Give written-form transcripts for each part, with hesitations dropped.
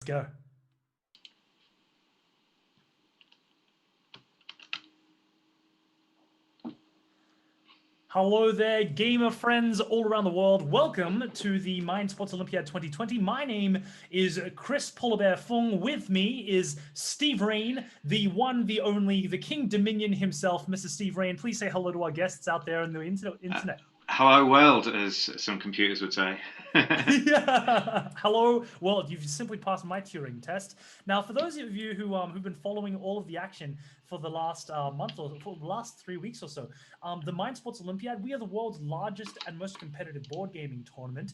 Go. Hello there, gamer friends all around the world. Welcome to the Mind Sports Olympiad 2020. My name is Chris Polar Fung. With me is Steve Raine, the one, the only, the Kingdominion himself, Mr. Steve Raine. Please say hello to our guests out there on the internet. Hello world, as some computers would say. Yeah. Hello world, you've simply passed my Turing test. Now, for those of you who've been following all of the action for the last month or for the last 3 weeks or so, the Mind Sports Olympiad, we are the world's largest and most competitive board gaming tournament,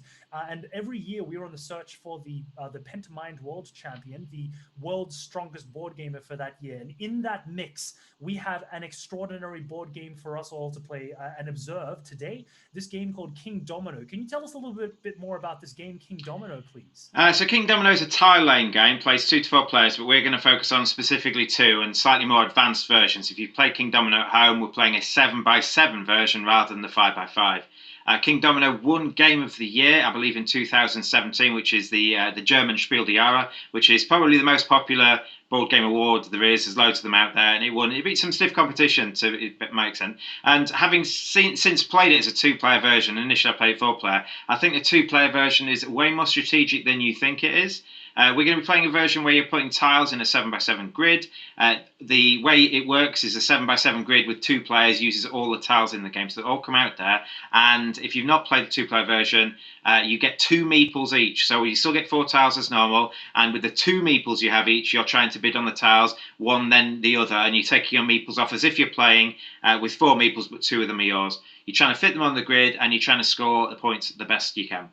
and every year we are on the search for the Pentamind World Champion, the world's strongest board gamer for that year. And in that mix, we have an extraordinary board game for us all to play and observe today. This game called Kingdomino. Can you tell us a little bit more about this game, Kingdomino, please? So Kingdomino is a tile lane game, plays 2 to 4 players, but we're going to focus on specifically 2 and slightly more advanced versions. If you play Kingdomino at home, we're playing a 7x7 version rather than the 5x5. Kingdomino won Game of the Year, I believe, in 2017, which is the German Spiehl Des Jahres, which is probably the most popular board game award there is. There's loads of them out there, and it won. It beat some stiff competition, to my extent. And having since played it as a 2-player version, initially I played 4-player, I think the 2-player version is way more strategic than you think it is. We're going to be playing a version where you're putting tiles in a 7x7 grid. The way it works is a 7x7 grid with 2 players uses all the tiles in the game, so they all come out there. And if you've not played the 2-player version, you get 2 meeples each. So you still get 4 tiles as normal, and with the 2 meeples you have each, you're trying to bid on the tiles, one then the other, and you take your meeples off as if you're playing with 4 meeples, but 2 of them are yours. You're trying to fit them on the grid, and you're trying to score the points the best you can.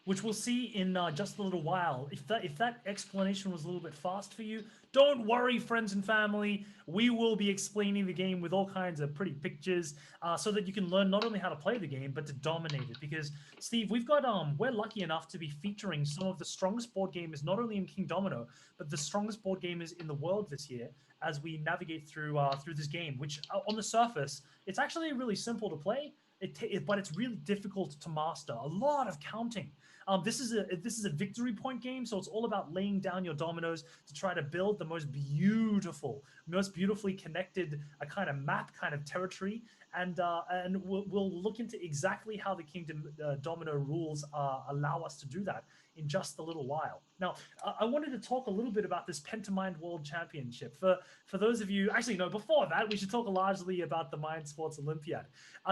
Which we'll see in just a little while. If that explanation was a little bit fast for you, don't worry, friends and family. We will be explaining the game with all kinds of pretty pictures, so that you can learn not only how to play the game but to dominate it. Because Steve, we're lucky enough to be featuring some of the strongest board gamers, not only in Kingdomino, but the strongest board gamers in the world this year, as we navigate through this game. Which on the surface, it's actually really simple to play. But it's really difficult to master. A lot of counting. This is a victory point game, so it's all about laying down your dominoes to try to build the most beautifully connected kind of map, kind of territory. And we'll look into exactly how the Kingdomino rules allow us to do that in just a little while. Now, I wanted to talk a little bit about this Pentamind World Championship. For those of you, actually, no, before that, we should talk largely about the Mind Sports Olympiad.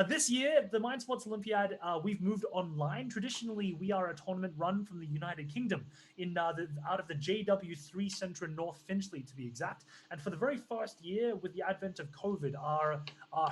This year, the Mind Sports Olympiad, we've moved online. Traditionally, we are a tournament run from the United Kingdom out of the JW3 Centre in North Finchley, to be exact. And for the very first year, with the advent of COVID, our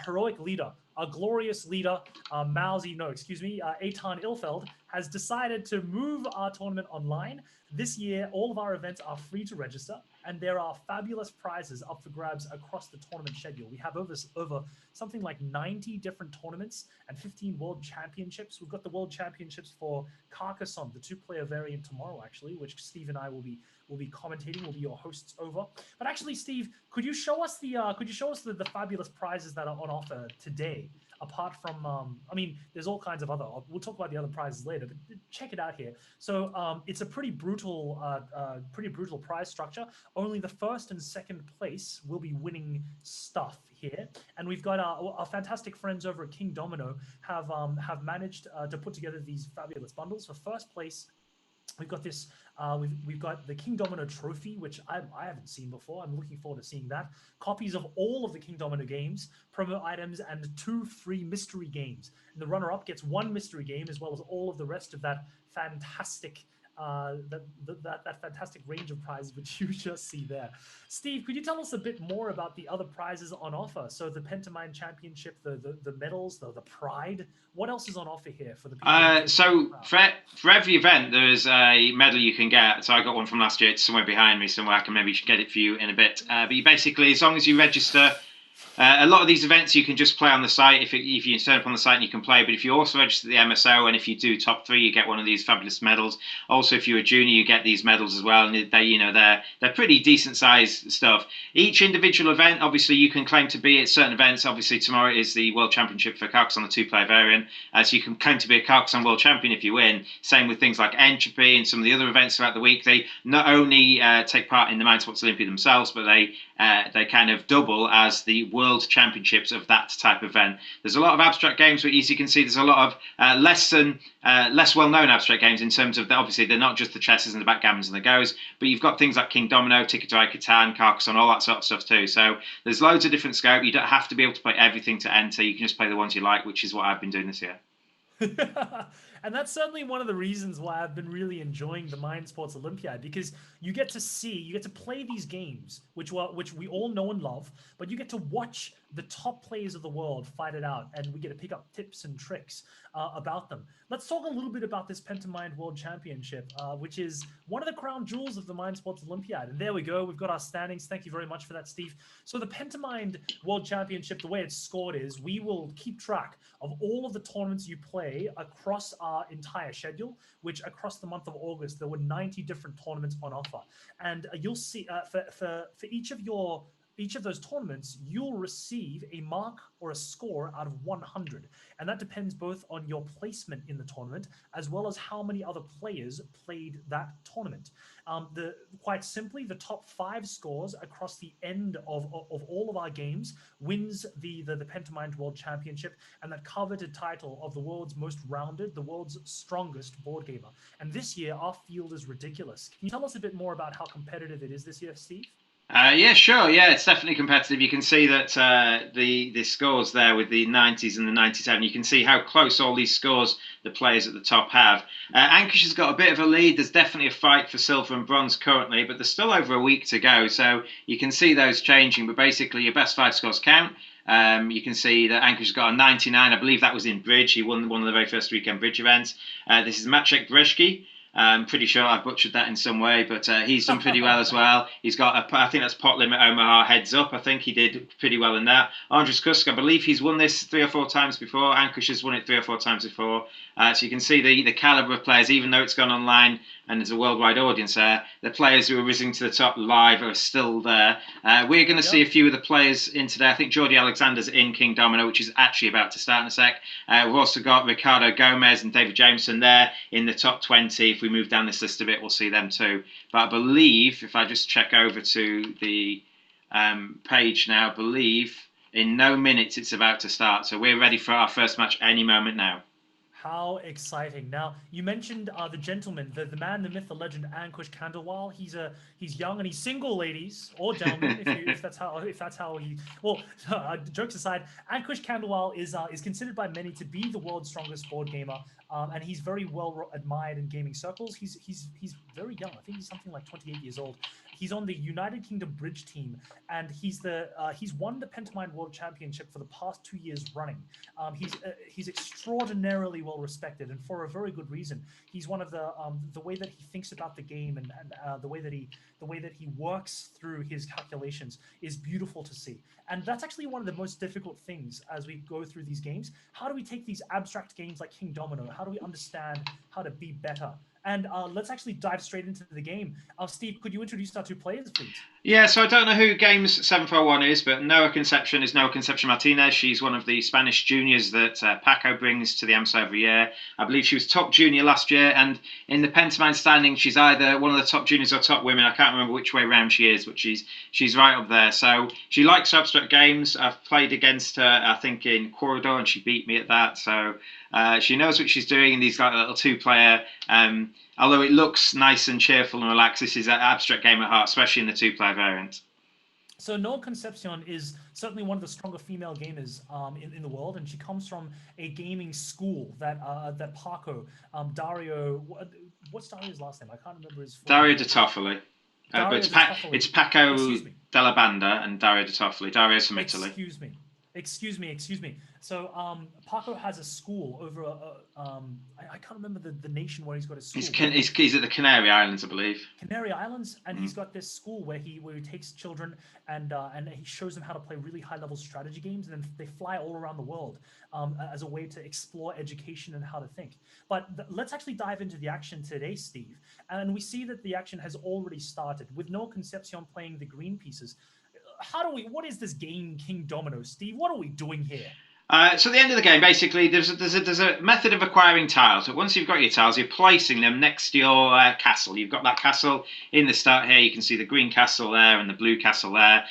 heroic leader, our glorious leader, Eitan Ilfeld, has decided to move our tournament online. This year, all of our events are free to register, and there are fabulous prizes up for grabs across the tournament schedule. We have over something like 90 different tournaments and 15 world championships. We've got the world championships for Carcassonne, the 2-player variant, tomorrow, actually, which Steve and I will be commentating. We'll be your hosts over. But actually, Steve, could you show us the fabulous prizes that are on offer today? Apart from, there's all kinds of other. We'll talk about the other prizes later, but check it out here. So it's a pretty brutal prize structure. Only the first and second place will be winning stuff here, and we've got our fantastic friends over at Kingdomino have managed to put together these fabulous bundles. For first place, we've got this. We've got the Kingdomino trophy, which I haven't seen before. I'm looking forward to seeing that. Copies of all of the Kingdomino games, promo items, and 2 free mystery games. And the runner-up gets 1 mystery game, as well as all of the rest of that fantastic that fantastic range of prizes which you just see there. Steve, could you tell us a bit more about the other prizes on offer? So the Pentamind Championship, the medals, the pride. What else is on offer here for the people? So for every event, there is a medal you can get. So I got one from last year. It's somewhere behind me somewhere. I can maybe get it for you in a bit. But you basically, as long as you register A lot of these events you can just play on the site. If you turn up on the site and you can play, but if you also register the MSO and if you do top 3, you get one of these fabulous medals. Also, if you're a junior, you get these medals as well, and they're pretty decent sized stuff. Each individual event, obviously, you can claim to be at certain events. Obviously, tomorrow is the World Championship for Carcassonne, the 2-player variant, so you can claim to be a Carcassonne World Champion if you win. Same with things like Entropy and some of the other events throughout the week. They not only take part in the Mind Sports Olympia themselves, but they kind of double as the World Championships of that type of event. There's a lot of abstract games, but as you can see, there's a lot of less well-known abstract games in terms of obviously they're not just the chesses and the backgammons and the goes, but you've got things like Kingdomino, Ticket to Ride Catan, Carcassonne, all that sort of stuff too. So there's loads of different scope. You don't have to be able to play everything to enter. You can just play the ones you like, which is what I've been doing this year. And that's certainly one of the reasons why I've been really enjoying the Mind Sports Olympiad, because you get to play these games, which we all know and love, but you get to watch the top players of the world fight it out, and we get to pick up tips and tricks about them. Let's talk a little bit about this Pentamind World Championship, which is one of the crown jewels of the Mind Sports Olympiad. And there we go. We've got our standings. Thank you very much for that, Steve. So the Pentamind World Championship, the way it's scored is we will keep track of all of the tournaments you play across our entire schedule, which across the month of August, there were 90 different tournaments on offer. And you'll see for each of those tournaments, you'll receive a mark or a score out of 100. And that depends both on your placement in the tournament, as well as how many other players played that tournament. Quite simply, the top 5 scores across the end of all of our games wins the Pentamind World Championship and that coveted title of the world's most rounded, the world's strongest board gamer. And this year, our field is ridiculous. Can you tell us a bit more about how competitive it is this year, Steve? Yeah, sure. Yeah, it's definitely competitive. You can see that the scores there with the 90s and the 97. You can see how close all these scores the players at the top have. Ankush has got a bit of a lead. There's definitely a fight for silver and bronze currently, but there's still over a week to go. So you can see those changing. But basically, your best 5 scores count. You can see that Ankush has got a 99. I believe that was in bridge. He won one of the very first weekend bridge events. This is Maciek Brzeski. I'm pretty sure I've butchered that in some way, but he's done pretty well as well. He's got I think that's Pot Limit Omaha heads up. I think he did pretty well in that. Andres Kusk, I believe he's won this 3 or 4 times before. Ankush has won it 3 or 4 times before. So you can see the caliber of players, even though it's gone online and there's a worldwide audience there, the players who are rising to the top live are still there. We're going to see a few of the players in today. I think Jordi Alexander's in Kingdomino, which is actually about to start in a sec. We've also got Ricardo Gomez and David Jameson there in the top 20. If we move down this list a bit, we'll see them too. But I believe, if I just check over to the page now, I believe in no minutes it's about to start. So we're ready for our first match any moment now. How exciting! Now you mentioned the gentleman, the man, the myth, the legend, Ankush Khandelwal. He's young and he's single, ladies or gentlemen. if that's how he. Well, jokes aside, Ankush Khandelwal is considered by many to be the world's strongest board gamer, and he's very well admired in gaming circles. He's very young. I think he's something like 28 years old. He's on the United Kingdom bridge team, and he's won the Pentamind World Championship for the past 2 years running. He's extraordinarily well respected, and for a very good reason. He's one of the way that he thinks about the game and the way that he works through his calculations is beautiful to see. And that's actually one of the most difficult things as we go through these games. How do we take these abstract games like Kingdomino? How do we understand how to be better? And let's actually dive straight into the game. Steve, could you introduce our 2 players, please? Yeah, so I don't know who Games 741 is, but Noah Concepcion is Noah Concepcion Martinez. She's one of the Spanish juniors that Paco brings to the MSO every year. I believe she was top junior last year, and in the Pentamind standing, she's either one of the top juniors or top women. I can't remember which way around she is, but she's right up there. So she likes abstract games. I've played against her, I think, in Corridor, and she beat me at that. So she knows what she's doing in these little 2-player. Although it looks nice and cheerful and relaxed, this is an abstract game at heart, especially in the 2-player variant. So Noah Concepcion is certainly one of the stronger female gamers in the world, and she comes from a gaming school that Paco, Dario, what's Dario's last name? I can't remember his full Dario name. De Toffoli. But it's Paco Della Banda and Dario De Toffoli. Dario's from Italy. Excuse me. Excuse me, excuse me. So, Paco has a school over. I can't remember the nation where he's got his school. He's at the Canary Islands, I believe. Canary Islands, and he's Mm. got this school where he takes children and he shows them how to play really high level strategy games, and then they fly all around the world as a way to explore education and how to think. But let's actually dive into the action today, Steve. And we see that the action has already started with No Concepcion playing the green pieces. What is this game, Kingdomino, Steve? What are we doing here? So at the end of the game, basically, there's a method of acquiring tiles. So once you've got your tiles, you're placing them next to your castle. You've got that castle in the start here. You can see the green castle there and the blue castle there.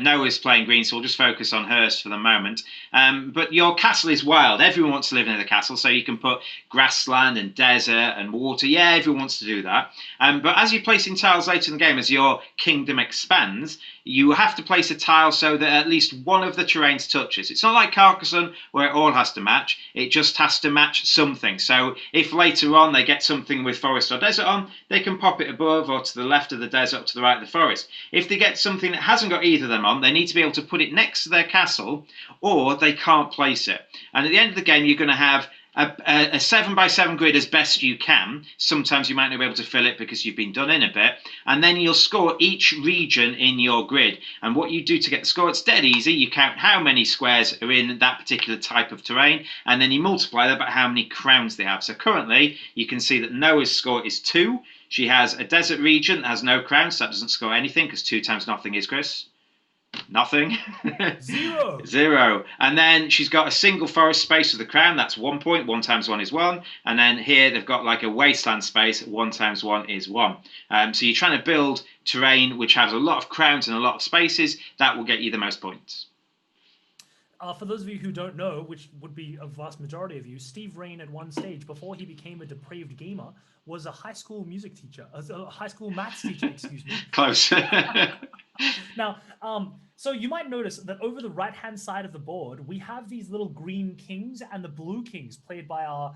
Noah's playing green, so we'll just focus on hers for the moment. But your castle is wild. Everyone wants to live near the castle, so you can put grassland and desert and water. Yeah, everyone wants to do that. But as you're placing tiles later in the game, as your kingdom expands, you have to place a tile so that at least one of the terrains touches. It's not like Carcassonne where it all has to match. It just has to match something. So if later on they get something with forest or desert on, they can pop it above or to the left of the desert or to the right of the forest. If they get something that hasn't got either of them on, they need to be able to put it next to their castle, or they can't place it. And at the end of the game, you're going to have a 7x7 grid as best you can. Sometimes you might not be able to fill it because you've been done in a bit. And then you'll score each region in your grid. And what you do to get the score, it's dead easy. You count how many squares are in that particular type of terrain, and then you multiply that by how many crowns they have. So currently, you can see that Noah's score is 2. She has a desert region that has no crowns, so that doesn't score anything, because 2 times nothing is, Chris? Nothing. Zero. Zero. And then she's got a single forest space with a crown. That's 1 point. 1 times 1 is 1. And then here they've got like a wasteland space. 1 times 1 is 1. So you're trying to build terrain which has a lot of crowns and a lot of spaces. That will get you the most points. For those of you who don't know, which would be a vast majority of you, Steve Raine at one stage, before he became a depraved gamer, was a high school music teacher, a high school maths teacher, excuse me. Close. Now, so you might notice that over the right-hand side of the board, we have these little green kings and the blue kings played by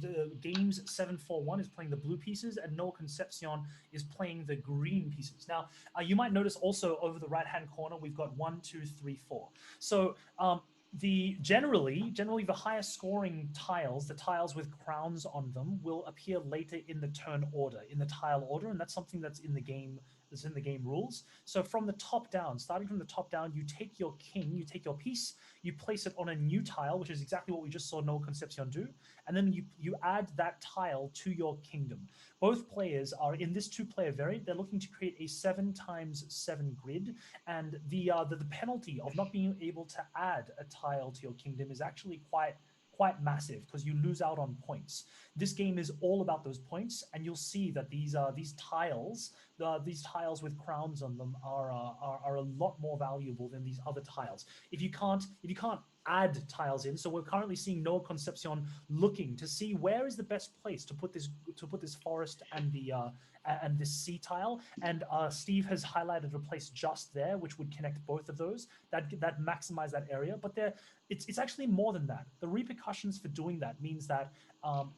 the games 741 is playing the blue pieces and No Concepcion is playing the green pieces. Now, you might notice also over the right-hand corner, we've got 1, 2, 3, 4. So generally the highest scoring tiles, the tiles with crowns on them, will appear later in the turn order, in the tile order, and that's something that's in the game rules. So from the top down, starting from the top down, you take your king, you take your piece, you place it on a new tile, which is exactly what we just saw No Concepcion do, and then you add that tile to your kingdom. Both players are in this 2-player variant. They're looking to create a 7x7 grid, and the penalty of not being able to add a tile to your kingdom is actually quite massive because you lose out on points. This game is all about those points, and you'll see that these tiles with crowns on them are a lot more valuable than these other tiles. If you can't add tiles in, so we're currently seeing No Concepcion looking to see where is the best place to put this forest and this sea tile, and Steve has highlighted a place just there which would connect both of those that maximize that area. But it's actually more than that. The repercussions for doing that means that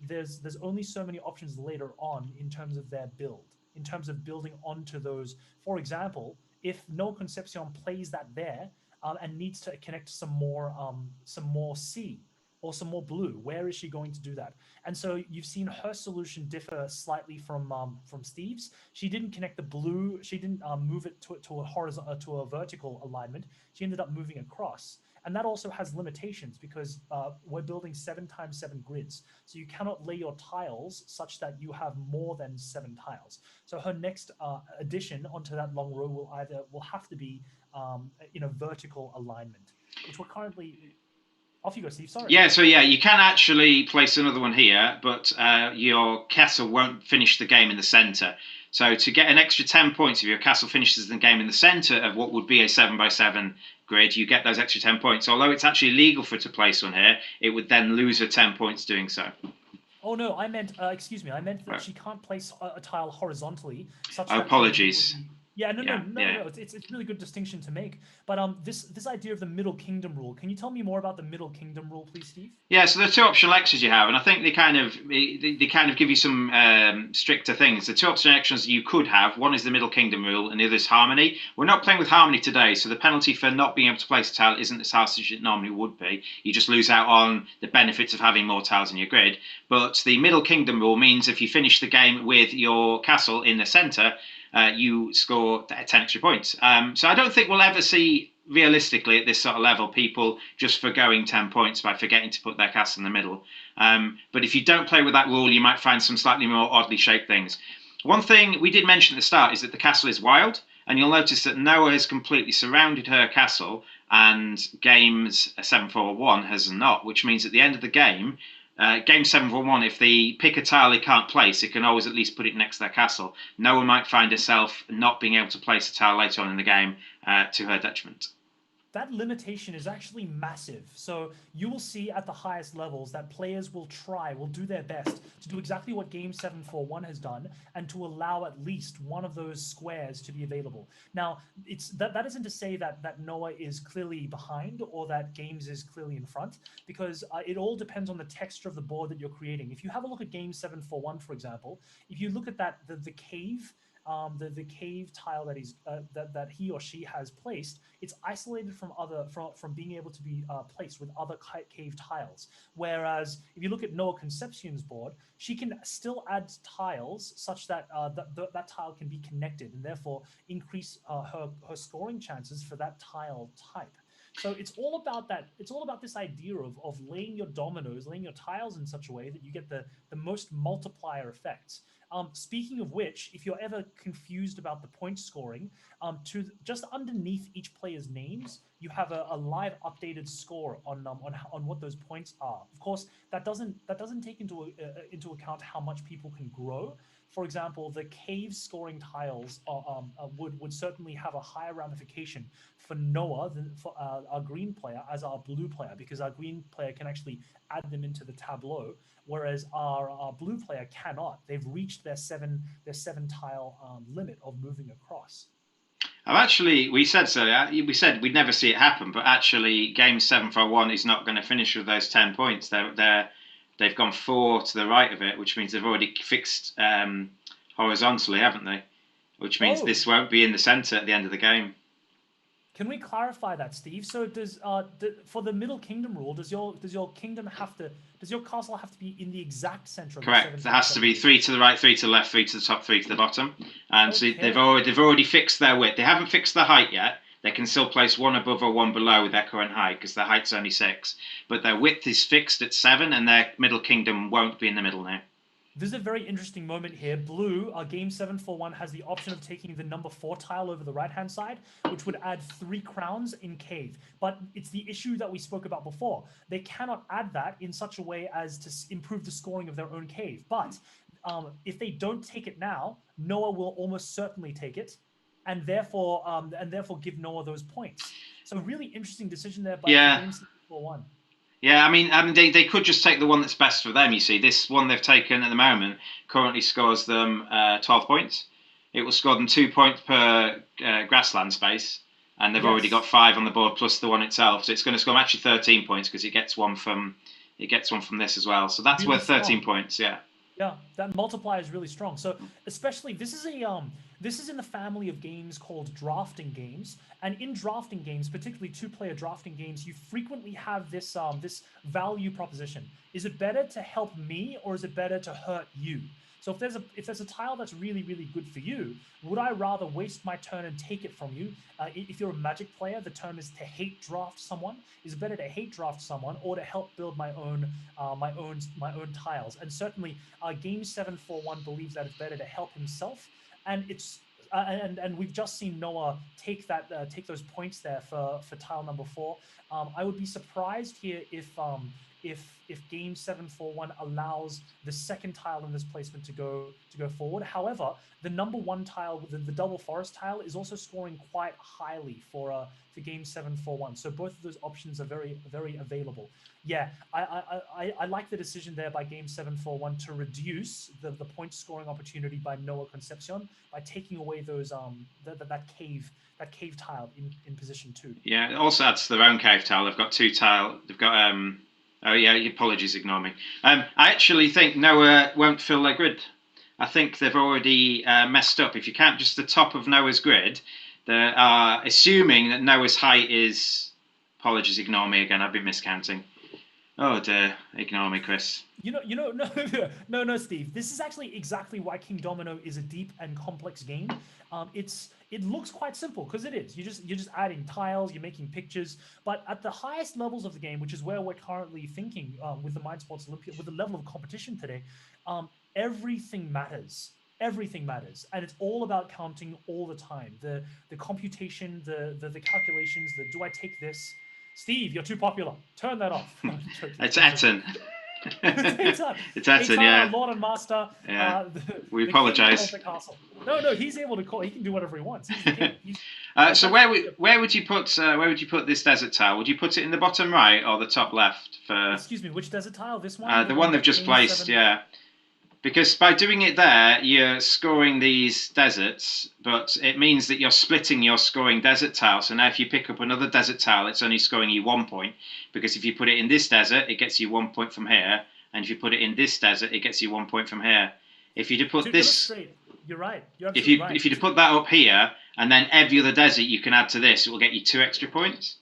there's only so many options later on in terms of their build, in terms of building onto those. For example, if No Concepcion plays that there and needs to connect some more sea or some more blue, where is she going to do that? And so you've seen her solution differ slightly from Steve's. She didn't connect the blue. She didn't move it to a horizontal to a vertical alignment. She ended up moving across. And that also has limitations because we're building 7x7 grids. So you cannot lay your tiles such that you have more than 7 tiles. So her next addition onto that long row will have to be in a vertical alignment, which we're currently... Off you go, Steve. Sorry. Yeah, so you can actually place another one here, but your castle won't finish the game in the centre. So to get an extra 10 points, if your castle finishes the game in the centre of what would be a 7x7 grid, you get those extra 10 points. Although it's actually legal for her to place one here, it would then lose her 10 points doing so. Oh no, I meant, excuse me, I meant that she can't place a tile horizontally. Apologies. Yeah, no, no, Yeah, no, yeah. no. It's really good distinction to make. But this idea of the Middle Kingdom rule. Can you tell me more about the Middle Kingdom rule, please, Steve? Yeah, so the two optional extras you have, and I think they kind of give you some stricter things. The two optional extras you could have, one is the Middle Kingdom rule, and the other is Harmony. We're not playing with Harmony today, so the penalty for not being able to place a tile isn't as harsh as it normally would be. You just lose out on the benefits of having more tiles in your grid. But the Middle Kingdom rule means if you finish the game with your castle in the centre, you score 10 extra points. So I don't think we'll ever see, realistically, at this sort of level, people just forgoing 10 points by forgetting to put their castle in the middle. But if you don't play with that rule, you might find some slightly more oddly shaped things. One thing we did mention at the start is that the castle is wild, and you'll notice that Noah has completely surrounded her castle, and Games 741 has not, which means at the end of the game, game 741, if they pick a tile they can't place, it can always at least put it next to their castle. Noah might find herself not being able to place a tile later on in the game to her detriment. That limitation is actually massive. So you will see at the highest levels that players will do their best to do exactly what Game 741 has done and to allow at least one of those squares to be available. Now, that isn't to say that Noah is clearly behind or that Games is clearly in front, because it all depends on the texture of the board that you're creating. If you have a look at Game 741, for example, if you look at the cave, the cave tile that he or she has placed, it's isolated from being able to be placed with other cave tiles. Whereas if you look at Noah Concepcion's board, she can still add tiles such that that tile can be connected and therefore increase her scoring chances for that tile type. So it's all about that. It's all about this idea of laying your dominoes, laying your tiles in such a way that you get the most multiplier effects. Speaking of which, if you're ever confused about the point scoring, to just underneath each player's names, you have a live updated score on what those points are. Of course, that doesn't take into account how much people can grow. For example, the cave scoring tiles would certainly have a higher ramification for Noah than for our green player as our blue player, because our green player can actually add them into the tableau, whereas our blue player cannot. They've reached their seven tile limit of moving across. We said so. We said we'd never see it happen, but actually, Game 741 is not going to finish with those 10 points. They've gone 4 to the right of it, which means they've already fixed horizontally, haven't they? Which means this won't be in the centre at the end of the game. Can we clarify that, Steve? So does for the Middle Kingdom rule, does your castle have to be in the exact center of Correct. the There has to be 3 to the right, 3 to the left, 3 to the top, 3 to the bottom. And so they've already fixed their width. They haven't fixed the height yet. They can still place one above or one below their current height because their height's only 6. But their width is fixed at 7, and their Middle Kingdom won't be in the middle now. This is a very interesting moment here. Blue, Game 741 has the option of taking the number 4 tile over the right-hand side, which would add 3 crowns in cave. But it's the issue that we spoke about before. They cannot add that in such a way as to improve the scoring of their own cave. But if they don't take it now, Noah will almost certainly take it, and therefore give Noah those points. So really interesting decision there by Game 741. Yeah, I mean, they could just take the one that's best for them, you see. This one they've taken at the moment currently scores them 12 points. It will score them 2 points per grassland space, and they've already got 5 on the board plus the one itself. So it's going to score them actually 13 points because it gets one from this as well. So that's really worth 13 points, yeah. Yeah, that multiplier is really strong. So especially this is in the family of games called drafting games, and in drafting games, particularly 2-player drafting games, you frequently have this value proposition. Is it better to help me or is it better to hurt you? So if there's a tile that's really, really good for you, would I rather waste my turn and take it from you? If you're a Magic player, the term is to hate draft someone. Is it better to hate draft someone or to help build my own tiles? And certainly, Game 741 believes that it's better to help himself, and it's. And we've just seen Noah take those points there for tile number 4. I would be surprised here if if game 741 allows the second tile in this placement to go forward. However, the number 1 tile, the double forest tile, is also scoring quite highly for game 741. So both of those options are very available. Yeah, I like the decision there by game 741 to reduce the point scoring opportunity by Noah Concepcion by taking away those that cave tile in position 2. Yeah, it also adds to their own cave tile. They've got 2 tile. They've got oh yeah, apologies, ignore me. I actually think Noah won't fill their grid. I think they've already messed up. If you count just the top of Noah's grid, they are assuming that Noah's height is. Apologies, ignore me again. I've been miscounting. Oh dear, ignore me, Chris. No, Steve. This is actually exactly why Kingdomino is a deep and complex game. It looks quite simple because it is. You're just adding tiles, you're making pictures, but at the highest levels of the game, which is where we're currently thinking with the Mind Sports Olympia, with the level of competition today, everything matters. Everything matters, and it's all about counting all the time. The computation, the calculations. Do I take this? Steve, you're too popular. Turn that off. It's Etten. It's Etten, yeah. Lord and Master. Yeah. We apologise. No, he's able to call. He can do whatever he wants. So where would you put this desert tile? Would you put it in the bottom right or the top left? Excuse me, which desert tile? This one? The one they've just placed, yeah. Because by doing it there, you're scoring these deserts, but it means that you're splitting your scoring desert tile. So now if you pick up another desert tile, it's only scoring you 1 point. Because if you put it in this desert, it gets you 1 point from here. And if you put it in this desert, it gets you 1 point from here. If you put this... You're right. If you put that up here, and then every other desert you can add to this, it will get you 2 extra points.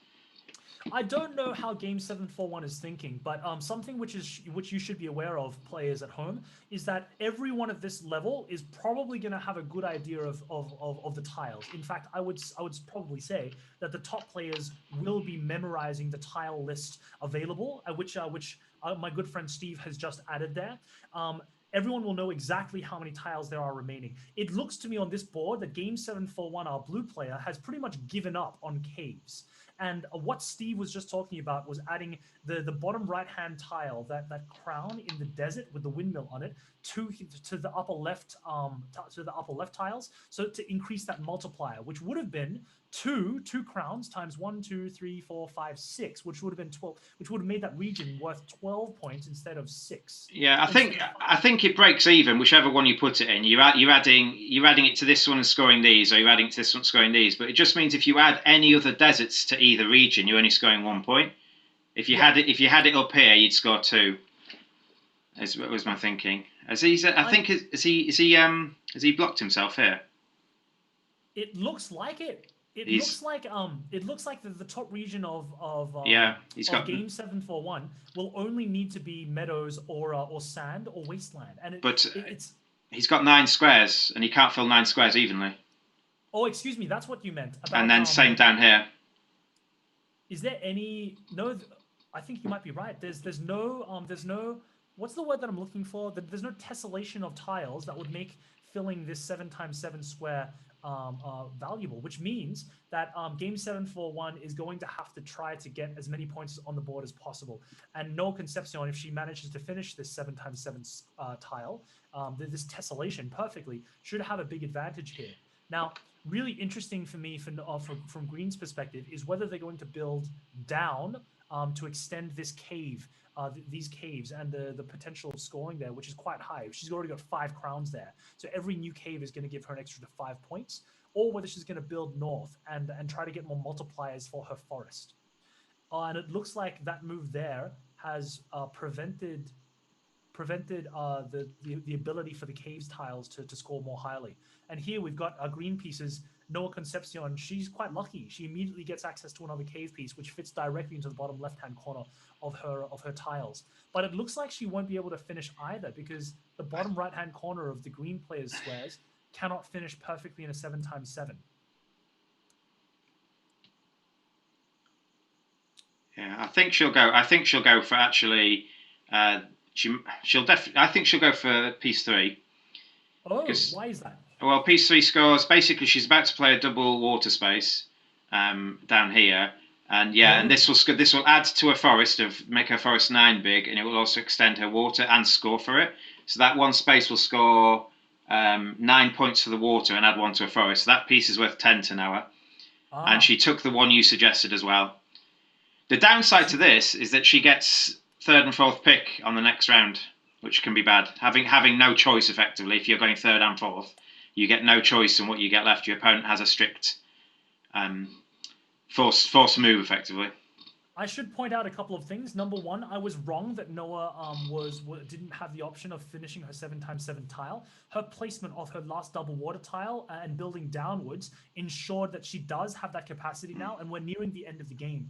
I don't know how game 741 is thinking, but something which you should be aware of, players at home, is that everyone at this level is probably going to have a good idea of the tiles. In fact, I would probably say that the top players will be memorizing the tile list available, which my good friend Steve has just added there. Everyone will know exactly how many tiles there are remaining. It looks to me on this board that game 741, our blue player, has pretty much given up on caves. And what Steve was just talking about was adding the bottom right-hand tile, that crown in the desert with the windmill on it, to the upper left tiles, so to increase that multiplier, which would have been two crowns times 1, 2, 3, 4, 5, 6, which would have been 12, which would have made that region worth 12 points instead of 6. Yeah, I think it breaks even whichever one you put it in. You're adding it to this one and scoring these, or you're adding it to this one and scoring these. But it just means if you add any other deserts to either region, you're only scoring 1 point. If you had it up here, you'd score 2. Was my thinking. Has he blocked himself here? It looks like it. It looks like the top region of game 741 will only need to be meadows or sand or wasteland, and he's got 9 squares and he can't fill 9 squares evenly. Oh, excuse me, that's what you meant. And then same down here. Is there any I think you might be right. There's no what's the word that I'm looking for? There's no tessellation of tiles that would make filling this 7x7 square valuable, which means that game 741 is going to have to try to get as many points on the board as possible. And Noah Concepcion, if she manages to finish this 7x7 tile, this tessellation perfectly, should have a big advantage here. Now, really interesting for me from Green's perspective is whether they're going to build down to extend this cave, these caves, and the potential of scoring there, which is quite high. She's already got 5 crowns there, so every new cave is going to give her an extra 5 points, or whether she's going to build north and try to get more multipliers for her forest. And it looks like that move there has prevented the ability for the caves tiles to score more highly. And here we've got our green pieces. Noah Concepcion, she's quite lucky. She immediately gets access to another cave piece, which fits directly into the bottom left-hand corner of her tiles. But it looks like she won't be able to finish either, because the bottom right-hand corner of the green player's squares cannot finish perfectly in a 7x7. Yeah, I think she'll go for actually. I think she'll go for piece 3. Oh, why is that? Well, piece 3 scores. Basically, she's about to play a double water space down here, And yeah, and this will add to her forest make her forest 9 big, and it will also extend her water and score for it. So that one space will score 9 points for the water and add 1 to a forest. So that piece is worth 10 to Noah. And she took the one you suggested as well. The downside to this is that she gets 3rd and 4th pick on the next round, which can be bad. Having no choice effectively, if you're going 3rd and 4th, you get no choice in what you get left. Your opponent has a strict force move effectively. I should point out a couple of things. Number one, I was wrong that Noah didn't have the option of finishing her 7x7 tile. Her placement of her last double water tile and building downwards ensured that she does have that capacity now, and we're nearing the end of the game.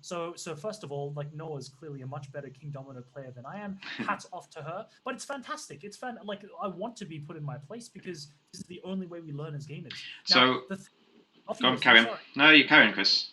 So first of all, like, Noah is clearly a much better Kingdomino player than I am. Hats off to her. But it's fantastic. It's like, I want to be put in my place because this is the only way we learn as gamers. Now, go on, carry on. No, you carry on, Chris.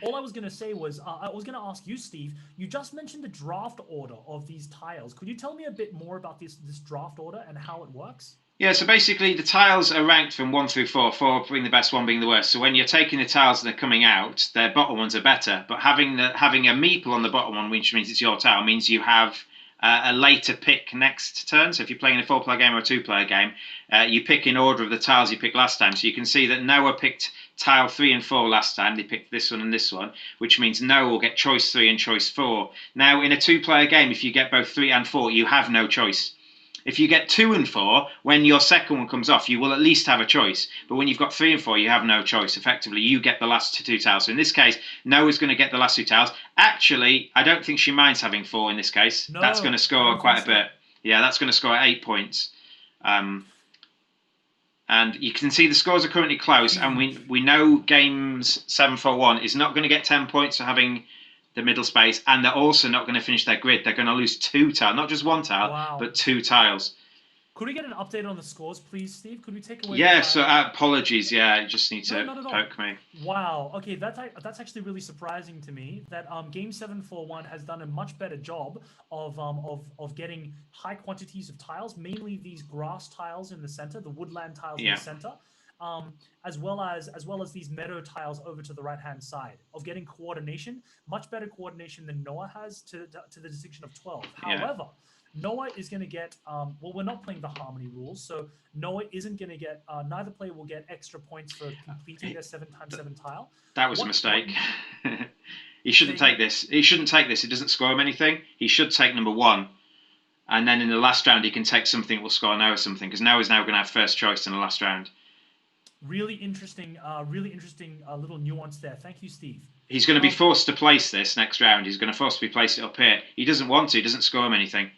All I was going to say was, I was going to ask you, Steve, you just mentioned the draft order of these tiles. Could you tell me a bit more about this draft order and how it works? Yeah, so basically the tiles are ranked from 1 through 4, 4 being the best, 1 being the worst. So when you're taking the tiles that are coming out, their bottom ones are better. But having a meeple on the bottom one, which means it's your tile, means you have a later pick next turn. So if you're playing a 4-player game or a 2-player game, you pick in order of the tiles you picked last time. So you can see that Noah picked tile 3 and 4 last time. They picked this one and this one, which means Noah will get choice 3 and choice 4. Now, in a 2-player game, if you get both 3 and 4, you have no choice. If you get 2 and 4, when your second one comes off, you will at least have a choice. But when you've got 3 and 4, you have no choice. Effectively, you get the last 2 tiles. So in this case, Noah's going to get the last 2 tiles. Actually, I don't think she minds having 4 in this case. No, that's going to score quite a bit. Yeah, that's going to score 8 points. And you can see the scores are currently close. And we know games 7-4-1 is not going to get 10 points for having the middle space, and they're also not going to finish their grid. They're going to lose 2 tiles, not just 1 tile, but 2 tiles. Could we get an update on the scores, please, Steve? Could we take away? Yeah. So apologies. Yeah, you just need to poke me. Wow. Okay, that's actually really surprising to me. That game 7-4-1 has done a much better job of getting high quantities of tiles, mainly these grass tiles in the center, the woodland tiles in the center. As well as these meadow tiles over to the right-hand side, of getting coordination, much better coordination than Noah has to the distinction of 12. However, Noah is going to get, well, we're not playing the harmony rules, so Noah isn't going to get, neither player will get extra points for completing their 7x7 tile. That was a mistake. He shouldn't take this. He shouldn't take this. It doesn't score him anything. He should take number 1. And then in the last round, he can take something that will score Noah something, because Noah's now going to have first choice in the last round. Really interesting little nuance there. Thank you, Steve. He's going to be forced to place this next round. He's going to force to be placed it up here. He doesn't want to. He doesn't score him anything.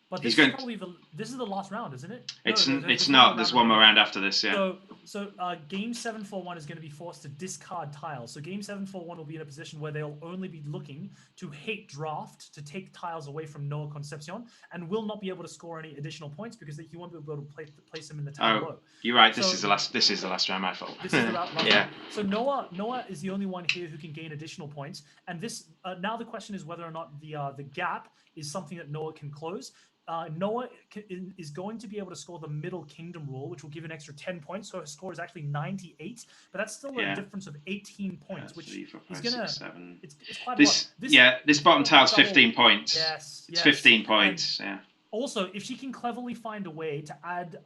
But this is the last round, isn't it? It's not. There's one more round after this, yeah. So game 7-4-1 is going to be forced to discard tiles. So game 7-4-1 will be in a position where they'll only be looking to hate draft, to take tiles away from Noah Concepcion, and will not be able to score any additional points because he won't be able to place them in the tile below. You're right. This is the last round. My fault. This is the last round. So Noah is the only one here who can gain additional points. And this now the question is whether or not the gap is something that Noah can close. Noah is going to be able to score the middle kingdom rule, which will give an extra 10 points. So her score is actually 98, but that's still a difference of 18 points, which is going to... It's quite a lot. This bottom tile is 15 points. Yes. It's 15 points, and also, if she can cleverly find a way to add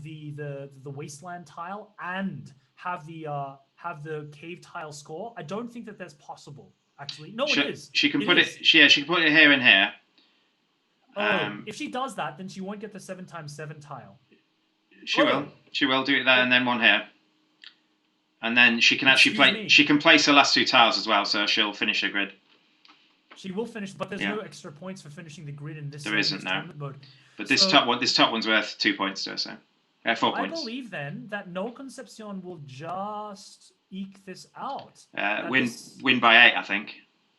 the wasteland tile and have the cave tile score, I don't think that that's possible, actually. No, it is. She can put it here and here. If she does that, then she won't get the 7x7 tile. She will. She will do it there and then one here. And then she can actually she can place her last 2 tiles as well, so she'll finish her grid. She will finish, but there's no extra points for finishing the grid in this. There isn't now. But this top one's worth 2 points to her, so 4 points. I believe then that No Concepcion will just eke this out. Win by 8, I think.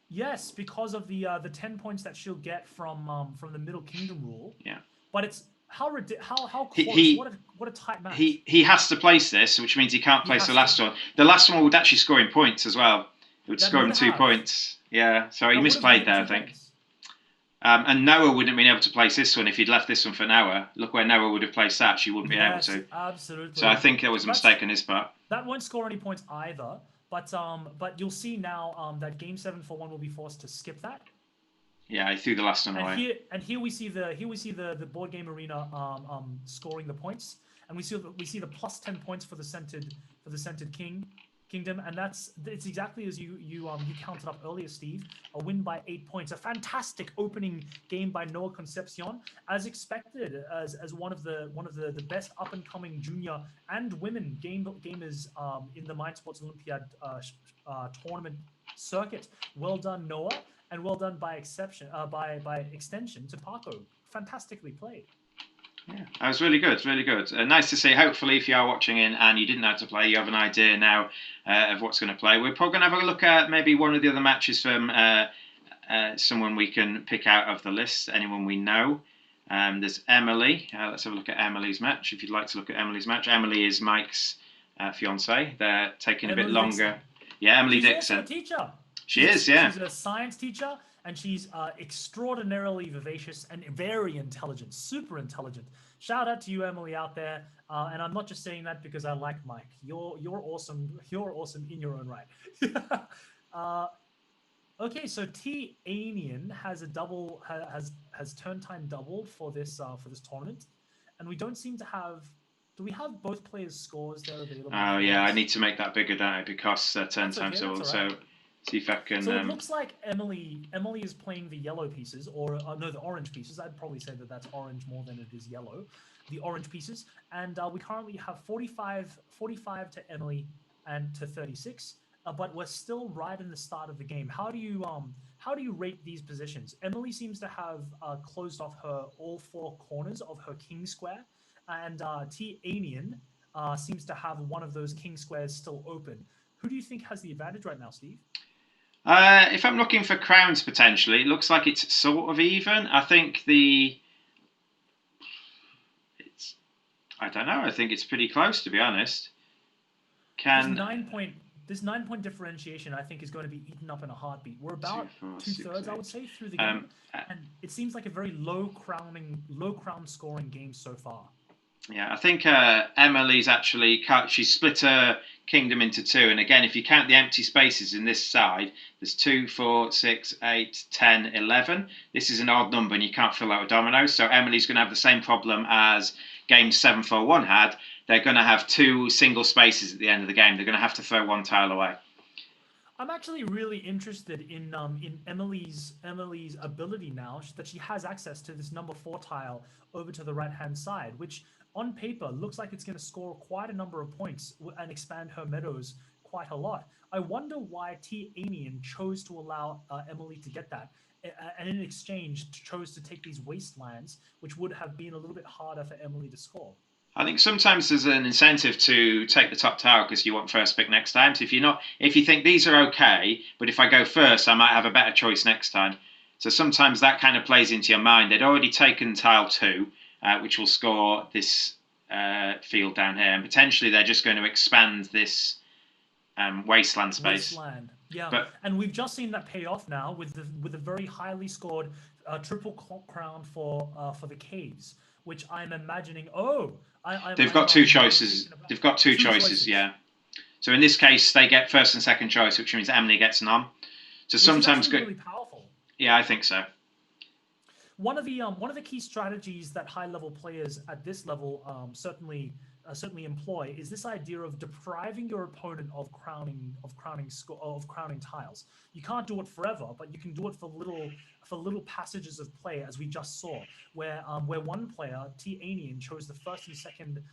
Yes, because of the 10 points that she'll get from the Middle Kingdom rule. Yeah. But it's how close. What a tight match. He has to place this, which means he can't place the last one. The last one would actually score him points as well. It would score him 2 points. Yeah. So he misplayed there, I think. And Noah wouldn't have been able to place this one if he'd left this one for Noah. Look where Noah would have placed that. She wouldn't be able to. Absolutely. So I think there was a mistake on his part. That won't score any points either. But you'll see now that game 7 for 1 will be forced to skip that. Yeah, I threw the last one away. And here we see the board game arena scoring the points, and we see the plus 10 points for the centered kingdom, and it's exactly as you counted up earlier, Steve. A win by 8 points, a fantastic opening game by Noah Concepcion, as expected, as one of the best up and coming junior and women gamers in the Mind Sports Olympiad tournament circuit. Well done, Noah. And well done by extension to Paco. Fantastically played. Yeah, that was really good, really good. Nice to see. Hopefully, if you are watching in and you didn't know how to play, you have an idea now of what's going to play. We're probably going to have a look at maybe one of the other matches from someone we can pick out of the list, anyone we know. There's Emily. Let's have a look at Emily's match, if you'd like to look at Emily's match. Emily is Mike's fiancée. They're taking a bit longer. Dixon. Yeah, Emily She's Dixon. Also a teacher. She's a science teacher, and she's extraordinarily vivacious and very intelligent, super intelligent. Shout out to you, Emily, out there. And I'm not just saying that because I like Mike. You're awesome. You're awesome in your own right. Okay, so T Anian has a double has turn time doubled for this tournament, and we don't seem to have. Do we have both players' scores there available? Oh yeah, I need to make that bigger, don't I? Because turn time's doubled. Right. So see if I can. So it looks like Emily is playing the yellow pieces, or no, the orange pieces. I'd probably say that that's orange more than it is yellow. The orange pieces, and we currently have 45 to Emily and to 36. But we're still right in the start of the game. How do you rate these positions? Emily seems to have closed off all 4 corners of her king square, and T Anian seems to have one of those king squares still open. Who do you think has the advantage right now, Steve? If I'm looking for crowns potentially, it looks like it's sort of even. I think I don't know. I think it's pretty close, to be honest. This 9-point differentiation, I think, is going to be eaten up in a heartbeat. We're about 2/3, I would say, through the game, and it seems like a very low crown scoring game so far. Yeah, I think Emily's actually she's split her kingdom into 2, and again, if you count the empty spaces in this side, there's 2, 4, 6, 8, 10, 11. This is an odd number, and you can't fill out with dominoes. So Emily's going to have the same problem as game 7-4-1 had. They're going to have 2 single spaces at the end of the game. They're going to have to throw 1 tile away. I'm actually really interested in Emily's ability now that she has access to this number 4 tile over to the right-hand side, which on paper looks like it's going to score quite a number of points and expand her meadows quite a lot. I wonder why T Anian chose to allow Emily to get that, and in exchange chose to take these wastelands, which would have been a little bit harder for Emily to score. I think sometimes there's an incentive to take the top tile because you want first pick next time. So if you think these are okay, but if I go first, I might have a better choice next time. So sometimes that kind of plays into your mind. They'd already taken tile 2, which will score this field down here, and potentially they're just going to expand this wasteland space. Yeah, and we've just seen that pay off now with the very highly scored triple crown for the caves, which I'm imagining. They've got 2 choices. They've got two choices. Yeah. So in this case, they get first and second choice, which means Emily gets none. So sometimes really powerful. Yeah, I think so. One of the key strategies that high-level players at this level certainly employ is this idea of depriving your opponent of crowning tiles. You can't do it forever, but you can do it for little passages of play, as we just saw, where one player, T Anian, chose the first and second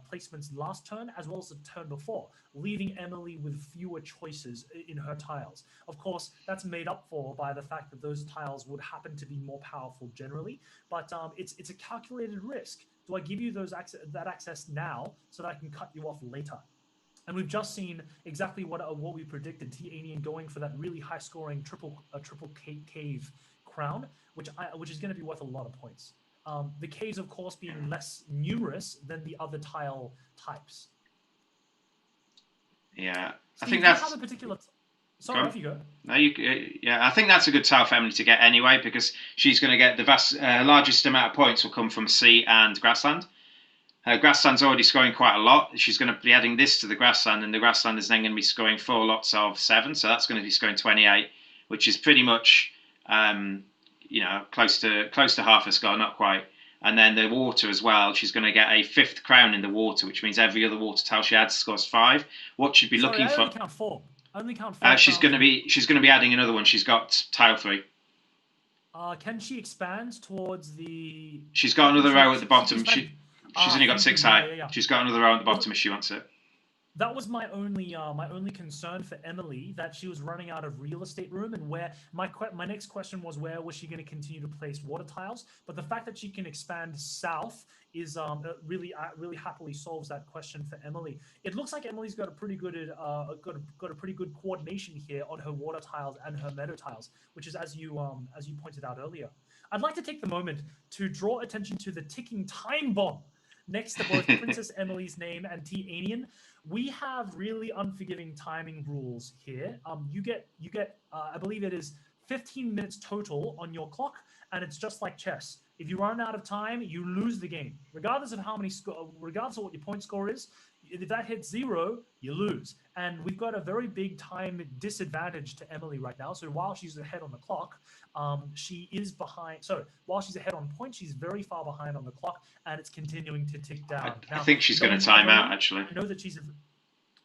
placements last turn as well as the turn before, leaving Emily with fewer choices in her tiles. Of course, that's made up for by the fact that those tiles would happen to be more powerful generally, but it's a calculated risk. Do I give you that access now so that I can cut you off later? And we've just seen exactly what we predicted. T Anian going for that really high-scoring triple cave crown, which is going to be worth a lot of points. The caves, of course, being less numerous than the other tile types. Yeah, so I think that's a particular. Sorry, off you go. No, I think that's a good tile for Emily to get anyway, because she's going to get the largest amount of points will come from sea and grassland. Her grassland's already scoring quite a lot. She's going to be adding this to the grassland, and the grassland is then going to be scoring 4 lots of 7, so that's going to be scoring 28, which is pretty much, close to half a score, not quite. And then the water as well. She's going to get a 5th crown in the water, which means every other water tile she adds scores 5. What she'd be looking for? I only count 4. I only count 4. She's going to be adding another one. She's got tile 3. Can she expand towards the? She's got another row at the bottom. She's only got 6 high. Yeah. She's got another row at the bottom if she wants it. That was my only concern for Emily, that she was running out of real estate room, and where my next question was, where was she going to continue to place water tiles? But the fact that she can expand south is really happily solves that question for Emily. It looks like Emily's got a pretty good coordination here on her water tiles and her meadow tiles, which is as you pointed out earlier. I'd like to take the moment to draw attention to the ticking time bomb next to both Princess Emily's name and T. Anian. We have really unforgiving timing rules here. You get I believe it is 15 minutes total on your clock, and it's just like chess. If you run out of time, you lose the game, regardless of regardless of what your point score is. If that hits 0, you lose. And we've got a very big time disadvantage to Emily right now. So while she's ahead on the clock, she is behind. So while she's ahead on point, she's very far behind on the clock, and it's continuing to tick down. I think she's going to time out, actually. I know that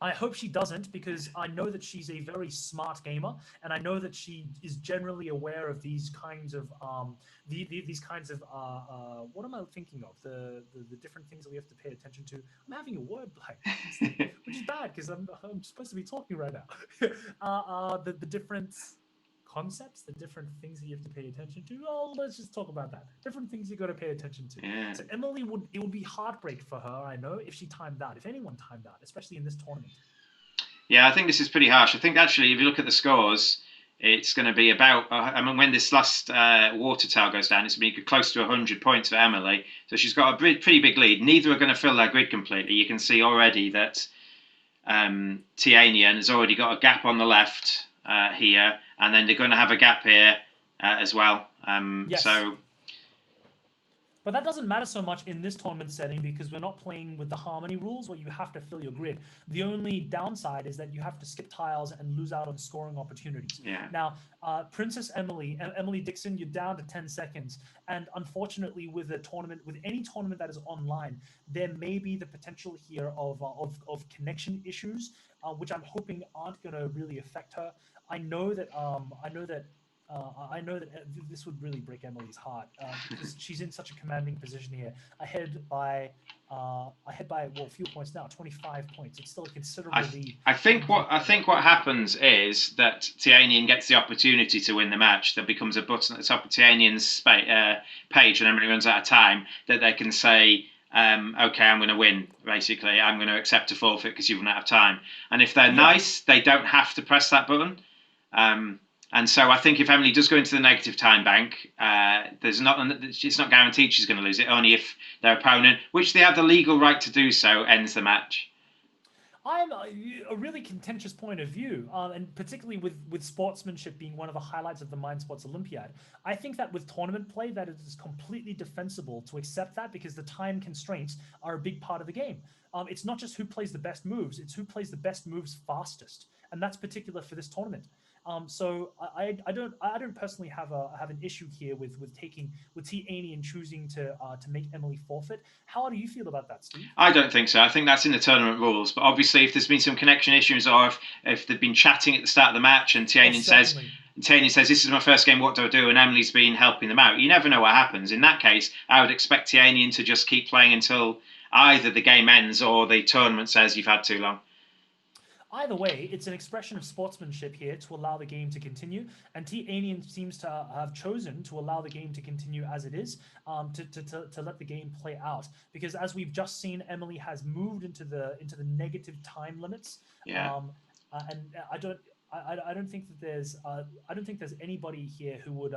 I hope she doesn't, because I know that she's a very smart gamer, and I know that she is generally aware of these kinds of what am I thinking of? The different things that we have to pay attention to. I'm having a word blank, which is bad because I'm supposed to be talking right now. The different concepts, the different things that you have to pay attention to. Oh, let's just talk about that. Different things you got to pay attention to. Yeah. So Emily it would be heartbreak for her, I know, if she timed out. If anyone timed out, especially in this tournament. Yeah, I think this is pretty harsh. I think actually, if you look at the scores, it's going to be about. When this last water tile goes down, it's going to be close to 100 points for Emily. So she's got a pretty big lead. Neither are going to fill their grid completely. You can see already that Tianian has already got a gap on the left here, and then they're going to have a gap here as well. Yes. So, but that doesn't matter so much in this tournament setting, because we're not playing with the harmony rules where you have to fill your grid. The only downside is that you have to skip tiles and lose out on scoring opportunities. yeah. Now, Princess Emily Dixon, you're down to 10 seconds. And unfortunately, with any tournament that is online, there may be the potential here of connection issues, which I'm hoping aren't going to really affect her. I know that this would really break Emily's heart, because she's in such a commanding position here, ahead by a few points now, 25 points. It's still a considerable lead. I think what happens is that Tianian gets the opportunity to win the match. There becomes a button at the top of Tianian's page, and everybody runs out of time, that they can say, okay, I'm going to win. Basically, I'm going to accept a forfeit because you've run out of time. And if they're nice, they don't have to press that button. And so I think if Emily does go into the negative time bank, it's not guaranteed she's going to lose it, only if their opponent, which they have the legal right to do so, ends the match. I'm a really contentious point of view, and particularly with sportsmanship being one of the highlights of the Mind Sports Olympiad. I think that with tournament play, that it is completely defensible to accept that, because the time constraints are a big part of the game. It's not just who plays the best moves; it's who plays the best moves fastest, and that's particular for this tournament. So I don't personally have an issue here with T. Anian choosing to make Emily forfeit. How do you feel about that, Steve? I don't think so. I think that's in the tournament rules. But obviously, if there's been some connection issues, or if they've been chatting at the start of the match, and Tianian says, "This is my first game. What do I do?" and Emily's been helping them out, you never know what happens. In that case, I would expect Tianian to just keep playing until either the game ends or the tournament says you've had too long. Either way, it's an expression of sportsmanship here to allow the game to continue, and T. Anian seems to have chosen to allow the game to continue as it is, to let the game play out. Because as we've just seen, Emily has moved into the negative time limits. Yeah. And I don't think that there's anybody here who would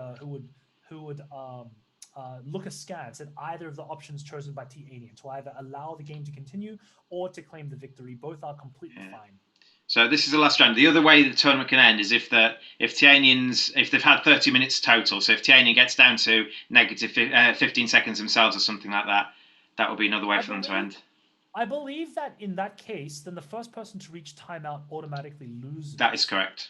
look askance at either of the options chosen by T. Anian, to either allow the game to continue or to claim the victory. Both are completely fine. So this is the last round. The other way the tournament can end is if they've had 30 minutes total. So if Tianian gets down to negative 15 seconds themselves or something like that, that would be another way for them to end. I believe that in that case, then the first person to reach timeout automatically loses. That is correct.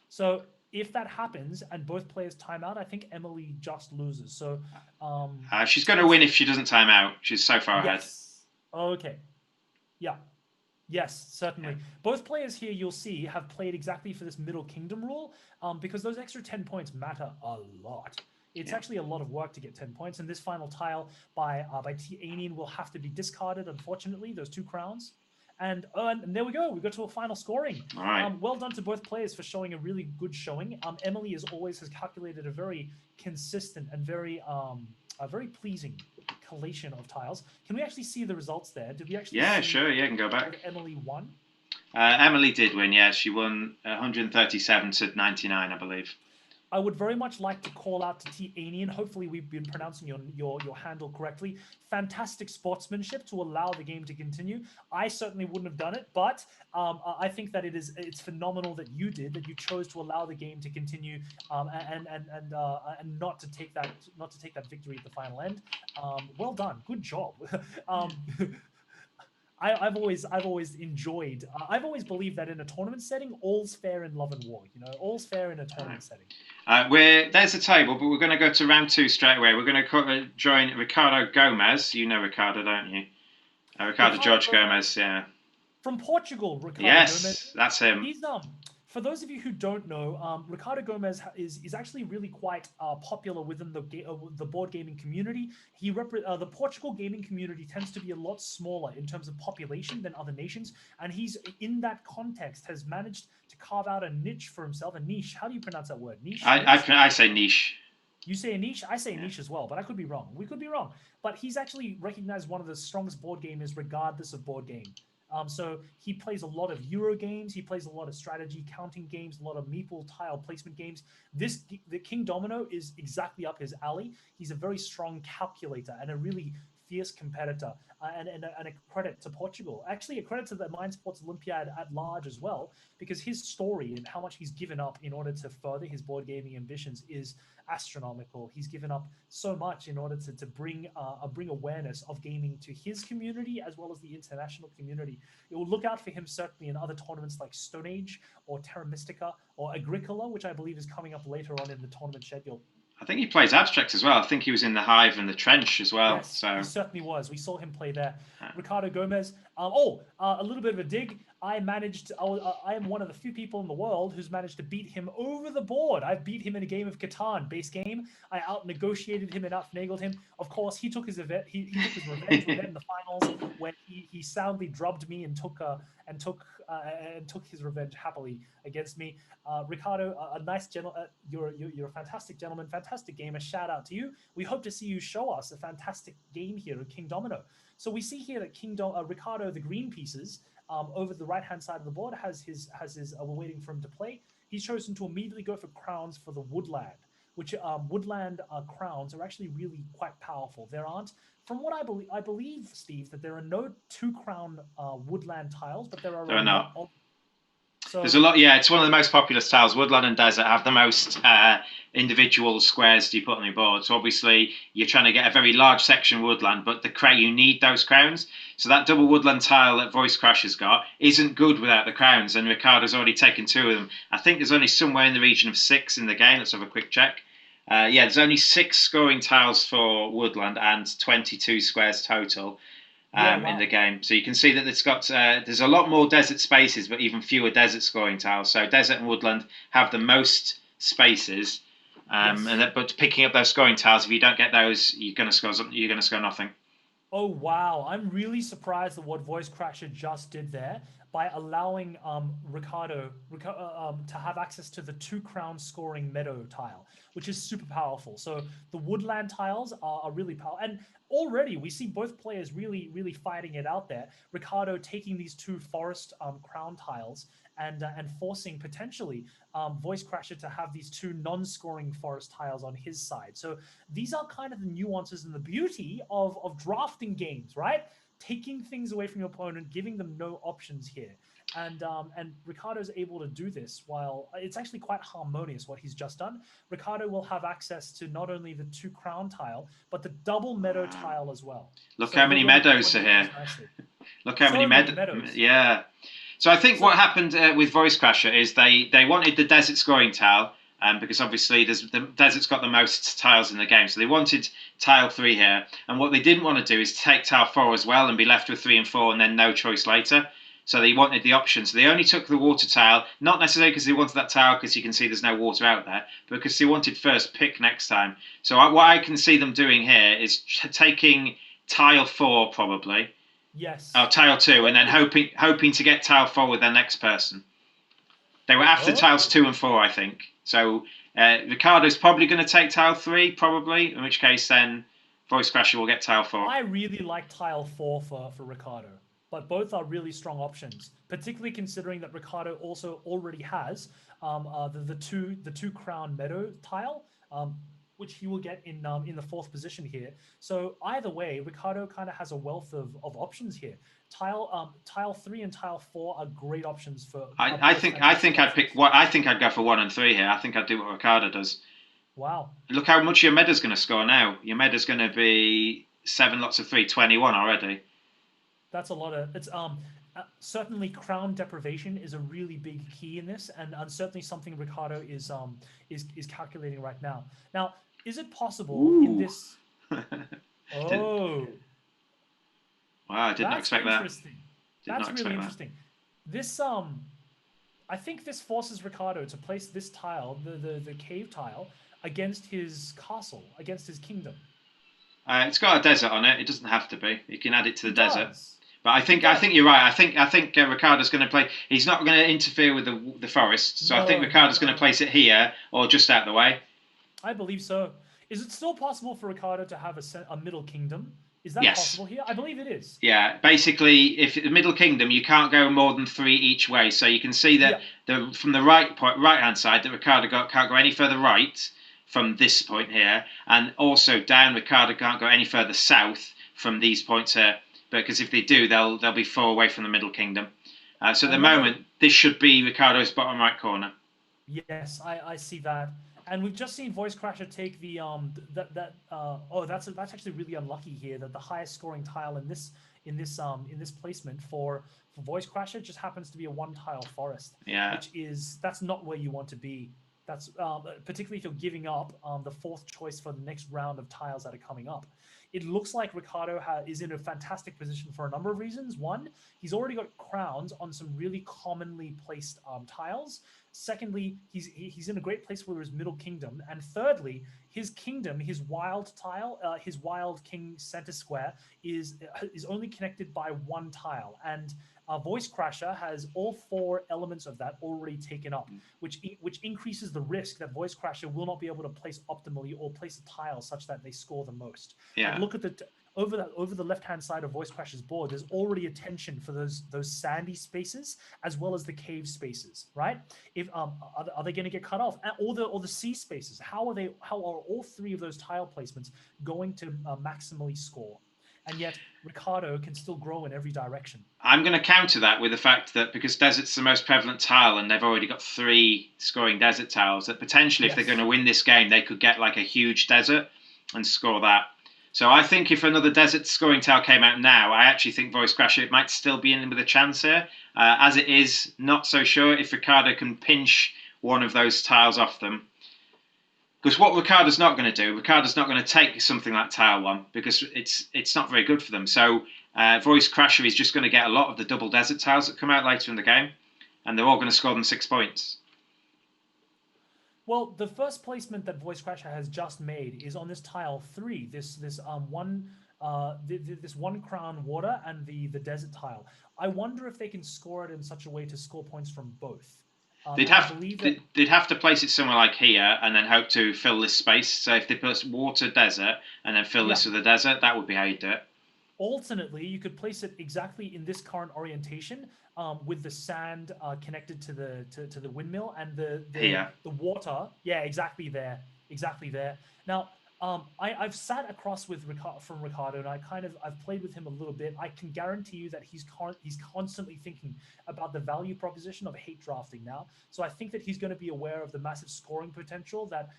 So if that happens and both players time out, I think Emily just loses. So she's going to win if she doesn't time out. She's so far ahead. Okay. Yeah. Yes, certainly. Yeah. Both players here, you'll see, have played exactly for this middle kingdom rule because those extra 10 points matter a lot. It's actually a lot of work to get 10 points. And this final tile by Raine will have to be discarded, unfortunately, those 2 crowns. And there we go. We got to a final scoring. All right. Well done to both players for showing a really good showing. Emily, as always, has calculated a very consistent and very pleasing collation of tiles. Can we actually see the results there? Did we actually? Yeah, sure. Yeah, can go back. Emily won. Emily did win. Yeah, she won 137 to 99, I believe. I would very much like to call out to Raine. Hopefully we've been pronouncing your handle correctly. Fantastic sportsmanship to allow the game to continue. I certainly wouldn't have done it, but I think that it's phenomenal that you chose to allow the game to continue and not to take that victory at the final end. Well done, good job. I've always enjoyed. I've always believed that in a tournament setting, all's fair in love and war. All's fair in a tournament setting. There's a table, but we're going to go to round 2 straight away. We're going to join Ricardo Gomez. You know Ricardo, don't you? Ricardo Jorge Gomez, yeah. From Portugal, Ricardo Gomez. Yes, that's him. He's for those of you who don't know, Ricardo Gomez is actually really quite popular within the board gaming community. The Portugal gaming community tends to be a lot smaller in terms of population than other nations, and he's in that context has managed to carve out a niche for himself. A niche. How do you pronounce that word? Niche. I say niche. You say a niche. I say niche as well, but I could be wrong. We could be wrong. But he's actually recognized one of the strongest board gamers, regardless of board game. So he plays a lot of Euro games. He plays a lot of strategy counting games, a lot of meeple tile placement games. The Kingdomino is exactly up his alley. He's a very strong calculator and a really fierce competitor, and a credit to Portugal. Actually, a credit to the Mind Sports Olympiad at large as well, because his story and how much he's given up in order to further his board gaming ambitions is astronomical. He's given up so much in order to bring awareness of gaming to his community as well as the international community. It will look out for him certainly in other tournaments like Stone Age or Terra Mystica or Agricola, which I believe is coming up later on in the tournament schedule. I think he plays abstracts as well. I think he was in the Hive and the Trench as well. Yes, he certainly was. We saw him play there. Ricardo Gomez. A little bit of a dig. I am one of the few people in the world who's managed to beat him over the board. I've beat him in a game of Catan, base game. I out-negotiated him and out-finagled him. Of course, he took his revenge with them in the finals when he soundly drubbed me and took his revenge happily against me. Ricardo, a nice you're a fantastic gentleman, fantastic gamer. Shout out to you. We hope to see you show us a fantastic game here at Kingdomino. So we see here that Ricardo, the green pieces, over the right-hand side of the board has his we're waiting for him to play. He's chosen to immediately go for crowns for the woodland, which woodland crowns are actually really quite powerful. There aren't, from what I believe, Steve, that there are no 2-crown woodland tiles, but there are not. So, there's a lot. Yeah, it's one of the most popular styles. Woodland and Desert have the most individual squares you put on your board. So obviously you're trying to get a very large section woodland, but you need those crowns. So that double woodland tile that Voice Crash has got isn't good without the crowns, and Ricardo's already taken 2 of them. I think there's only somewhere in the region of 6 in the game. Let's have a quick check. There's only 6 scoring tiles for woodland and 22 squares total. In the game, so you can see that it's got there's a lot more desert spaces, but even fewer desert scoring tiles. So desert and woodland have the most spaces, but picking up those scoring tiles, if you don't get those, you're going to score nothing. Oh wow! I'm really surprised at what Voice Crasher just did there by allowing Ricardo to have access to the 2-crown scoring meadow tile, which is super powerful. So the woodland tiles are really powerful. And already we see both players really, really fighting it out there. Ricardo taking these 2 forest crown tiles and forcing potentially Voice Crasher to have these 2 non-scoring forest tiles on his side. So these are kind of the nuances and the beauty of drafting games, right? Taking things away from your opponent, giving them no options here. And Ricardo's able to do this while it's actually quite harmonious what he's just done. Ricardo will have access to not only the 2 crown tile, but the double meadow tile as well. Look So how he'll many be able to meadows are coordinate here. those nicely. Look how So many meadows. Yeah. So I think what happened with Voice Crasher is they wanted the desert scoring tile, because obviously the desert's got the most tiles in the game. So they wanted tile 3 here. And what they didn't want to do is take tile 4 as well and be left with 3 and 4 and then no choice later. So they wanted the option. So they only took the water tile, not necessarily because they wanted that tile because you can see there's no water out there, but because they wanted first pick next time. So what I can see them doing here is taking tile 4 probably. Yes. Oh, tile 2, and then hoping to get tile 4 with their next person. They were after tiles 2 and 4, I think. So Ricardo's probably going to take tile 3, probably, in which case then Voice Crasher will get tile 4. I really like tile 4 for Ricardo, but both are really strong options, particularly considering that Ricardo also already has the two crown meadow tile, which he will get in the 4th position here. So either way, Ricardo kind of has a wealth of options here. Tile 3 and tile 4 are great options for. I think I'd go for 1 and 3 here. I think I'd do what Ricardo does. Wow! Look how much your meda's going to score now. Your meda's going to be 7 lots of 3, 21 already. That's a lot of. It's certainly crown deprivation is a really big key in this, and certainly something Ricardo is calculating right now. Now, is it possible in this? Oh. Wow, I did not expect that. That's really interesting. This I think this forces Ricardo to place this tile, the cave tile, against his castle, against his kingdom. It's got a desert on it. It doesn't have to be. You can add it to the desert. Does. But I think you're right. I think Ricardo's going to play. He's not going to interfere with the forest. So I think Ricardo's going to place it here or just out the way. I believe so. Is it still possible for Ricardo to have a middle kingdom? Is that possible here? I believe it is. Yeah, basically, if the Middle Kingdom, you can't go more than 3 each way. So you can see that from the right hand side, that Ricardo can't go any further right from this point here, and also down, Ricardo can't go any further south from these points here, because if they do, they'll be 4 away from the Middle Kingdom. So at the moment, this should be Ricardo's bottom right corner. Yes, I see that. And we've just seen Voice Crasher take the that's actually really unlucky here, that the highest scoring tile in this placement for Voice Crasher just happens to be a 1 tile forest. Yeah. That's not where you want to be. That's particularly if you're giving up the 4th choice for the next round of tiles that are coming up. It looks like Ricardo is in a fantastic position for a number of reasons. One, he's already got crowns on some really commonly placed tiles. Secondly, he's in a great place with his Middle Kingdom. And thirdly, his kingdom, his wild tile, his wild king center square is only connected by 1 tile. And Voice Crasher has all 4 elements of that already taken up, which increases the risk that Voice Crasher will not be able to place optimally or place a tile such that they score the most. Yeah. And look at over the left-hand side of Voice Crasher's board, there's already attention for those sandy spaces as well as the cave spaces, right? If are they going to get cut off, or the sea spaces? How are all 3 of those tile placements going to maximally score? And yet Ricardo can still grow in every direction. I'm going to counter that with the fact that because desert's the most prevalent tile and they've already got 3 scoring desert tiles, that potentially if they're going to win this game, they could get like a huge desert and score that. So I think if another desert scoring tile came out now, I actually think Voice Crasher might still be in with a chance here. As it is, not so sure if Ricardo can pinch one of those tiles off them. Because what Ricardo's not going to do, Ricardo's not going to take something like tile 1 because it's not very good for them. So Voice Crasher is just going to get a lot of the double desert tiles that come out later in the game, and they're all going to score them 6 points. Well, the first placement that Voice Crasher has just made is on this tile 3. This 1 crown water and the desert tile. I wonder if they can score it in such a way to score points from both. They'd have to place it somewhere like here and then hope to fill this space. So if they put water desert and then fill this with a desert, that would be how you do it. Alternately, you could place it exactly in this current orientation, with the sand connected to the windmill and the water. Yeah, exactly there. Now, I've sat across with from Ricardo, and I've played with him a little bit. I can guarantee you that he's constantly thinking about the value proposition of hate drafting now. So I think that he's going to be aware of the massive scoring potential that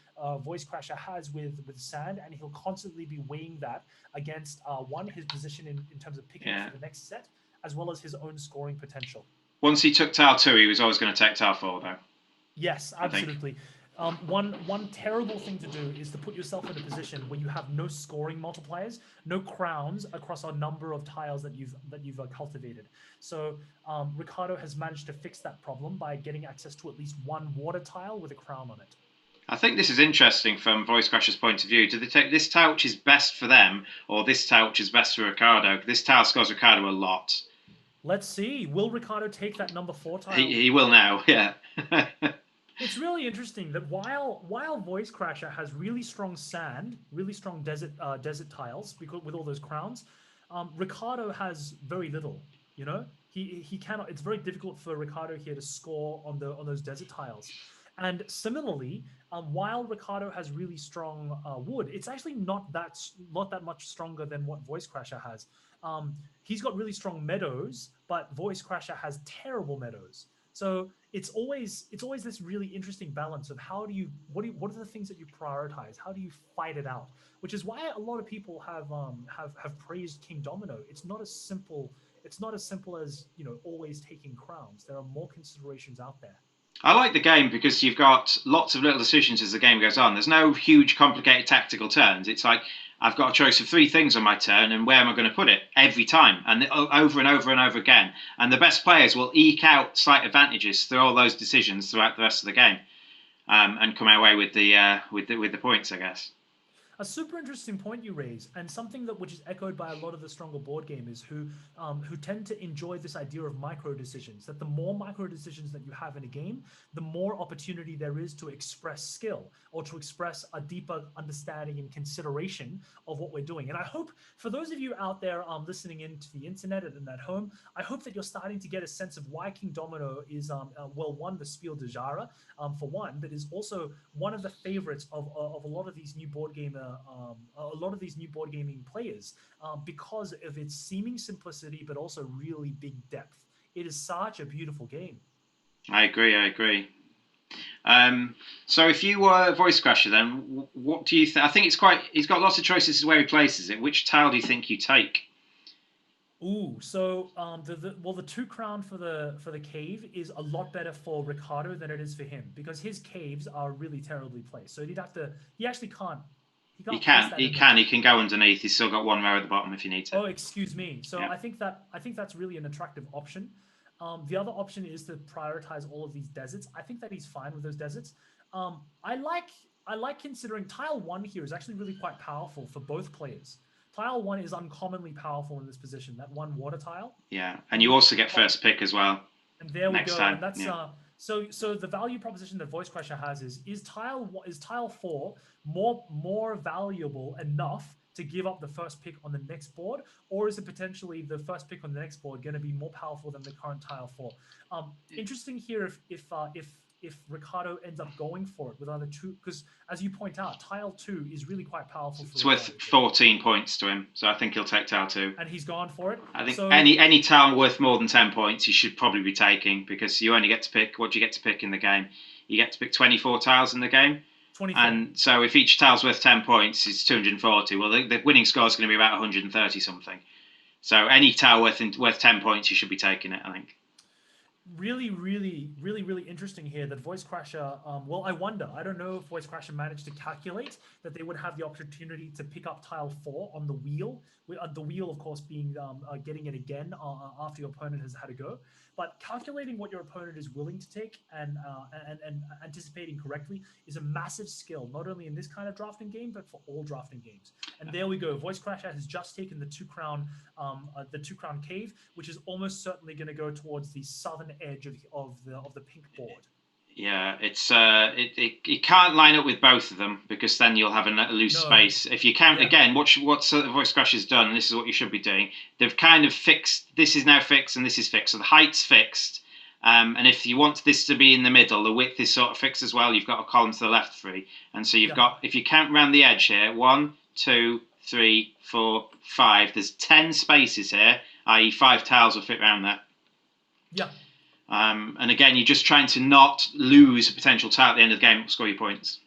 Voice Crasher has with Sand, and he'll constantly be weighing that against one, his position in terms of picking for the next set, as well as his own scoring potential. Once he took tile 2, he was always going to take tile 4, though. Yes, absolutely. One terrible thing to do is to put yourself in a position where you have no scoring multipliers, no crowns across a number of tiles that you've cultivated. So Ricardo has managed to fix that problem by getting access to at least one water tile with a crown on it. I think this is interesting from Voice Crasher's point of view. Do they take this tile which is best for them, or this tile which is best for Ricardo? This tile scores Ricardo a lot. Let's see. Will Ricardo take that number 4 tile? He will now, yeah. It's really interesting that while Voice Crasher has really strong sand, really strong desert tiles with all those crowns, Ricardo has very little. You know, he cannot. It's very difficult for Ricardo here to score on those desert tiles. And similarly, while Ricardo has really strong wood, it's actually not that much stronger than what Voice Crasher has. He's got really strong meadows, but Voice Crasher has terrible meadows. So it's always this really interesting balance of what are the things that you prioritize? How do you fight it out? Which is why a lot of people have praised Kingdomino. It's not as simple as, you know, always taking crowns. There are more considerations out there. I like the game because you've got lots of little decisions as the game goes on. There's no huge, complicated tactical turns. It's like, I've got a choice of 3 things on my turn, and where am I going to put it? Every time, and over and over and over again. And the best players will eke out slight advantages through all those decisions throughout the rest of the game, and come away with the points, I guess. A super interesting point you raise, and something which is echoed by a lot of the stronger board gamers who tend to enjoy this idea of micro decisions. That the more micro decisions that you have in a game, the more opportunity there is to express skill or to express a deeper understanding and consideration of what we're doing. And I hope for those of you out there listening into the internet and at home, I hope that you're starting to get a sense of why Kingdomino is one, the Spiehl Des Jahres for one, but is also one of the favorites of a lot of these new board gamers. A lot of these new board gaming players because of its seeming simplicity, but also really big depth. It is such a beautiful game. I agree. So if you were Voice Crasher, then what do you think? I think he's got lots of choices where he places it. Which tile do you think you take? Ooh, so the 2 crown for the cave is a lot better for Ricardo than it is for him, because his caves are really terribly placed. So he actually can't. He can go underneath. He's still got 1 row at the bottom if you need to. Oh, excuse me. So yeah. I think that's really an attractive option. The other option is to prioritize all of these deserts. I think that he's fine with those deserts. I like considering tile 1 here is actually really quite powerful for both players. Tile 1 is uncommonly powerful in this position. That 1 water tile. Yeah, and you also get first pick as well. And there we go. Time. And that's So the value proposition that Voice Crasher has is tile 4 more valuable enough to give up the first pick on the next board, or is it potentially the first pick on the next board going to be more powerful than the current tile 4? Interesting here if Ricardo ends up going for it with either 2, because as you point out, tile 2 is really quite powerful. It's worth 14 points to him, so I think he'll take tile 2. And he's gone for it. I think any tile worth more than 10 points, you should probably be taking, because you only get to pick what you get to pick in the game. You get to pick 24 tiles in the game. 24. And so if each tile's worth 10 points, it's 240. Well, the winning score is going to be about 130 something. So any tile worth 10 points, you should be taking it, I think. Really interesting here that Voice Crasher, well, I wonder, I don't know if Voice Crasher managed to calculate that they would have the opportunity to pick up tile 4 on the wheel, the wheel, of course, being getting it again after your opponent has had a go. But calculating what your opponent is willing to take and anticipating correctly is a massive skill, not only in this kind of drafting game, but for all drafting games. And there we go. Voice Crasher has just taken the 2 crown cave, which is almost certainly going to go towards the southern edge of the pink board. Yeah, it's it can't line up with both of them, because then you'll have a loose space. If you count again, what Voice Crasher's done, and this is what you should be doing. They've kind of fixed. This is now fixed, and this is fixed. So the height's fixed, And if you want this to be in the middle, the width is sort of fixed as well. You've got a column to the left 3. And so you've got, if you count round the edge here, 1, 2, 3, 4, 5. There's 10 spaces here, i.e. 5 tiles will fit round there. Yeah. And again, you're just trying to not lose a potential tile at the end of the game, score your points.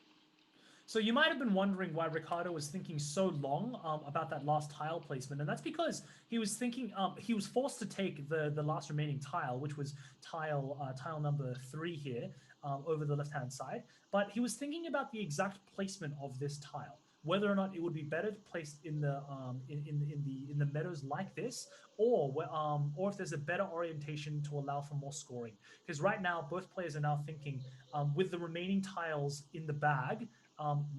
So you might have been wondering why Ricardo was thinking so long about that last tile placement, and that's because he was thinking he was forced to take the last remaining tile, which was tile number 3 here over the left-hand side. But he was thinking about the exact placement of this tile, whether or not it would be better placed in the in the meadows like this, or if there's a better orientation to allow for more scoring. Because right now, both players are now thinking with the remaining tiles in the bag.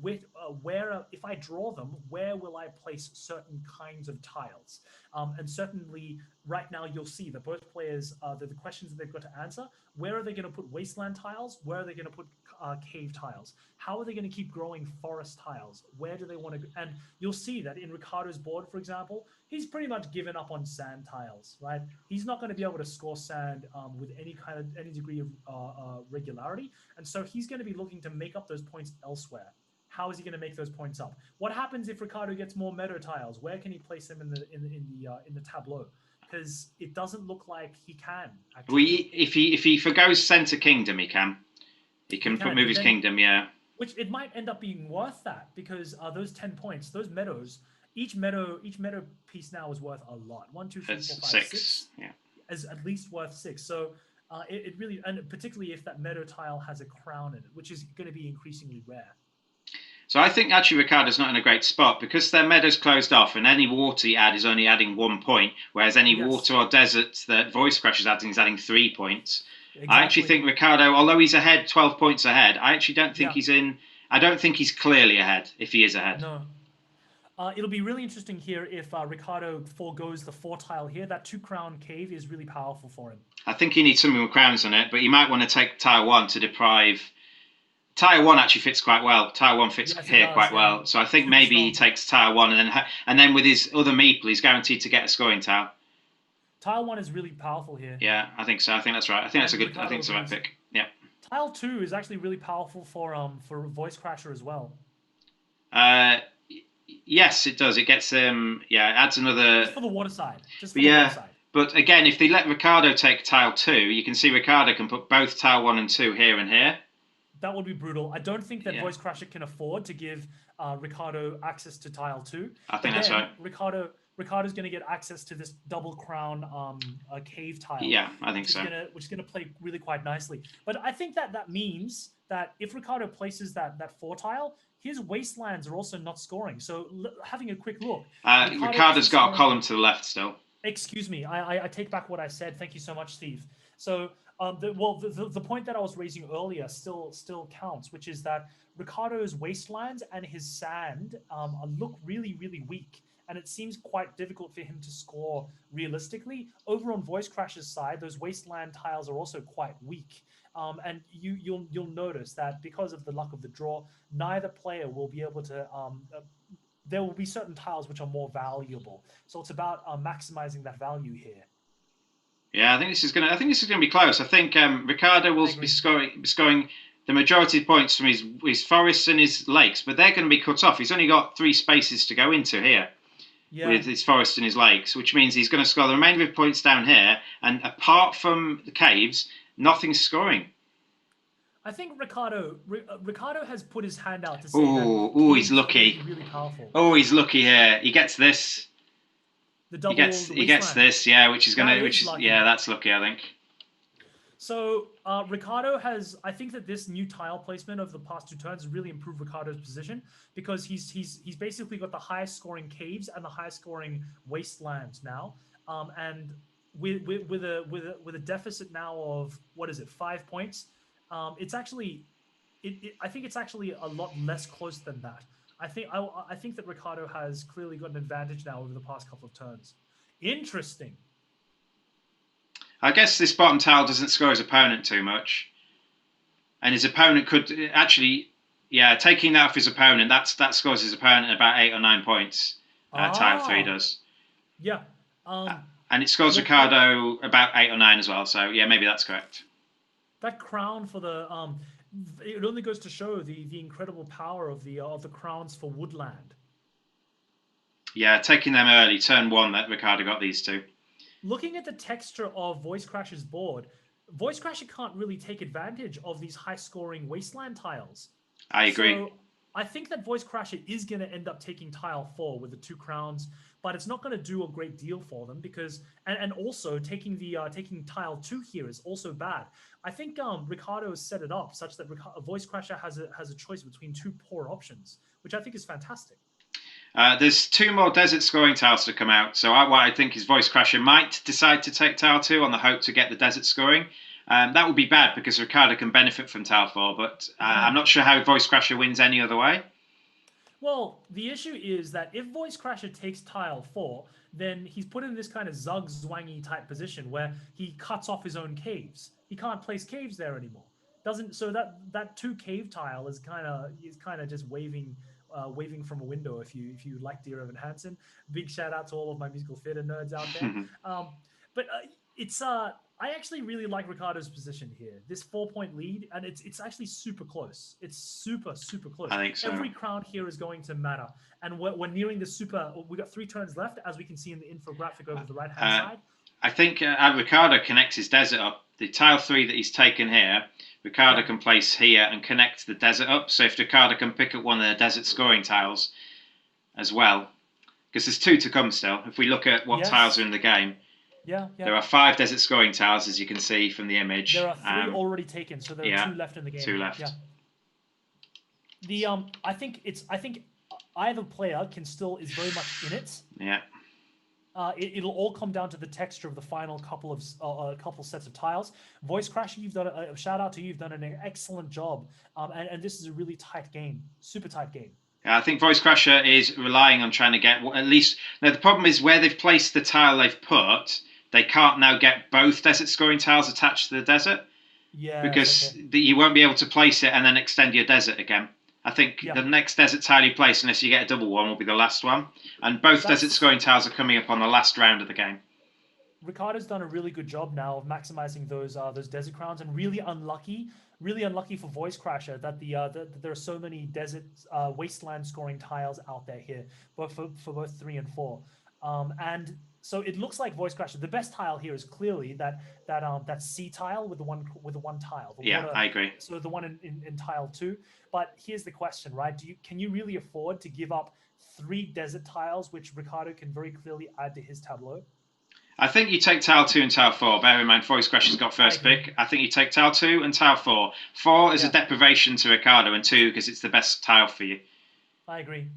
If I draw them, where will I place certain kinds of tiles? And certainly, right now, you'll see that both players, the questions that they've got to answer, where are they going to put wasteland tiles? Where are they going to put cave tiles? How are they going to keep growing forest tiles? Where do they want to? And you'll see that in Ricardo's board, for example, he's pretty much given up on sand tiles, right? He's not going to be able to score sand with any degree of regularity, and so he's going to be looking to make up those points elsewhere. How is he going to make those points up? What happens if Ricardo gets more meadow tiles? Where can he place them in the tableau? Because it doesn't look like he can. Actually. If he forgoes center kingdom, he can. He can move his kingdom, yeah. Which it might end up being worth that, because those 10 points, those meadows, each meadow piece now is worth a lot. 1, 2, 3, 4, 5, 6. Yeah. Is at least worth 6. So it really, and particularly if that meadow tile has a crown in it, which is going to be increasingly rare. So I think actually Ricardo's not in a great spot because their meadow's closed off and any water you add is only adding 1 point, whereas any water or desert that Voice Crash is adding 3 points. Exactly. I actually think Ricardo, although he's ahead, 12 points ahead, I actually don't think he's in. I don't think he's clearly ahead if he is ahead. No. It'll be really interesting here if Ricardo foregoes the 4 tile here. That 2 crown cave is really powerful for him. I think he needs something with crowns on it, but you might want to take tile 1 to deprive. Tile 1 actually fits quite well. Tile 1 fits here quite well. So I think maybe he takes tile 1 and then with his other meeple, he's guaranteed to get a scoring tile. Tile 1 is really powerful here. Yeah, I think so. I think that's right. I think that's a good. I think it's the right pick. Yeah. Tile 2 is actually really powerful for Voice Crasher as well. Yes, it does. It gets it adds another. Just for the water side. Just for the water side. But again, if they let Ricardo take tile 2, you can see Ricardo can put both tile 1 and 2 here and here. That would be brutal. I don't think that Voice Crasher can afford to give Ricardo access to tile 2. I think that's right. Ricardo's going to get access to this double crown cave tile. Yeah, I think so. Which is going to play really quite nicely. But I think that means that if Ricardo places that 4 tile, his wastelands are also not scoring. So having a quick look. Ricardo's got a column to the left still. Excuse me. I take back what I said. Thank you so much, Steve. So the point that I was raising earlier still counts, which is that Ricardo's wastelands and his sand look really, really weak. And it seems quite difficult for him to score realistically. Over on Voice Crash's side, those wasteland tiles are also quite weak. And you'll notice that because of the luck of the draw, neither player will be able to. There will be certain tiles which are more valuable. So it's about maximizing that value here. Yeah, I think this is gonna be close. I think Ricardo will be scoring the majority of points from his forests and his lakes, but they're going to be cut off. He's only got 3 spaces to go into here. Yeah. With his forest and his lakes, which means he's going to score the remainder of points down here. And apart from the caves, nothing's scoring. I think Ricardo has put his hand out to say he's lucky. Really, really powerful. Oh, he's lucky here. He gets this. The double. He gets this, which is that's lucky, I think. So Ricardo has, I think that this new tile placement over the past 2 turns has really improved Ricardo's position because he's basically got the highest scoring caves and the highest scoring wastelands now, and with a deficit now of 5 points, it's actually I think it's actually a lot less close than that. I think that Ricardo has clearly got an advantage now over the past couple of turns. Interesting. I guess this bottom tile doesn't score his opponent too much. And his opponent could actually, taking that off his opponent, that scores his opponent about 8 or 9 points. Tile 3 does. Yeah. And it scores Ricardo about 8 or 9 as well. So yeah, maybe that's correct. That crown for the it only goes to show the incredible power of the crowns for woodland. Yeah, taking them early, turn 1 that Ricardo got these 2. Looking at the texture of Voice Crasher's board, Voice Crasher can't really take advantage of these high-scoring wasteland tiles. I agree. So I think that Voice Crasher is going to end up taking tile 4 with the 2 crowns, but it's not going to do a great deal for them because, and also taking the taking tile 2 here is also bad. I think Ricardo has set it up such that Voice Crasher has a choice between 2 poor options, which I think is fantastic. There's 2 more desert scoring tiles to come out, so what I think is Voice Crasher might decide to take tile 2 on the hope to get the desert scoring. That would be bad because Ricardo can benefit from tile 4, but I'm not sure how Voice Crasher wins any other way. Well, the issue is that if Voice Crasher takes tile 4, then he's put in this kind of Zug Zwangy type position where he cuts off his own caves. He can't place caves there anymore. So that 2 cave tile is kind of just waving from a window. If you like Dear Evan Hansen, big shout out to all of my musical theater nerds out there. But it's I actually really like Ricardo's position here. This 4-point lead, and it's actually super close. It's super close. I think so. Every crown here is going to matter, and we're nearing the super. We got 3 turns left, as we can see in the infographic over the right hand side. I think Ricardo connects his desert up. The tile 3 that he's taken here, Ricardo can place here and connect the desert up. So if Ricardo can pick up one of the desert scoring tiles as well, because there's 2 to come still. If we look at what tiles are in the game, there are 5 desert scoring tiles, as you can see from the image. There are 3 already taken, so there are 2 left in the game. 2 left. Yeah. I think either player is very much in it. Yeah. It'll all come down to the texture of the final couple sets of tiles. Voice Crasher, you've done a shout out to you. You've done an excellent job, and this is a really tight game, super tight game. Yeah, I think Voice Crasher is relying on trying to get at least. Now the problem is where they've placed the tile they've put, they can't now get both desert scoring tiles attached to the desert. Yeah. Because you won't be able to place it and then extend your desert again. I think the next desert tile you place, unless you get a double one, will be the last one. And both desert scoring tiles are coming up on the last round of the game. Ricardo's done a really good job now of maximizing those desert crowns, and really unlucky for Voice Crasher that there are so many desert wasteland scoring tiles out there here, both for both 3 and 4. And so it looks like Voice Crasher. The best tile here is clearly that C tile with the one tile. I agree. So the one in tile 2. But here's the question, right? Can you really afford to give up 3 desert tiles, which Ricardo can very clearly add to his tableau? I think you take tile 2 and tile 4. Bear in mind, Voice Crasher's got first pick. I think you take tile 2 and tile 4. 4 is a deprivation to Ricardo, and 2 because it's the best tile for you. I agree.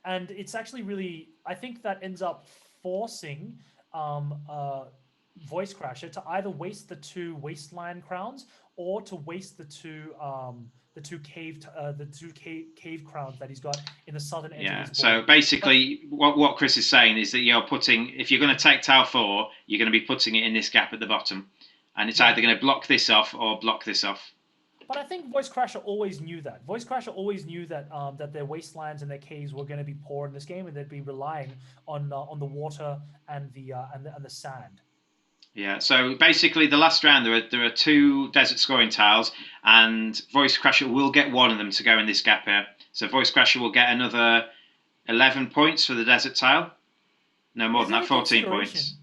And it's actually really, I think that ends up forcing Voice Crasher to either waste the 2 wasteland crowns or to waste the two cave crowns that he's got in the southern edge of his board. So basically what Chris is saying is that if you're going to take tile 4, you're going to be putting it in this gap at the bottom, and it's either going to block this off or block this off. But I think Voice Crasher always knew that. Voice Crasher always knew that that their wastelands and their caves were going to be poor in this game, and they'd be relying on the water and the sand. Yeah. So basically, the last round there are 2 desert scoring tiles, and Voice Crasher will get one of them to go in this gap here. So Voice Crasher will get another 11 points for the desert tile. No more than that, 14 points.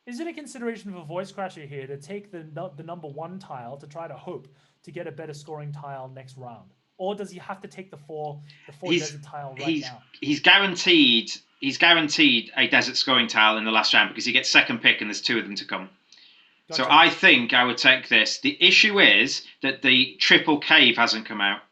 Is it a consideration for Voice Crasher here to take the number 1 tile to try to hope to get a better scoring tile next round, or does he have to take the 4 desert tile now? He's guaranteed a desert scoring tile in the last round because he gets second pick and there's 2 of them to come. Gotcha. So I think I would take this. The issue is that the triple cave hasn't come out.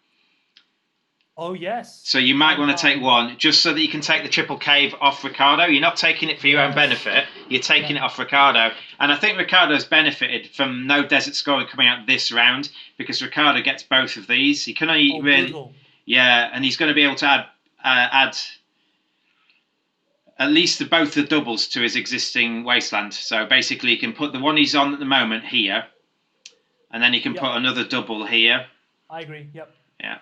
Oh, yes. So you might want to take 1 just so that you can take the triple cave off Ricardo. You're not taking it for your own benefit. You're taking it off Ricardo. And I think Ricardo's benefited from no desert scoring coming out this round because Ricardo gets both of these. He can only and he's going to be able to add at least both the doubles to his existing wasteland. So basically he can put the one he's on at the moment here, and then he can put another double here. I agree. Yep. Yeah.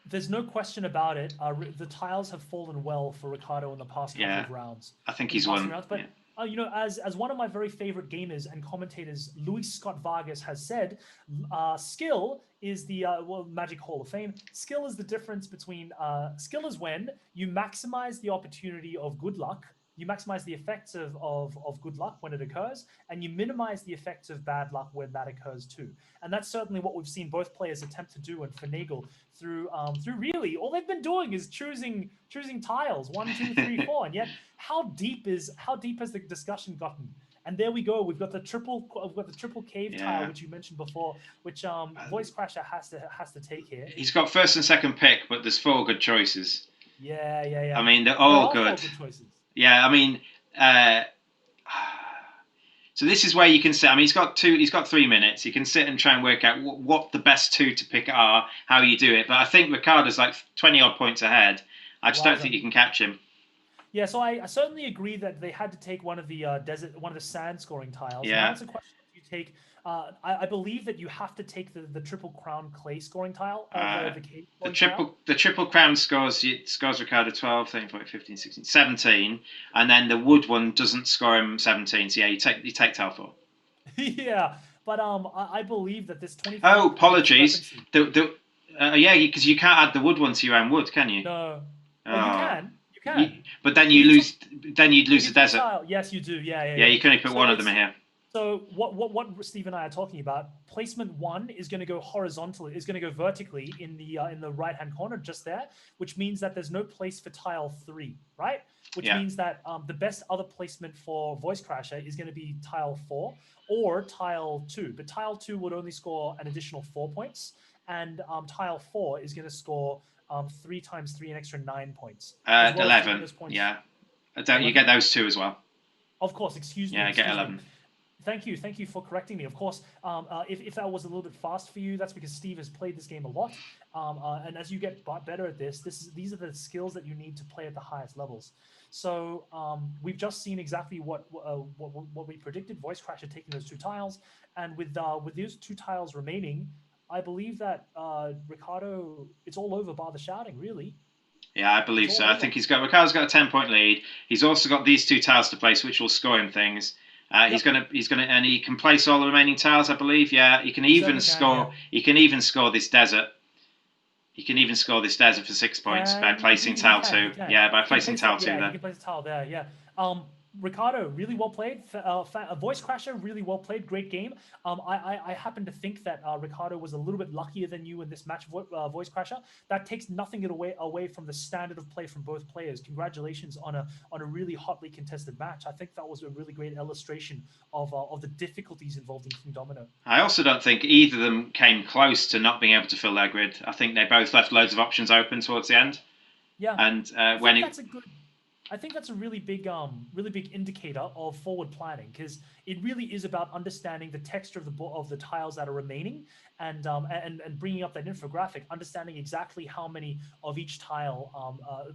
There's no question about it. The tiles have fallen well for Ricardo in the past couple of rounds. I think he's won. Rounds, but as one of my very favorite gamers and commentators, Luis Scott Vargas, has said, skill is the Magic Hall of Fame. Skill is the difference between skill is when you maximize the opportunity of good luck. You maximize the effects of good luck when it occurs, and you minimize the effects of bad luck when that occurs too. And that's certainly what we've seen both players attempt to do and finagle through really all they've been doing is choosing tiles 1, 2, 3, 4, and yet how deep has the discussion gotten? And there we go. We've got the triple cave tile, which you mentioned before, which Voice Crasher has to take here. He's got first and second pick, but there's 4 good choices. Yeah. I mean, they're all good. 4 good choices. Yeah, I mean, so this is where you can sit. I mean, he's got 3 minutes. You can sit and try and work out what the best 2 to pick are, how you do it. But I think Ricardo's like 20 odd points ahead. I just don't think you can catch him. Yeah, so I certainly agree that they had to take one of the sand scoring tiles. Yeah. Now it's a question if you take. I believe that you have to take the triple crown clay scoring tile. The triple crown scores Ricardo 12, 13, 14, 15, 16, 17, and then the wood one doesn't score him 17. So yeah, you take tile 4. Yeah, but I believe that this 25. Oh, apologies. Yeah, because you can't add the wood one to your own wood, can you? No. Oh, you can. You can. But then you lose. Then you'd lose the desert. Tile. Yes, you do. Yeah. Yeah, you can only put one of them in here. So what Steve and I are talking about, placement 1 is going to go horizontally, is going to go vertically in the right hand corner just there, which means that there's no place for tile 3, right? Which means that the best other placement for Voice Crasher is going to be tile 4 or tile 2, but tile 2 would only score an additional 4 points, and tile 4 is going to score 3 times 3, an extra 9 points. 11. Yeah, you get those 2 as well. Of course, excuse me. Yeah, get 11. Thank you for correcting me. Of course, if that was a little bit fast for you, that's because Steve has played this game a lot. And as you get better at these are the skills that you need to play at the highest levels. So we've just seen exactly what we predicted. Voice Crasher taking those 2 tiles, and with those 2 tiles remaining, I believe that Ricardo, it's all over bar the shouting, really. Yeah, I believe so. I think Ricardo's got a 10-point lead. He's also got these 2 tiles to place, which will score him things. He's gonna, and he can place all the remaining tiles, I believe. Yeah, he can even score. He can even score this desert. He can even score this desert for 6 points by placing tile 2. Yeah, by placing tile 2 there. You can place a tile there. Yeah. Ricardo, really well played. Voice Crasher, really well played. Great game. I happen to think that Ricardo was a little bit luckier than you in this match, Voice Crasher. That takes nothing away from the standard of play from both players. Congratulations on a really hotly contested match. I think that was a really great illustration of the difficulties involved in Kingdomino. I also don't think either of them came close to not being able to fill their grid. I think they both left loads of options open towards the end. Yeah, and I think that's a really big indicator of forward planning, because it really is about understanding the texture of the tiles that are remaining, and bringing up that infographic, understanding exactly how many of each tile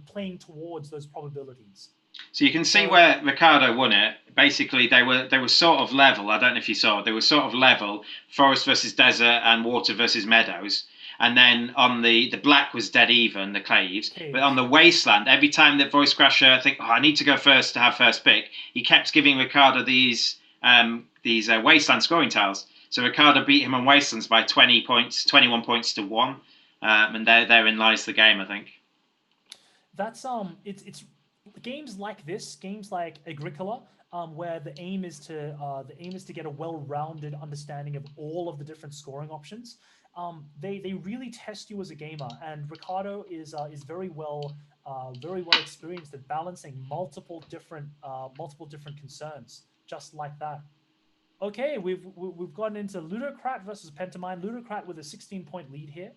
playing towards those probabilities. So you can see where Ricardo won it. Basically, they were sort of level. I don't know if you saw it. They were sort of level. Forest versus desert and water versus meadows. And then on the black was dead even, the caves. But on the wasteland, every time that Voice Crasher I need to go first to have first pick, he kept giving Ricardo these wasteland scoring tiles. So Ricardo beat him on wastelands by 21 points to 1. And therein lies the game, I think. That's it's games like this, games like Agricola, where the aim is to get a well-rounded understanding of all of the different scoring options. They really test you as a gamer, and Ricardo is very well experienced at balancing multiple different concerns, just like that. Okay, we've gotten into Ludocrat versus Pentamind. Ludocrat with a 16-point lead here.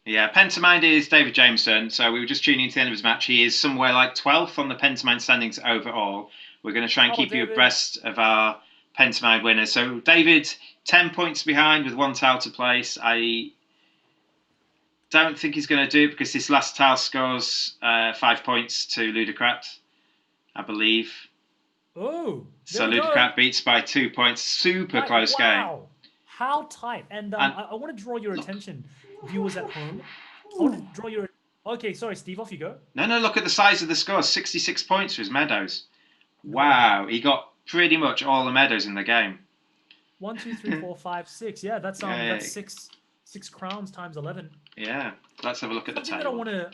Yeah, Pentamind is David Jameson, so we were just tuning into the end of his match. He is somewhere like 12th on the Pentamind standings overall. We're going to try and keep you abreast of our Pentamind winners. So David, 10 points behind with 1 tile to place. I don't think he's going to do it because this last tile scores 5 points to Ludocrat, I believe. Oh, so Ludocrat beats by 2 points. Super close game. How tight. And I want to draw your attention, viewers at home. I want to draw your... Okay, sorry, Steve, off you go. No, look at the size of the score. 66 points for his Meadows. Wow, he got pretty much all the meadows in the game. 1, 2, 3, 4, 5, 6. Yeah, that's Yeah, that's six crowns times 11. yeah. Let's have a look at the The thing that I table. want to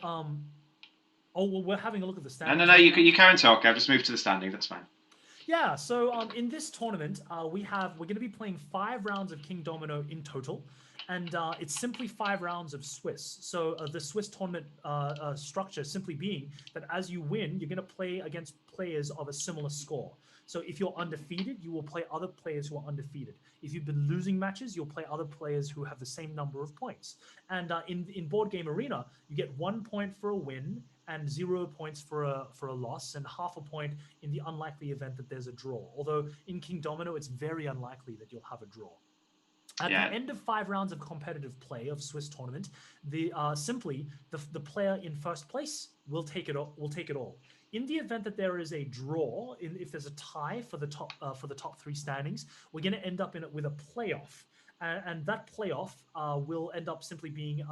oh well, we're having a look at the No, no, standings no. right You now. you can talk. I've just moved to the standing. That's fine. Yeah, so in this tournament, we're going to be playing 5 rounds of Kingdomino in total, and it's simply 5 rounds of Swiss. So the Swiss tournament structure simply being that as you win, you're going to play against players of a similar score. So if you're undefeated, you will play other players who are undefeated. If you've been losing matches, you'll play other players who have the same number of points. And in Board Game Arena, you get 1 point for a win and 0 points for a loss, and half a point in the unlikely event that there's a draw. Although in Kingdomino, it's very unlikely that you'll have a draw. At the end of 5 rounds of competitive play of Swiss tournament, simply the player in first place will take it all. In the event that there is a draw, if there's a tie for the top 3 standings, we're going to end up with a playoff. And that playoff will end up simply being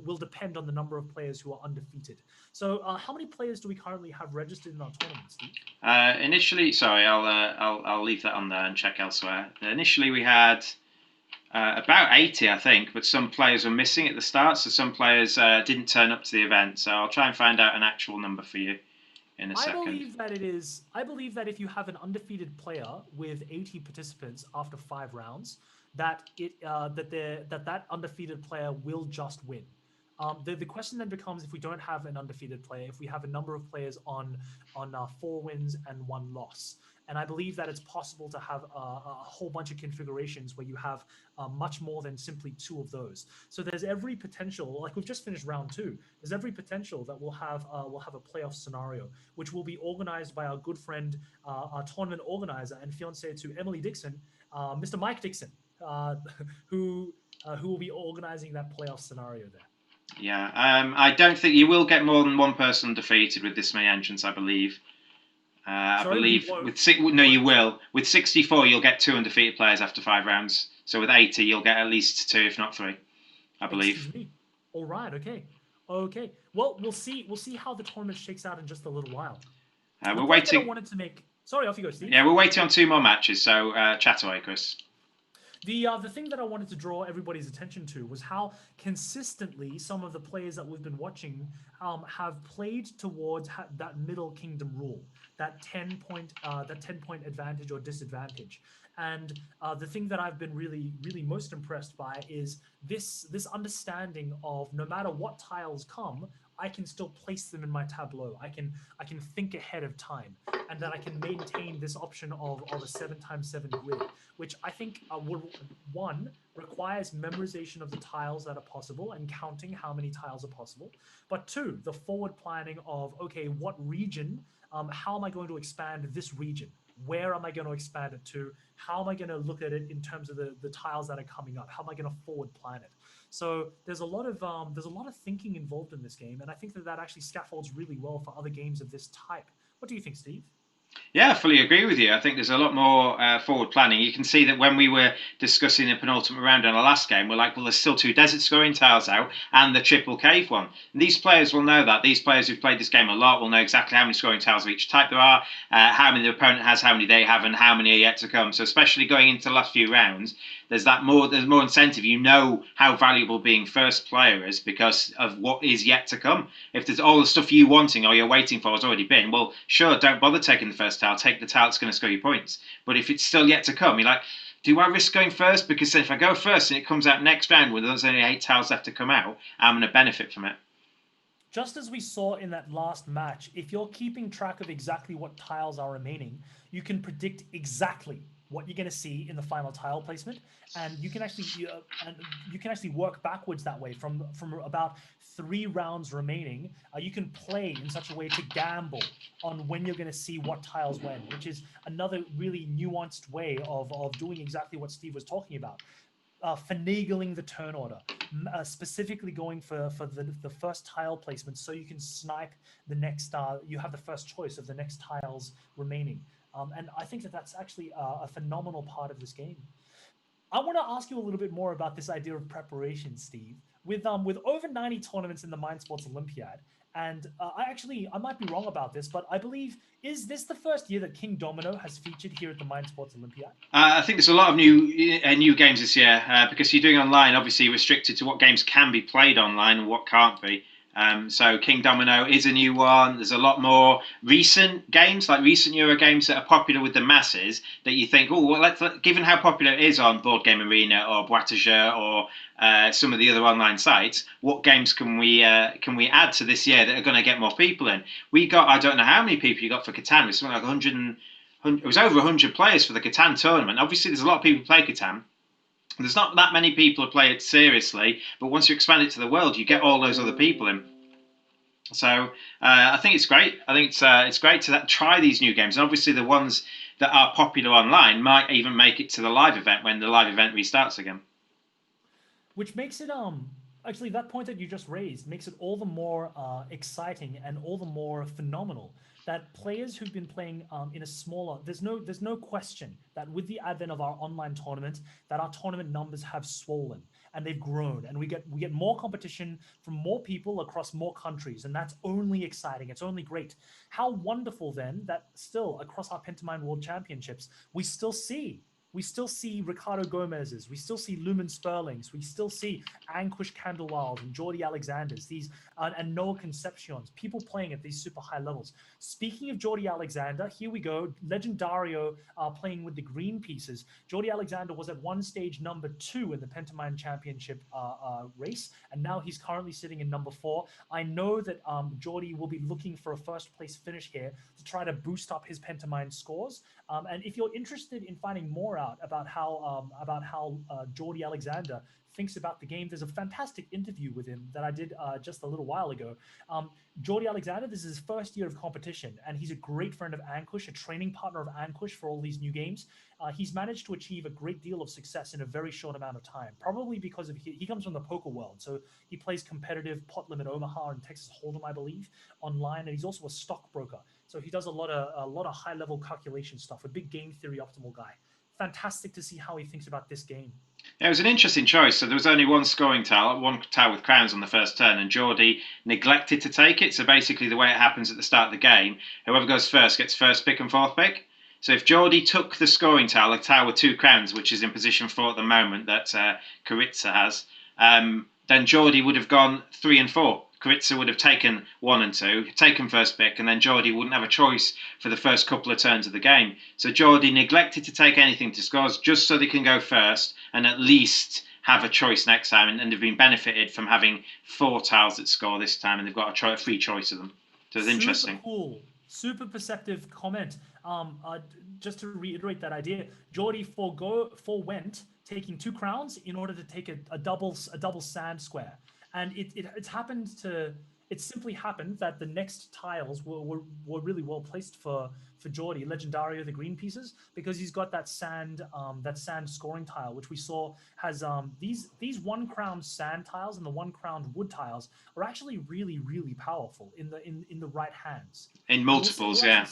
will depend on the number of players who are undefeated. So, how many players do we currently have registered in our tournament, Steve? Initially, sorry, I'll leave that on there and check elsewhere. Initially, we had about 80, I think, but some players were missing at the start, so some players didn't turn up to the event. So I'll try and find out an actual number for you in a second. I believe that if you have an undefeated player with 80 participants after 5 rounds, that that undefeated player will just win. The question then becomes, if we don't have an undefeated player, if we have a number of players on 4 wins and 1 loss. And I believe that it's possible to have a whole bunch of configurations where you have much more than simply 2 of those. So there's every potential, like we've just finished round 2, there's every potential that we'll have a playoff scenario, which will be organized by our good friend, our tournament organizer and fiance to Emily Dixon, Mr. Mike Dixon, who will be organizing that playoff scenario there. Yeah, I don't think you will get more than 1 person defeated with this many entrants, I believe. I believe you will. With 64, you'll get 2 undefeated players after 5 rounds. So with 80, you'll get at least 2, if not 3, I believe. Excuse me. All right. Okay. Well, we'll see. We'll see how the tournament shakes out in just a little while. We're waiting. I wanted to make. Sorry, off you go, Steve. Yeah, we're waiting on 2 more matches. So chat away, Chris. The thing that I wanted to draw everybody's attention to was how consistently some of the players that we've been watching have played towards that middle kingdom rule, that 10-point advantage or disadvantage. And the thing that I've been really most impressed by is this understanding of no matter what tiles come, I can still place them in my tableau. I can think ahead of time, and that I can maintain this option of a 7x7 grid, which I think requires memorization of the tiles that are possible and counting how many tiles are possible. But 2, the forward planning of, okay, what region, how am I going to expand this region? Where am I going to expand it to? How am I going to look at it in terms of the tiles that are coming up? How am I going to forward plan it? So there's a lot of thinking involved in this game, and I think that actually scaffolds really well for other games of this type. What do you think, Steve? Yeah, I fully agree with you. I think there's a lot more forward planning. You can see that when we were discussing the penultimate round in our last game, we're like, well, there's still 2 desert scoring tiles out and the triple cave one. And these players will know that. These players who've played this game a lot will know exactly how many scoring tiles of each type there are, how many the opponent has, how many they have, and how many are yet to come. So especially going into the last few rounds, there's more incentive. You know how valuable being first player is because of what is yet to come. If there's all the stuff you wanting or you're waiting for has already been, well, sure, don't bother taking the first tile. Take the tile that's going to score you points. But if it's still yet to come, you're like, do I risk going first? Because if I go first and it comes out next round where there's only 8 tiles left to come out, I'm going to benefit from it. Just as we saw in that last match, if you're keeping track of exactly what tiles are remaining, you can predict exactly what you're going to see in the final tile placement, and you can actually work backwards that way from about 3 rounds remaining. You can play in such a way to gamble on when you're going to see what tiles when, which is another really nuanced way of doing exactly what Steve was talking about. Finagling the turn order, specifically going for the first tile placement, so you can snipe the next. You have the first choice of the next tiles remaining, and I think that's actually a phenomenal part of this game. I want to ask you a little bit more about this idea of preparation, Steve. with over 90 tournaments in the Mind Sports Olympiad. And I might be wrong about this, but I believe, is this the first year that Kingdomino has featured here at the Mind Sports Olympiad? I think there's a lot of new games this year because you're doing online. Obviously, you're restricted to what games can be played online and what can't be. So Kingdomino is a new one. There's a lot more recent games, like recent Euro games that are popular with the masses that you think, oh, well, given how popular it is on Board Game Arena or Boitageur or some of the other online sites, what games can we add to this year that are going to get more people in? We got, I don't know how many people you got for Catan. It was something like 100. It was over 100 players for the Catan tournament. Obviously, there's a lot of people who play Catan. There's not that many people who play it seriously, but once you expand it to the world, you get all those other people in. So I think it's great. I think it's great to try these new games. And obviously, the ones that are popular online might even make it to the live event when the live event restarts again. Which makes it actually, that point that you just raised makes it all the more exciting and all the more phenomenal that players who've been playing in a smaller, there's no question that with the advent of our online tournament, that our tournament numbers have swollen and they've grown, and we get more competition from more people across more countries, and that's only exciting. It's only great. How wonderful then that still across our Pentamind World Championships we still see Ricardo Gomez's, we still see Lumen Sperlings, we still see Ankush Khandelwals and Jordi Alexanders, these and Noah Concepcions, people playing at these super high levels. Speaking of Jordi Alexander, here we go. Legendario playing with the green pieces. Jordi Alexander was at one stage number 2 in the Pentamind Championship race, and now he's currently sitting in number 4. I know that Jordi will be looking for a first place finish here to try to boost up his Pentamind scores. And if you're interested in finding more out about how Jordi Alexander thinks about the game, there's a fantastic interview with him that I did just a little while ago. Jordi Alexander, this is his first year of competition, and he's a great friend of Ankush, a training partner of Ankush for all these new games. He's managed to achieve a great deal of success in a very short amount of time, probably because of he comes from the poker world, so he plays competitive pot limit Omaha and Texas Hold'em, I believe, online, and he's also a stockbroker. So he does a lot of high level calculation stuff. A big game theory optimal guy. Fantastic to see how he thinks about this game. Yeah, it was an interesting choice. So there was only one scoring tile, one tile with crowns on the first turn, and Jordi neglected to take it. So basically, the way it happens at the start of the game, whoever goes first gets first pick and fourth pick. So if Jordi took the scoring tile, a tile with 2 crowns, which is in position 4 at the moment that Karitsa has, then Jordi would have gone 3 and 4. Karitsa would have taken 1 and 2, taken first pick, and then Jordi wouldn't have a choice for the first couple of turns of the game. So Jordi neglected to take anything to scores just so they can go first and at least have a choice next time, and they've been benefited from having 4 tiles that score this time, and they've got a free choice of them. So it's interesting. Super cool. Super perceptive comment. Just to reiterate that idea, Jordi forewent taking 2 crowns in order to take a double sand square. And it's simply happened that the next tiles were really well placed for Jordi, Legendario, the green pieces, because he's got that sand scoring tile, which we saw has these 1 crown sand tiles and the 1 crown wood tiles are actually really, really powerful in the right hands. In multiples, yeah.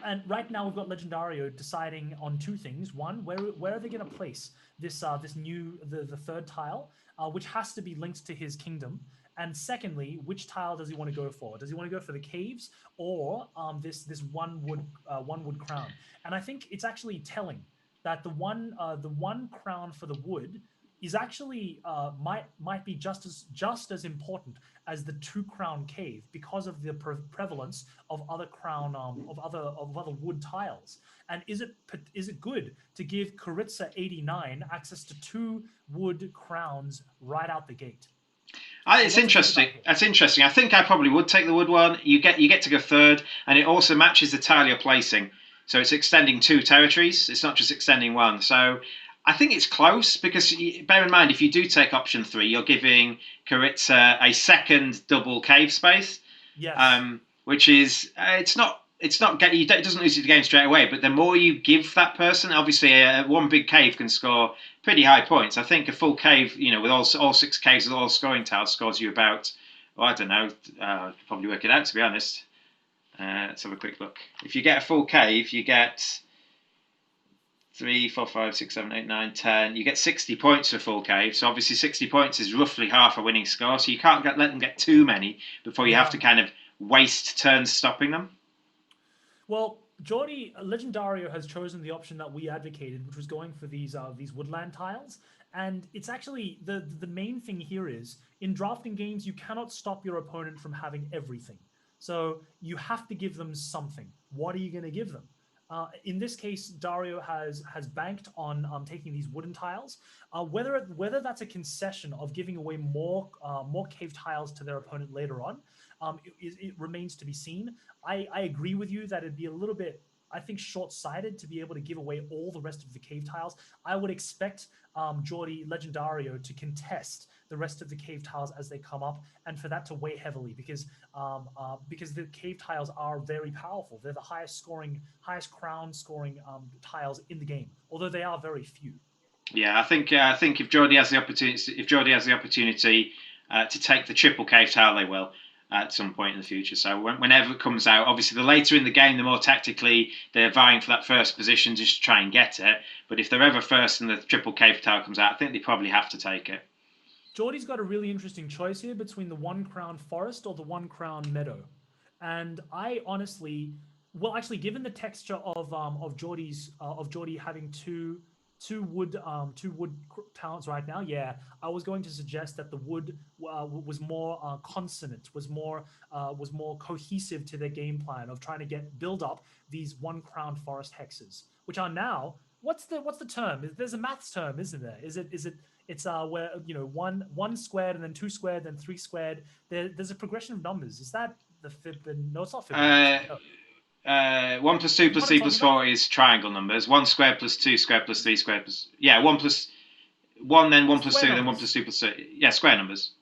And right now we've got Legendario deciding on 2 things. One, where are they going to place this the third tile, which has to be linked to his kingdom. And secondly, which tile does he want to go for? Does he want to go for the caves or this one wood crown? And I think it's actually telling that the one crown for the wood is actually might be just as important as the 2 crown cave because of the prevalence of other crown of other wood tiles. And is it good to give Karitsa 89 access to 2 wood crowns right out the gate? It's interesting. That's interesting. I think I probably would take the wood one. You get to go third, and it also matches the tile you're placing. So it's extending 2 territories. It's not just extending 1. So I think it's close because bear in mind, if you do take option 3, you're giving Karitsa a second double cave space. Yes. Which is it doesn't lose you the game straight away, but the more you give that person, obviously one big cave can score pretty high points. I think a full cave, with all 6 caves with all scoring tiles, scores you about, I don't know, probably work it out to be honest. Let's have a quick look. If you get a full cave, you get 3, 4, 5, 6, 7, 8, 9, 10. You get 60 points for full cave. So obviously 60 points is roughly half a winning score. So you can't let them get too many before you have to kind of waste turns stopping them. Well, Geordie Legendario has chosen the option that we advocated, which was going for these woodland tiles. And it's actually the main thing here is in drafting games, you cannot stop your opponent from having everything. So you have to give them something. What are you going to give them? In this case, Dario has banked on taking these wooden tiles. Whether that's a concession of giving away more cave tiles to their opponent later on, it remains to be seen. I agree with you that it'd be a little bit, I think, short-sighted to be able to give away all the rest of the cave tiles. I would expect Geordie Legendario to contest the rest of the cave tiles as they come up, and for that to weigh heavily because the cave tiles are very powerful. They're the highest crown scoring tiles in the game, although they are very few. Yeah, I think if Geordie has the opportunity to take the triple cave tile, they will at some point in the future. So whenever it comes out, obviously the later in the game, the more tactically they're vying for that first position just to try and get it. But if they're ever first and the triple cave tile comes out, I think they probably have to take it. Geordie's got a really interesting choice here between the 1 crown forest or the 1 crown meadow. And I honestly, well, actually, given the texture of Geordie having two wood talents right now, yeah, I was going to suggest that the wood was more consonant, was more cohesive to their game plan of trying to build up these 1 crown forest hexes, which are now, what's the term? There's a maths term, isn't there? It's where one squared and then 2 squared, then 3 squared. There's a progression of numbers. Is that no, it's not Fibonacci. No. 1 plus 2 plus 3 plus 4 is triangle numbers. 1 squared plus 2 squared plus 3 squared plus 1 plus 1, then 1 plus 2, then 1 plus 2 plus 3. Yeah, square numbers.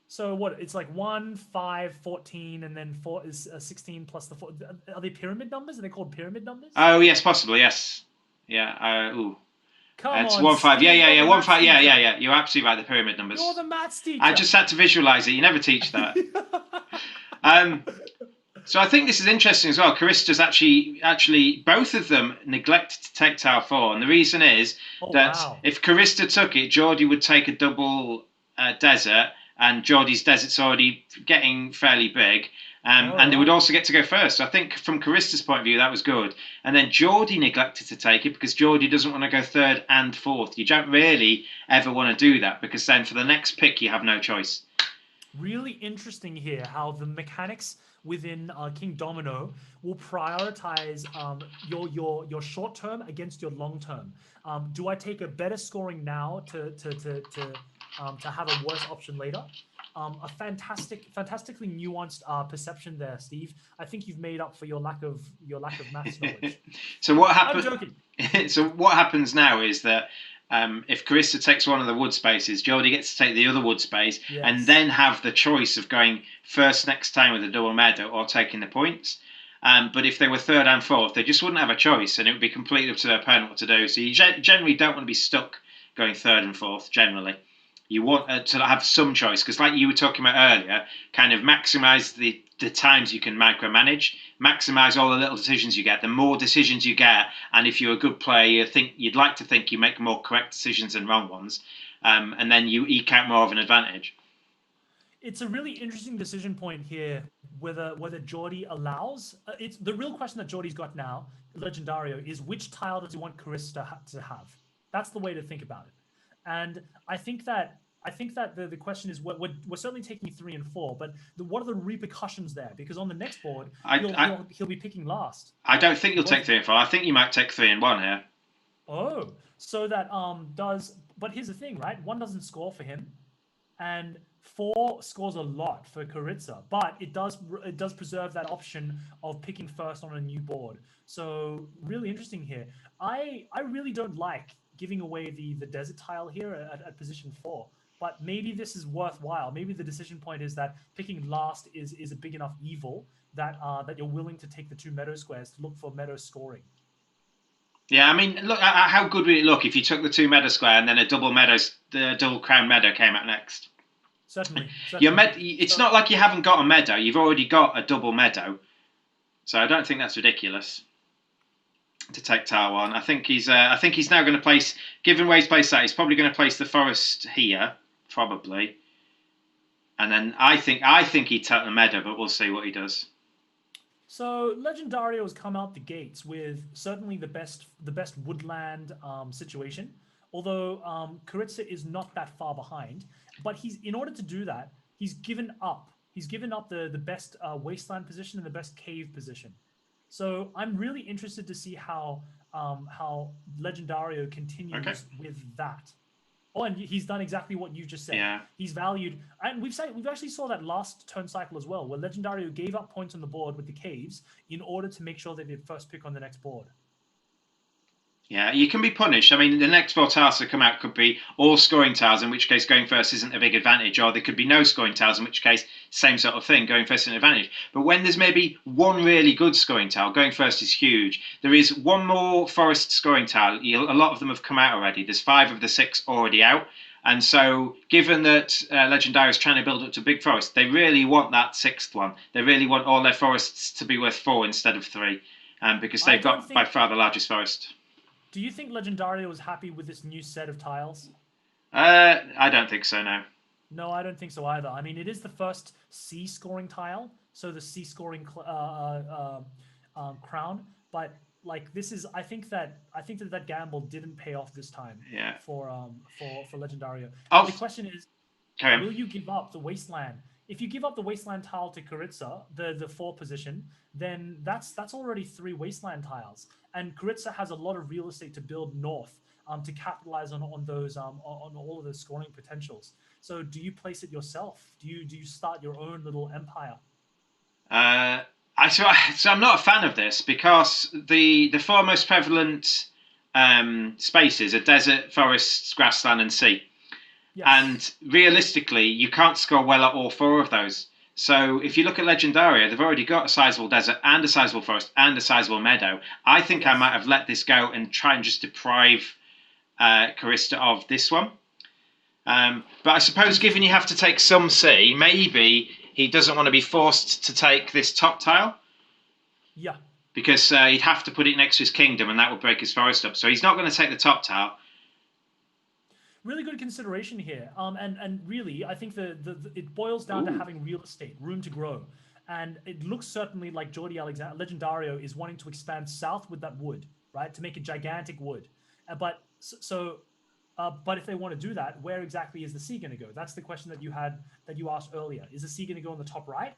So what? It's like 1, 5, 14, and then 4 is 16 plus the 4. Are they pyramid numbers? Are they called pyramid numbers? Oh yes, possibly yes. Yeah. Ooh. Come it's on, 1, 5. Steve, Yeah. 1, 5. Yeah. You're absolutely right. The pyramid numbers. You're the maths teacher. I just had to visualize it. You never teach that. So I think this is interesting as well. Carista's actually both of them neglected to take tile 4, and the reason is if Carista took it, Geordie would take a double desert, and Geordie's desert's already getting fairly big. And they would also get to go first. So I think from Carista's point of view, that was good. And then Geordie neglected to take it because Geordie doesn't want to go 3rd and 4th. You don't really ever want to do that because then for the next pick, you have no choice. Really interesting here how the mechanics within Kingdomino will prioritize your short term against your long term. Do I take a better scoring now to have a worse option later? A fantastically nuanced perception there, Steve. I think you've made up for your lack of maths knowledge. So what happens? I'm joking. So what happens now is that if Carista takes one of the wood spaces, Geordie gets to take the other wood space, and then have the choice of going first next time with a double meadow or taking the points. But if they were 3rd and 4th, they just wouldn't have a choice, and it would be completely up to their opponent what to do. So you generally don't want to be stuck going 3rd and 4th. Generally, you want to have some choice because, like you were talking about earlier, kind of maximise the times you can micromanage, maximise all the little decisions you get. The more decisions you get, and if you're a good player, you'd like to think you make more correct decisions than wrong ones, and then you eke out more of an advantage. It's a really interesting decision point here, whether Geordie allows. It's the real question that Geordie's got now, Legendario, is which tile does he want Carista to have? That's the way to think about it. And I think that the question is, we're certainly taking 3 and 4, but what are the repercussions there? Because on the next board, he'll be picking last. I don't think you'll take 3 and 4. I think you might take 3 and 1 here. Oh, so that does. But here's the thing, right? 1 doesn't score for him, and 4 scores a lot for Caritza, but it does preserve that option of picking first on a new board. So really interesting here. I really don't like giving away the desert tile here at position 4, but maybe this is worthwhile. Maybe the decision point is that picking last is a big enough evil that you're willing to take the 2 meadow squares to look for meadow scoring. Yeah, I mean, look, how good would it look if you took the 2 meadow square and then the double crown meadow came out next? Certainly. It's not like you haven't got a meadow. You've already got a double meadow. So I don't think that's ridiculous. to take tile 1. I think he's now going to place, given where he's placed that, he's probably going to place the forest here, probably. And then I think he'd take the meadow, but we'll see what he does. So Legendario has come out the gates with certainly the best woodland situation. Although Karitsa is not that far behind, but in order to do that, he's given up. He's given up the best wasteland position and the best cave position. So I'm really interested to see how Legendario continues with that. Oh, and he's done exactly what you just said. Yeah. He's valued, and we've actually saw that last turn cycle as well, where Legendario gave up points on the board with the caves in order to make sure they did first pick on the next board. Yeah, you can be punished. I mean, the next 4 tiles that come out could be all scoring tiles, in which case going first isn't a big advantage, or there could be no scoring tiles, in which case same sort of thing, going first is an advantage. But when there's maybe one really good scoring tile, going first is huge. There is one more forest scoring tile. A lot of them have come out already. There's 5 of the 6 already out. And so, given that Legendary is trying to build up to big forest, they really want that 6th one. They really want all their forests to be worth 4 instead of 3, because they've got by far the largest forest. Do you think Legendario is happy with this new set of tiles? I don't think so, no. No, I don't think so either. I mean, it is the first C scoring tile, so the C scoring crown. But like, this is, I think that gamble didn't pay off this time. Yeah. For Legendario. Oh. The question is, will you give up the wasteland? If you give up the wasteland tile to Karitsa, the 4 position, then that's already 3 wasteland tiles. And Karitsa has a lot of real estate to build north to capitalize on those on all of those scoring potentials. So do you place it yourself? Do you start your own little empire? So I'm not a fan of this, because the 4 most prevalent spaces are desert, forests, grassland, and sea. Yes. And realistically, you can't score well at all 4 of those. So if you look at Legendaria, they've already got a sizable desert and a sizable forest and a sizable meadow. I think I might have let this go and try and just deprive Karista of this one. But I suppose, given you have to take some sea, maybe he doesn't want to be forced to take this top tile. Yeah. Because he'd have to put it next to his kingdom, and that would break his forest up. So he's not going to take the top tile. Really good consideration here, and really, I think it boils down to having real estate, room to grow, and it looks certainly like Jordi Legendario is wanting to expand south with that wood, right, to make a gigantic wood, but if they want to do that, where exactly is the sea going to go? That's the question that you asked earlier. Is the sea going to go on the top right?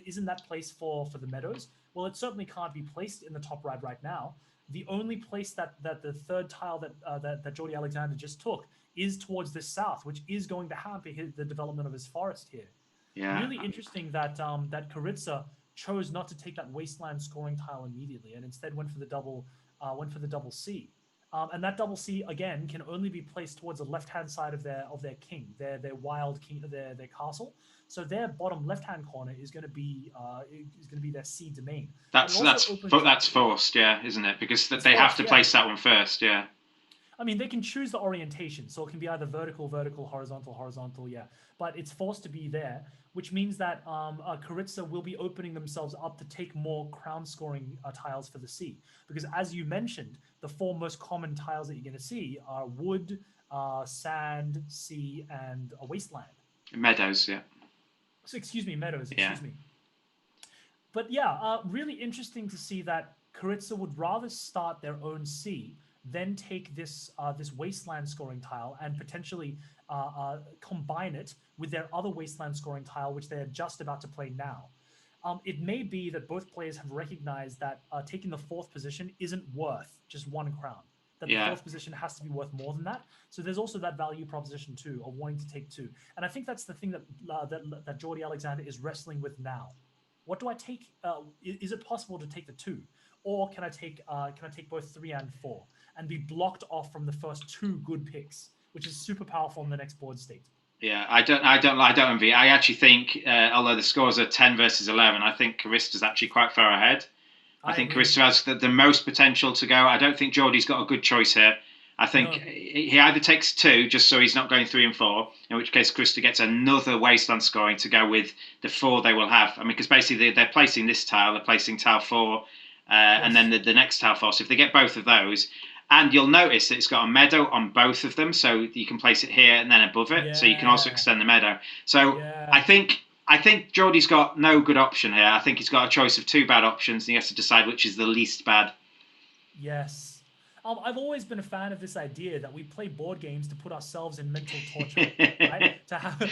Isn't that place for the meadows? Well, it certainly can't be placed in the top right now. The only place that the 3rd tile that Jordi Alexander just took is towards the south, which is going to hamper the development of his forest here. Yeah. Really interesting that Karitsa chose not to take that wasteland scoring tile immediately, and instead went for the double C. And that double C again can only be placed towards the left-hand side of their king, their wild king, their castle. So their bottom left-hand corner is going to be their C domain. That's forced, yeah, isn't it? Because they have to place that one first, yeah. I mean, they can choose the orientation, so it can be either vertical, horizontal, yeah. But it's forced to be there, which means that Karitsa will be opening themselves up to take more crown scoring tiles for the sea. Because as you mentioned, the 4 most common tiles that you're going to see are wood, sand, sea, and a wasteland. Meadows, yeah. So, meadows, excuse me. But yeah, really interesting to see that Karitsa would rather start their own sea than take this wasteland scoring tile and potentially combine it with their other wasteland scoring tile, which they're just about to play now. It may be that both players have recognized that taking the 4th position isn't worth just 1 crown. That the 4th position has to be worth more than that. So there's also that value proposition too of wanting to take 2. And I think that's the thing that Jordi Alexander is wrestling with now. What do I take? Is it possible to take the 2, or can I take both 3 and 4 and be blocked off from the first 2 good picks, which is super powerful in the next board state? Yeah, I don't envy. I actually think, although the scores are 10 versus 11, I think Karista's actually quite far ahead. I think Karista has the most potential to go. I don't think Jordi's got a good choice here. I think he either takes 2 just so he's not going 3 and 4, in which case Karista gets another wasteland scoring to go with the 4 they will have. I mean, because basically they're placing this tile, they're placing tile 4 and then the next tile falls. So if they get both of those, and you'll notice that it's got a meadow on both of them, so you can place it here and then above it. So you can also extend the meadow. So I think Geordie's got no good option here. I think he's got a choice of two bad options, and he has to decide which is the least bad. Yes. I've always been a fan of this idea that we play board games to put ourselves in mental torture, right? To have,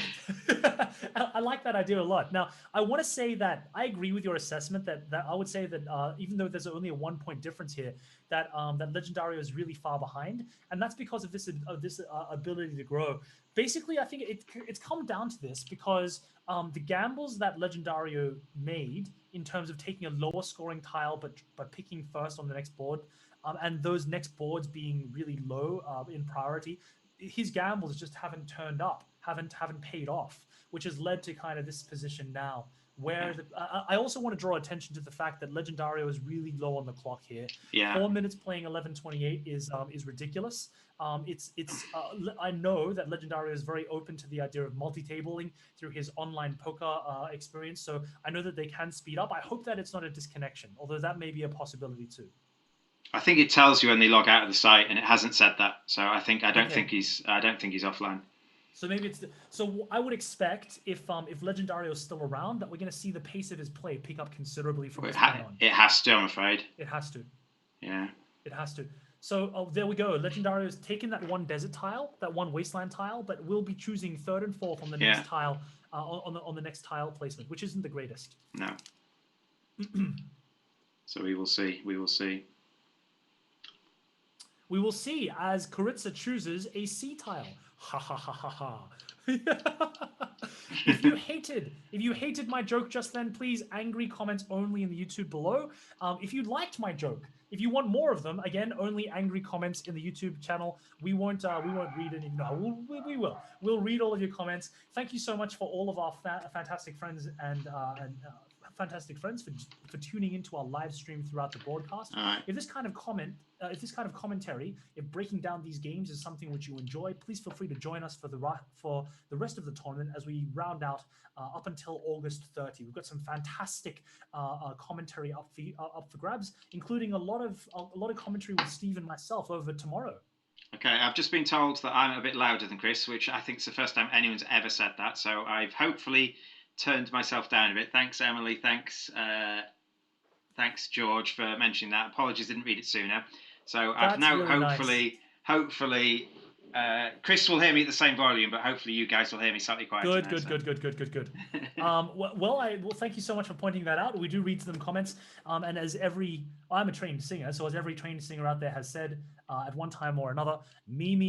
I like that idea a lot. Now, I want to say that I agree with your assessment that I would say that even though there's only a 1 point difference here, that that Legendario is really far behind, and that's because of this ability to grow. Basically, I think it's come down to this because the gambles that Legendario made in terms of taking a lower scoring tile but picking first on the next board. And those next boards being really low in priority, his gambles just haven't turned up, haven't paid off, which has led to kind of this position now. Where I also want to draw attention to the fact that Legendario is really low on the clock here. 4 minutes playing 11:28 is ridiculous. I know that Legendario is very open to the idea of multi-tabling through his online poker experience, so I know that they can speed up. I hope that it's not a disconnection, although that may be a possibility too. I think it tells you when they log out of the site, and it hasn't said that. So I don't think he's offline. So maybe so I would expect if Legendario is still around that we're going to see the pace of his play pick up considerably from this point on. It has to, I'm afraid. It has to. Yeah. It has to. So there we go. Legendario has taken that one desert tile, that one wasteland tile, but will be choosing third and fourth on the next tile on the next tile placement, which isn't the greatest. No. So we will see. We will see. We will see as Karitsa chooses a C tile. Ha ha ha ha ha. If you hated my joke just then, please angry comments only in the YouTube below. If you liked my joke, if you want more of them, again, only angry comments in the YouTube channel. We won't read any. No, we will. We'll read all of your comments. Thank you so much for all of our fantastic friends and fantastic friends for tuning into our live stream throughout the broadcast. Right. If this kind of commentary, if breaking down these games is something which you enjoy, please feel free to join us for the rest of the tournament as we round out up until August 30. We've got some fantastic commentary up for grabs, including a lot of commentary with Steve and myself over tomorrow. Okay, I've just been told that I'm a bit louder than Chris, which I think is the first time anyone's ever said that. So I've hopefully turned myself down a bit. Thanks, Emily. Thanks, George, for mentioning that. Apologies, didn't read it sooner. So I've now really hopefully, Chris will hear me at the same volume, but hopefully you guys will hear me slightly quieter. Good. Well, thank you so much for pointing that out. We do read them comments, and I'm a trained singer, so as every trained singer out there has said at one time or another, me.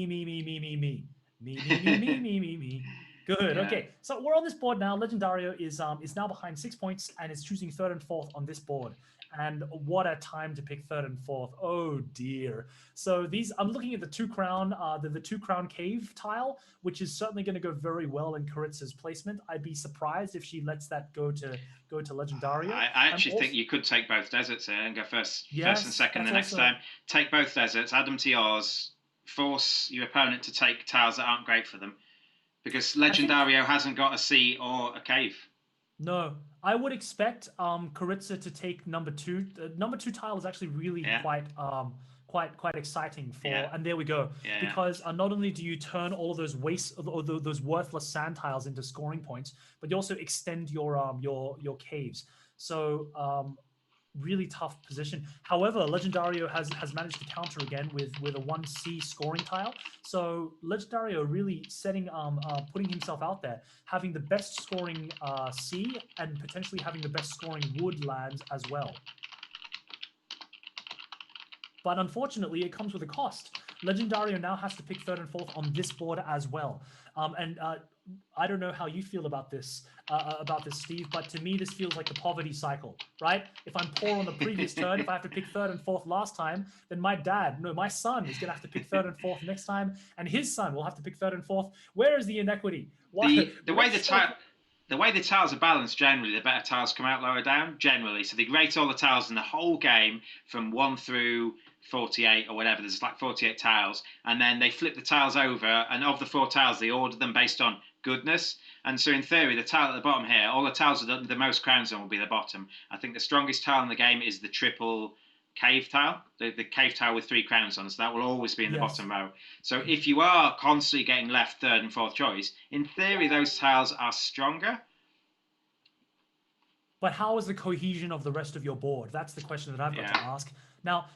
Good. Yeah. Okay. So we're on this board now. Legendario is now behind 6 points and is choosing third and fourth on this board. And what a time to pick third and fourth. Oh dear. So I'm looking at the two crown cave tile, which is certainly going to go very well in Karitsa's placement. I'd be surprised if she lets that go to Legendario. I actually think you could take both deserts here and go first and second the next time. Take both deserts, add them to yours, force your opponent to take tiles that aren't great for them. Because Legendario hasn't got a sea or a cave. No, I would expect Karitsa to take number two. Number two tile is actually really quite exciting for. Yeah. And there we go. Yeah, because not only do you turn all of those those worthless sand tiles into scoring points, but you also extend your caves. So really tough position. However, Legendario has managed to counter again with a 1C scoring tile. So Legendario really putting himself out there, having the best scoring C and potentially having the best scoring wood lands as well. But unfortunately, it comes with a cost. Legendario now has to pick third and fourth on this board as well. I don't know how you feel about this, Steve, but to me, this feels like the poverty cycle, right? If I'm poor on the previous turn, if I have to pick third and fourth last time, then my son is going to have to pick third and fourth next time, and his son will have to pick third and fourth. Where is the inequity? The way the tiles are balanced, generally, the better tiles come out lower down, generally. So they rate all the tiles in the whole game from 1 through 48 or whatever. There's like 48 tiles, and then they flip the tiles over, and of the 4 tiles, they order them based on goodness. And so in theory, the tile at the bottom here, all the tiles with the most crowns on will be the bottom. I think the strongest tile in the game is the triple cave tile, the cave tile with 3 crowns on, so that will always be in the bottom row. So if you are constantly getting left third and fourth choice, in theory those tiles are stronger. But how is the cohesion of the rest of your board? That's the question that I've got to ask. Now,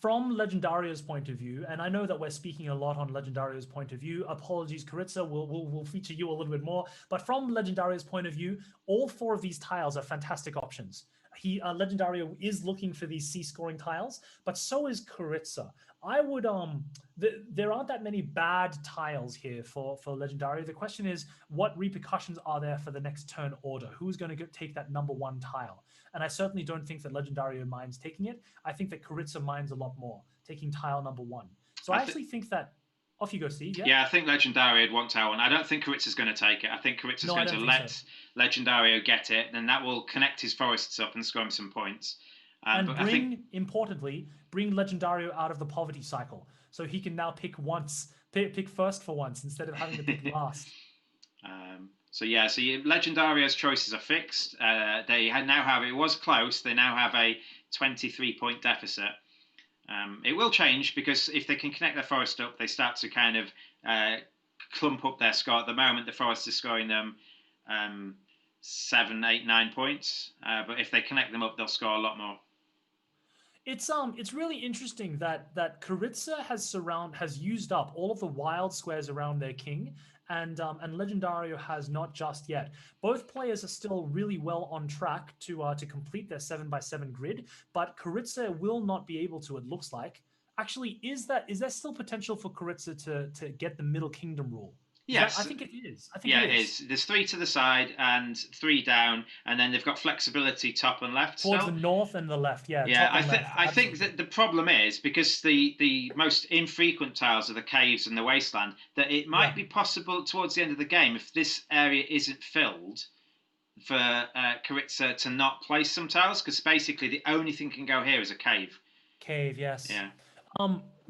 from Legendario's point of view, and I know that we're speaking a lot on Legendario's point of view. Apologies, Karitsa, we'll feature you a little bit more. But from Legendario's point of view, all 4 of these tiles are fantastic options. Legendario is looking for these C-scoring tiles, but so is Karitsa. I would there aren't that many bad tiles here for Legendario. The question is, what repercussions are there for the next turn order? Who's going to take that number 1 tile? And I certainly don't think that Legendario minds taking it. I think that Karitsa minds a lot more, taking tile number 1. So I actually think that... Off you go, Steve. Yeah, I think Legendario would want tile 1. I don't think Karitsa's going to take it. I think Karitsa's going to let Legendario get it, then that will connect his forests up and score him some points. Importantly, bring Legendario out of the poverty cycle, so he can now pick first for once instead of having to pick last. Legendario's choices are fixed. They now have, it was close, they now have a 23-point deficit. It will change because if they can connect their forest up, they start to kind of clump up their score. At the moment, the forest is scoring them 7, 8, 9 points. But if they connect them up, they'll score a lot more. It's really interesting that Karitsa has used up all of the wild squares around their king, and Legendario has not just yet. Both players are still really well on track to complete their 7x7 grid, but Karitsa will not be able to. It looks like. Actually, is there still potential for Karitsa to get the Middle Kingdom rule? Yes, I think it is. It is. There's 3 to the side and 3 down, and then they've got flexibility top and left. Towards the north and the left, yeah. Yeah, I think that the problem is because the most infrequent tiles are the caves and the wasteland, that it might be possible towards the end of the game, if this area isn't filled, for Karitsa to not place some tiles, because basically the only thing can go here is a cave. Cave, yes. Yeah.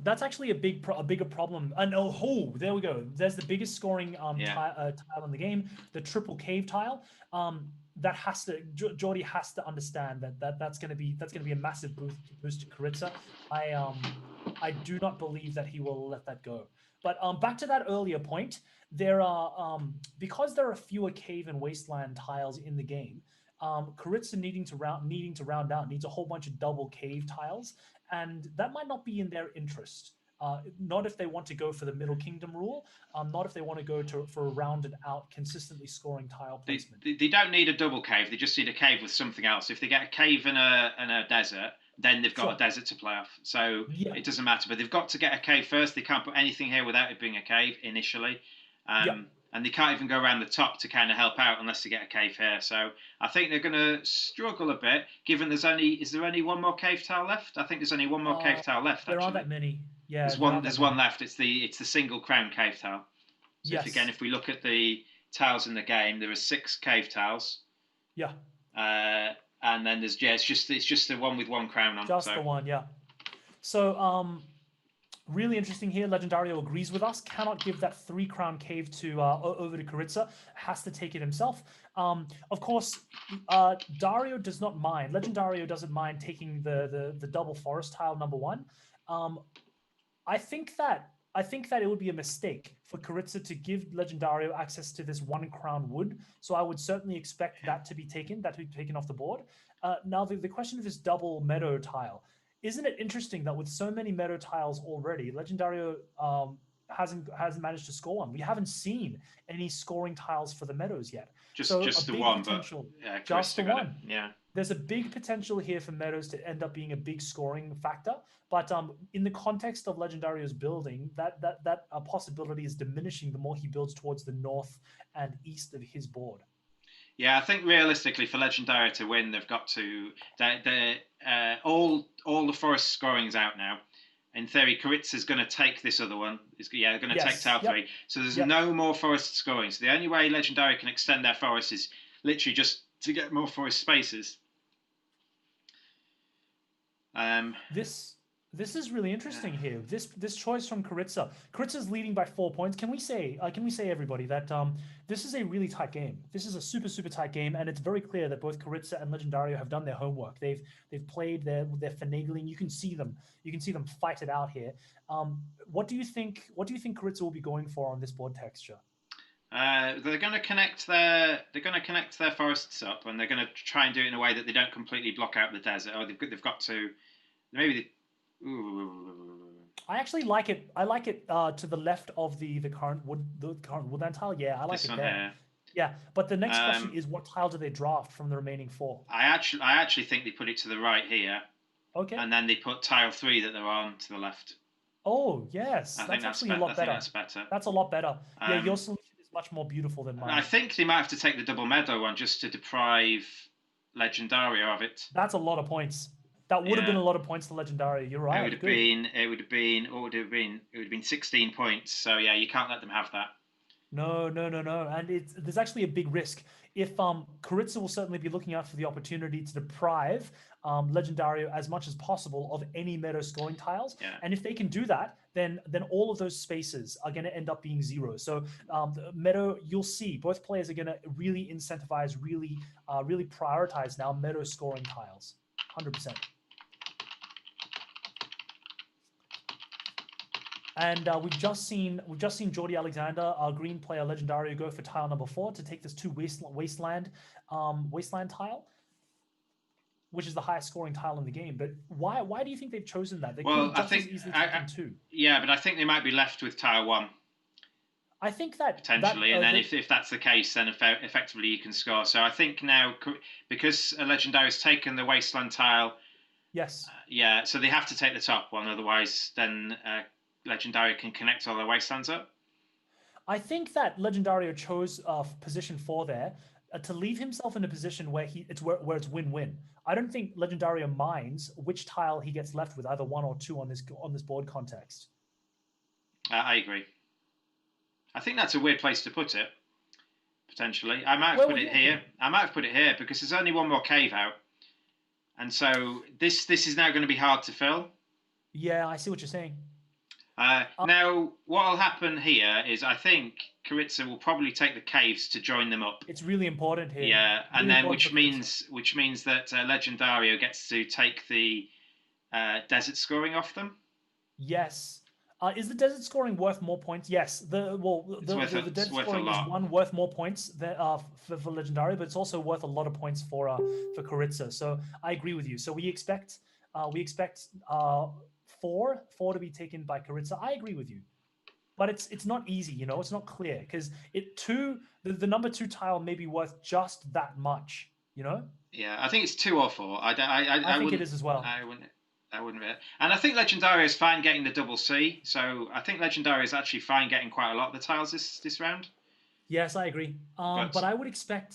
That's actually a bigger problem. And there we go. There's the biggest scoring tile in the game, the triple cave tile. That has to Geordie has to understand that's going to be a massive boost to Karitsa. I do not believe that he will let that go. But back to that earlier point, there are because there are fewer cave and wasteland tiles in the game. Karitsa needing to round out needs a whole bunch of double cave tiles, and that might not be in their interest. Not if they want to go for the Middle Kingdom rule. Not if they want to go for a rounded out, consistently scoring tile placement. They don't need a double cave. They just need a cave with something else. If they get a cave and a desert, then they've got a desert to play off. So it doesn't matter. But they've got to get a cave first. They can't put anything here without it being a cave initially. And they can't even go around the top to kind of help out unless they get a cave here. So I think they're going to struggle a bit, given is there only 1 more cave tile left? I think there's only 1 more cave tile left, There aren't that many. Yeah, there's one left. It's the single crown cave tile. So if we look at the tiles in the game, there are 6 cave tiles. Yeah. And then there's it's just the one with 1 crown on. Just the one, yeah. So really interesting here. Legendario agrees with us. Cannot give that 3 crown cave to over to Karitsa. Has to take it himself. Of course, Dario does not mind. Legendario doesn't mind taking the double forest tile number 1. I think that it would be a mistake for Karitsa to give Legendario access to this 1 crown wood. So I would certainly expect that to be taken off the board. Now the question of this double meadow tile. Isn't it interesting that with so many meadow tiles already, Legendario hasn't managed to score one? We haven't seen any scoring tiles for the meadows yet. Just the one, but just the one. Yeah. There's a big potential here for meadows to end up being a big scoring factor, but in the context of Legendario's building, that possibility is diminishing the more he builds towards the north and east of his board. Yeah, I think realistically for Legendario to win, they've got to all the forest scoring is out now. In theory, Karitsa's going to take this other one. They're going to take tile 3. So there's no more forest scoring. So the only way Legendario can extend their forest is literally just to get more forest spaces. This is really interesting here. This choice from Karitsa. Karitsa's leading by 4 points. Can we say everybody that this is a really tight game. This is a super tight game, and it's very clear that both Karitsa and Legendario have done their homework. They've played their finagling. You can see them. You can see them fight it out here. What do you think? What do you think Karitsa will be going for on this board texture? They're going to connect their forests up, and they're going to try and do it in a way that they don't completely block out the desert. Or they've got to maybe. Ooh. I actually like it. I like it to the left of the current woodland tile. Yeah, I like This it one there. here. Yeah, but the next question Um, is what tile do they draft from the remaining four? I actually think they put it to the right here, Okay. and then they put tile 3 that they're on to the left. Oh, yes. I think That's that's actually a I lot think better. that's better. That's a lot better. Yeah, your Um, solution is much more beautiful than I mine. think they might have to take the double meadow one just to deprive Legendario of it. That's a lot of points. That would have been Yeah. a lot of points to Legendary. You're It would right. have Good. been. It would have been. What would it have been? It would have been 16 points. So yeah, you can't let them have that. No, no, no, no. And there's actually a big risk. If Karitsa will certainly be looking out for the opportunity to deprive Legendario as much as possible of any meta scoring tiles. Yeah. And if they can do that, then all of those spaces are going to end up being zero. So the meta, you'll see both players are going to really incentivize, really prioritize now meta scoring tiles. 100%. And we've just seen Jordy Alexander, our green player Legendario, go for tile number 4 to take this wasteland tile, which is the highest scoring tile in the game. But why do you think they've chosen that? They could Well, have I just as think. easily taken 2. Yeah, but I think they might be left with tile 1 I think that potentially, and then if that's the case, then effectively you can score. So I think now because a Legendary has taken the wasteland tile. yes. Yeah, so they have to take the top one, otherwise then Legendary can connect all their wastelands up. I think that Legendario chose position 4 there to leave himself in a position where where it's win-win. I don't think Legendario minds which tile he gets left with, either 1 or 2 on this board context. I agree. I think that's a weird place to put it. Potentially, I might have Where put would it you here. put it? I might have put it here because there's only one more cave out, and so this is now going to be hard to fill. Yeah, I see what you're saying. Now, what will happen here is I think Karitsa will probably take the caves to join them up. It's really important here. Yeah, and Really then important for which means that Legendario gets to take the desert scoring off them. Yes. Is the desert scoring worth more points? Yes. The desert scoring is one worth more points than, for Legendary, but it's also worth a lot of points for Karitsa. So I agree with you. So we expect four to be taken by Karitsa. I agree with you, but it's not easy. It's not clear because the number 2 tile may be worth just that much. Yeah, I think it's 2 or 4. I think it is as well. I wouldn't really. And I think Legendario is fine getting the double C. So I think Legendario is actually fine getting quite a lot of the tiles this round. Yes, I agree. But I would expect.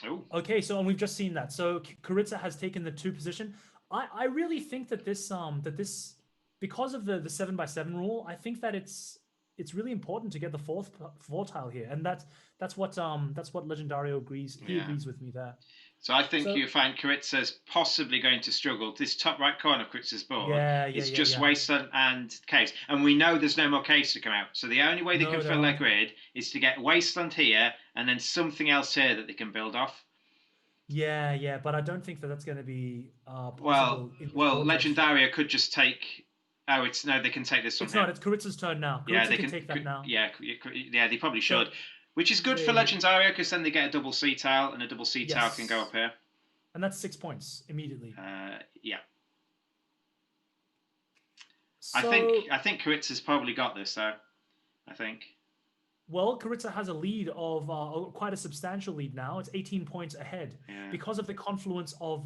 Oh. Okay, so and we've just seen that. So Karitsa has taken the 2 position. I really think that this because of the 7x7 rule, I think that it's really important to get the fourth tile here, and that's what Legendario agrees. He agrees with me there. So I think you find Karitsa's possibly going to struggle. This top right corner of Karitsa's board is just wasteland and caves, and we know there's no more caves to come out. So the only way they can fill their grid is to get wasteland here and then something else here that they can build off. Yeah, but I don't think that's going to be possible. Well, Legendario could just take. Oh, they can take this one. It's not. It's Karitsa's turn now. Karitsa can take that now. Yeah, they probably should. Which is good for Legendario because then they get a double C tile, and a double C tile can go up here. And that's 6 points immediately. Yeah. So, I think Karitsa's probably got this though. I think. Well, Karitsa has a lead of quite a substantial lead now. It's 18 points ahead because of the confluence of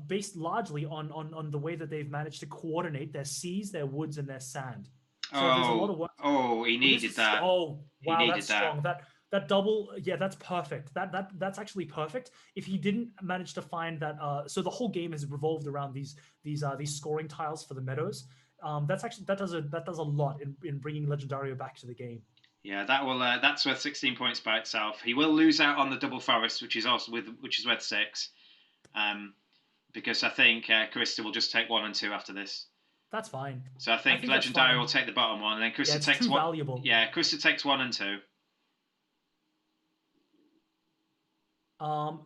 based largely on the way that they've managed to coordinate their seas, their woods, and their sand. So there's a lot of work. Oh, he needed that. Oh, wow, that's strong. That double, that's perfect. That's actually perfect. If he didn't manage to find that, so the whole game has revolved around these scoring tiles for the meadows. That does a lot in bringing Legendario back to the game. Yeah, that's worth 16 points by itself. He will lose out on the double forest, which is worth 6. because I think Carissa will just take 1 and 2 after this. That's fine. So I think Legendary will take the bottom one, and then Carissa takes one. Valuable. Yeah, Carissa takes 1 and 2.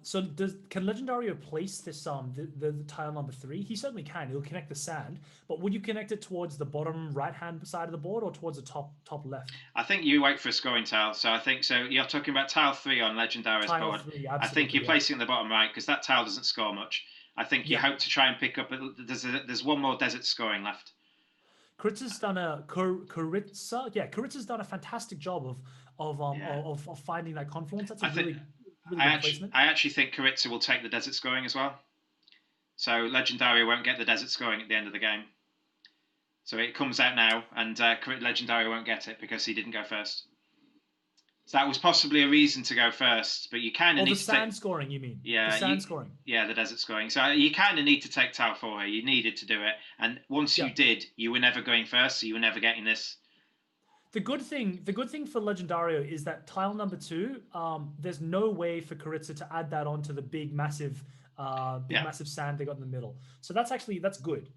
So can Legendario place this the tile number 3? He certainly can. He'll connect the sand, but would you connect it towards the bottom right-hand side of the board or towards the top left? I think you wait for a scoring tile. So I think you're talking about tile 3 on Legendario's board. 3, I think you're placing it in the bottom right because that tile doesn't score much. I think you hope to try and pick up. There's one more desert scoring left. Karitsa's done Karitsa's done a fantastic job of finding that confluence. That's a really good placement. I actually think Karitsa will take the desert scoring as well. So Legendario won't get the desert scoring at the end of the game. So it comes out now, and Legendario won't get it because he didn't go first. So that was possibly a reason to go first, but you kind of need the sand scoring, you mean? Yeah, the sand scoring. Yeah, the desert scoring. So you kind of need to take tile 4 here. You needed to do it, and once you did, you were never going first, so you were never getting this. The good thing for Legendario is that tile number 2, there's no way for Karitsa to add that onto the big massive sand they got in the middle. So that's good.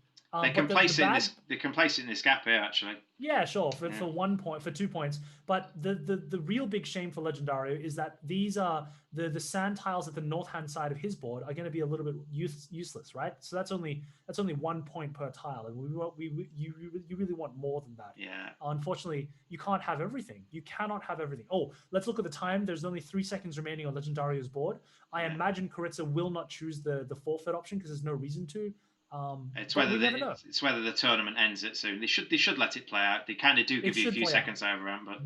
They can place it in this gap here, actually. Yeah, sure, for 1 point, for 2 points. But the real big shame for Legendario is that these are the sand tiles at the north-hand side of his board are going to be a little bit useless, right? So that's only 1 point per tile, and you really want more than that. Yeah. Unfortunately, you can't have everything. You cannot have everything. Oh, let's look at the time. There's only 3 seconds remaining on Legendario's board. I imagine Karitsa will not choose the forfeit option because there's no reason to. It's whether the tournament ends it soon. They should let it play out. They kind of do give you a few seconds overrun, but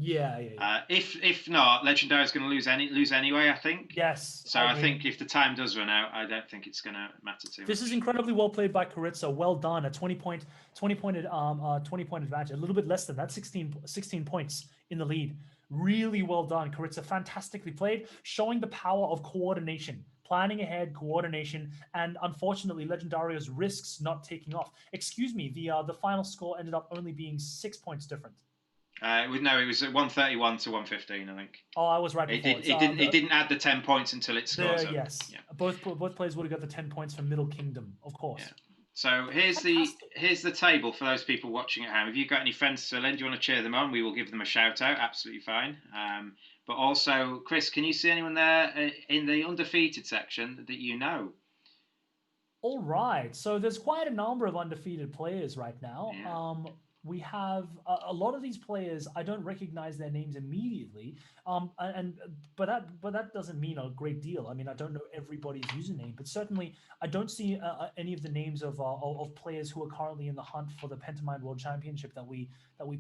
if not, Legendary is going to lose anyway. I think. Yes. So I think if the time does run out, I don't think it's going to matter too much. This is incredibly well played by Karitsa. Well done. A 20-point advantage. A little bit less than that. 16 points in the lead. Really well done, Karitsa. Fantastically played, showing the power of coordination. Planning ahead, coordination, and unfortunately, Legendario's risks not taking off. Excuse me, the final score ended up only being 6 points different. It was 131 to 115, I think. Oh, I was right before. It didn't add the 10 points until it scores. Yes. Yeah. Both players would have got the 10 points for Middle Kingdom, of course. Yeah. So here's the table for those people watching at home. If you've got any friends to lend, you want to cheer them on, we will give them a shout out. Absolutely fine. But also, Chris, can you see anyone there in the undefeated section that you know? All right. So there's quite a number of undefeated players right now. Yeah. We have a lot of these players. I don't recognize their names immediately, but that doesn't mean a great deal. I mean, I don't know everybody's username, but certainly I don't see any of the names of players who are currently in the hunt for the Pentamind World Championship that we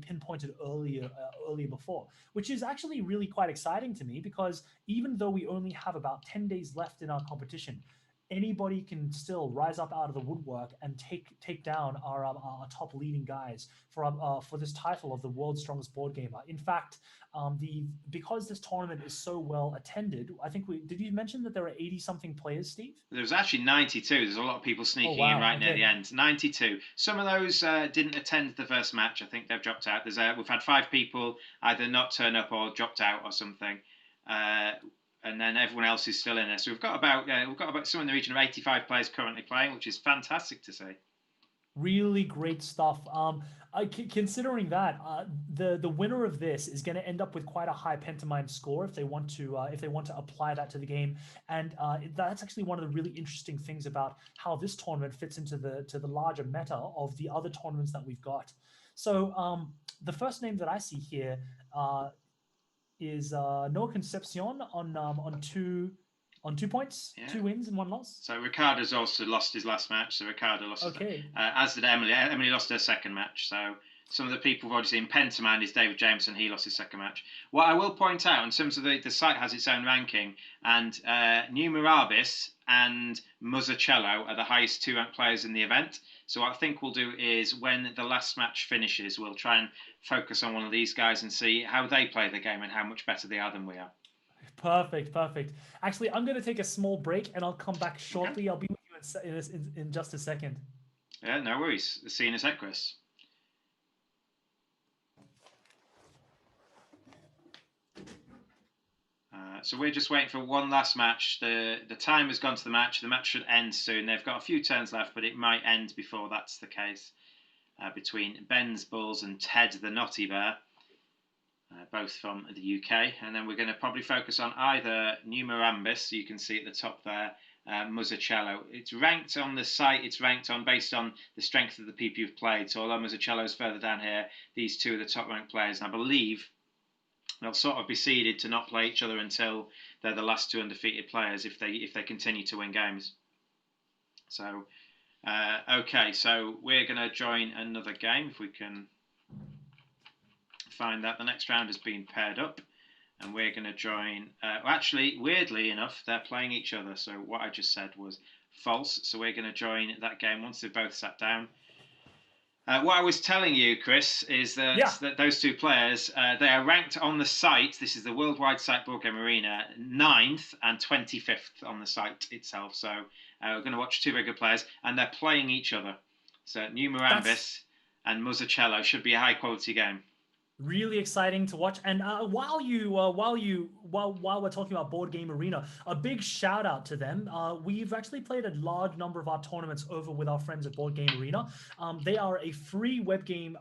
pinpointed earlier before, which is actually really quite exciting to me because even though we only have about 10 days left in our competition, anybody can still rise up out of the woodwork and take down our top leading guys for this title of the world's strongest board gamer. In fact, because this tournament is so well attended, I think did you mention that there are 80 something players, Steve? There was actually 92. There's a lot of people sneaking in right near the end. 92. Some of those didn't attend the first match. I think they've dropped out. We've had 5 people either not turn up or dropped out or something. And then everyone else is still in there. So we've got about somewhere in the region of 85 players currently playing, which is fantastic to see. Really great stuff. Considering that the winner of this is going to end up with quite a high Pentamind score if they want to apply that to the game, and that's actually one of the really interesting things about how this tournament fits into the larger meta of the other tournaments that we've got. So the first name that I see here is No Concepcion on 2 points, 2 wins and 1 loss. So Ricardo's also lost his last match. So Ricardo lost. Okay. As did Emily. Emily lost her second match. So some of the people we've already seen. Pentamind is David Jameson. He lost his second match. What I will point out in terms of the site has its own ranking, and Numerabis and Muzzacello are the highest 2 ranked players in the event. So what I think we'll do is when the last match finishes, we'll try and focus on one of these guys and see how they play the game and how much better they are than we are. Perfect. Actually, I'm going to take a small break and I'll come back shortly. Okay. I'll be with you in just a second. Yeah, no worries. See you in a sec, Chris. So we're just waiting for one last match. The time has gone to the match. The match should end soon. They've got a few turns left, but it might end before that's the case. Between Ben's Bulls and Ted the Naughty Bear, both from the UK. And then we're going to probably focus on either Numerambus, you can see at the top there, Muzzacello. It's ranked on the site, it's ranked on based on the strength of the people you've played. So although Muzzacello's further down here, these two are the top ranked players. And I believe they'll sort of be seeded to not play each other until they're the last two undefeated players if they continue to win games. So, okay, so we're going to join another game if we can find that. The next round has been paired up, and we're going to join. Well, actually, weirdly enough, they're playing each other. So what I just said was false. So we're going to join that game once they've both sat down. What I was telling you, Chris, is that those two players, they are ranked on the site. This is the worldwide site Board Game Arena, 9th and 25th on the site itself. So we're going to watch two very good players, and they're playing each other. So Numerambus and Muzzacello should be a high quality game. Really exciting to watch. And while we're talking about Board Game Arena, a big shout out to them. We've actually played a large number of our tournaments over with our friends at Board Game Arena. They are a free web game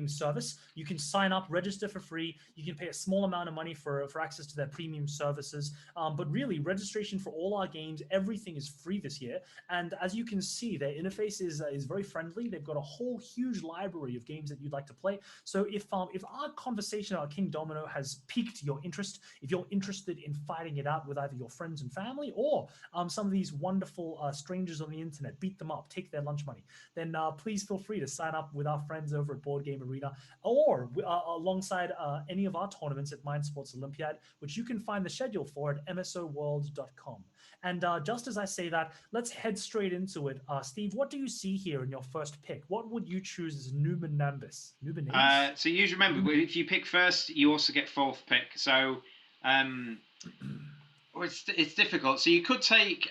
service. You can sign up, register for free. You can pay a small amount of money for access to their premium services. But really, registration for all our games, everything is free this year. And as you can see, their interface is very friendly. They've got a whole huge library of games that you'd like to play. So if our conversation about Kingdomino has piqued your interest, if you're interested in fighting it out with either your friends and family or some of these wonderful strangers on the internet, beat them up, take their lunch money, then please feel free to sign up with our friends over at Board Game Arena or alongside any of our tournaments at Mind Sports Olympiad, which you can find the schedule for at msoworld.com. And just as I say that, let's head straight into it. Steve, what do you see here in your first pick? What would you choose as Numenambus? So you remember, if you pick first, you also get fourth pick. So it's difficult. So you could take.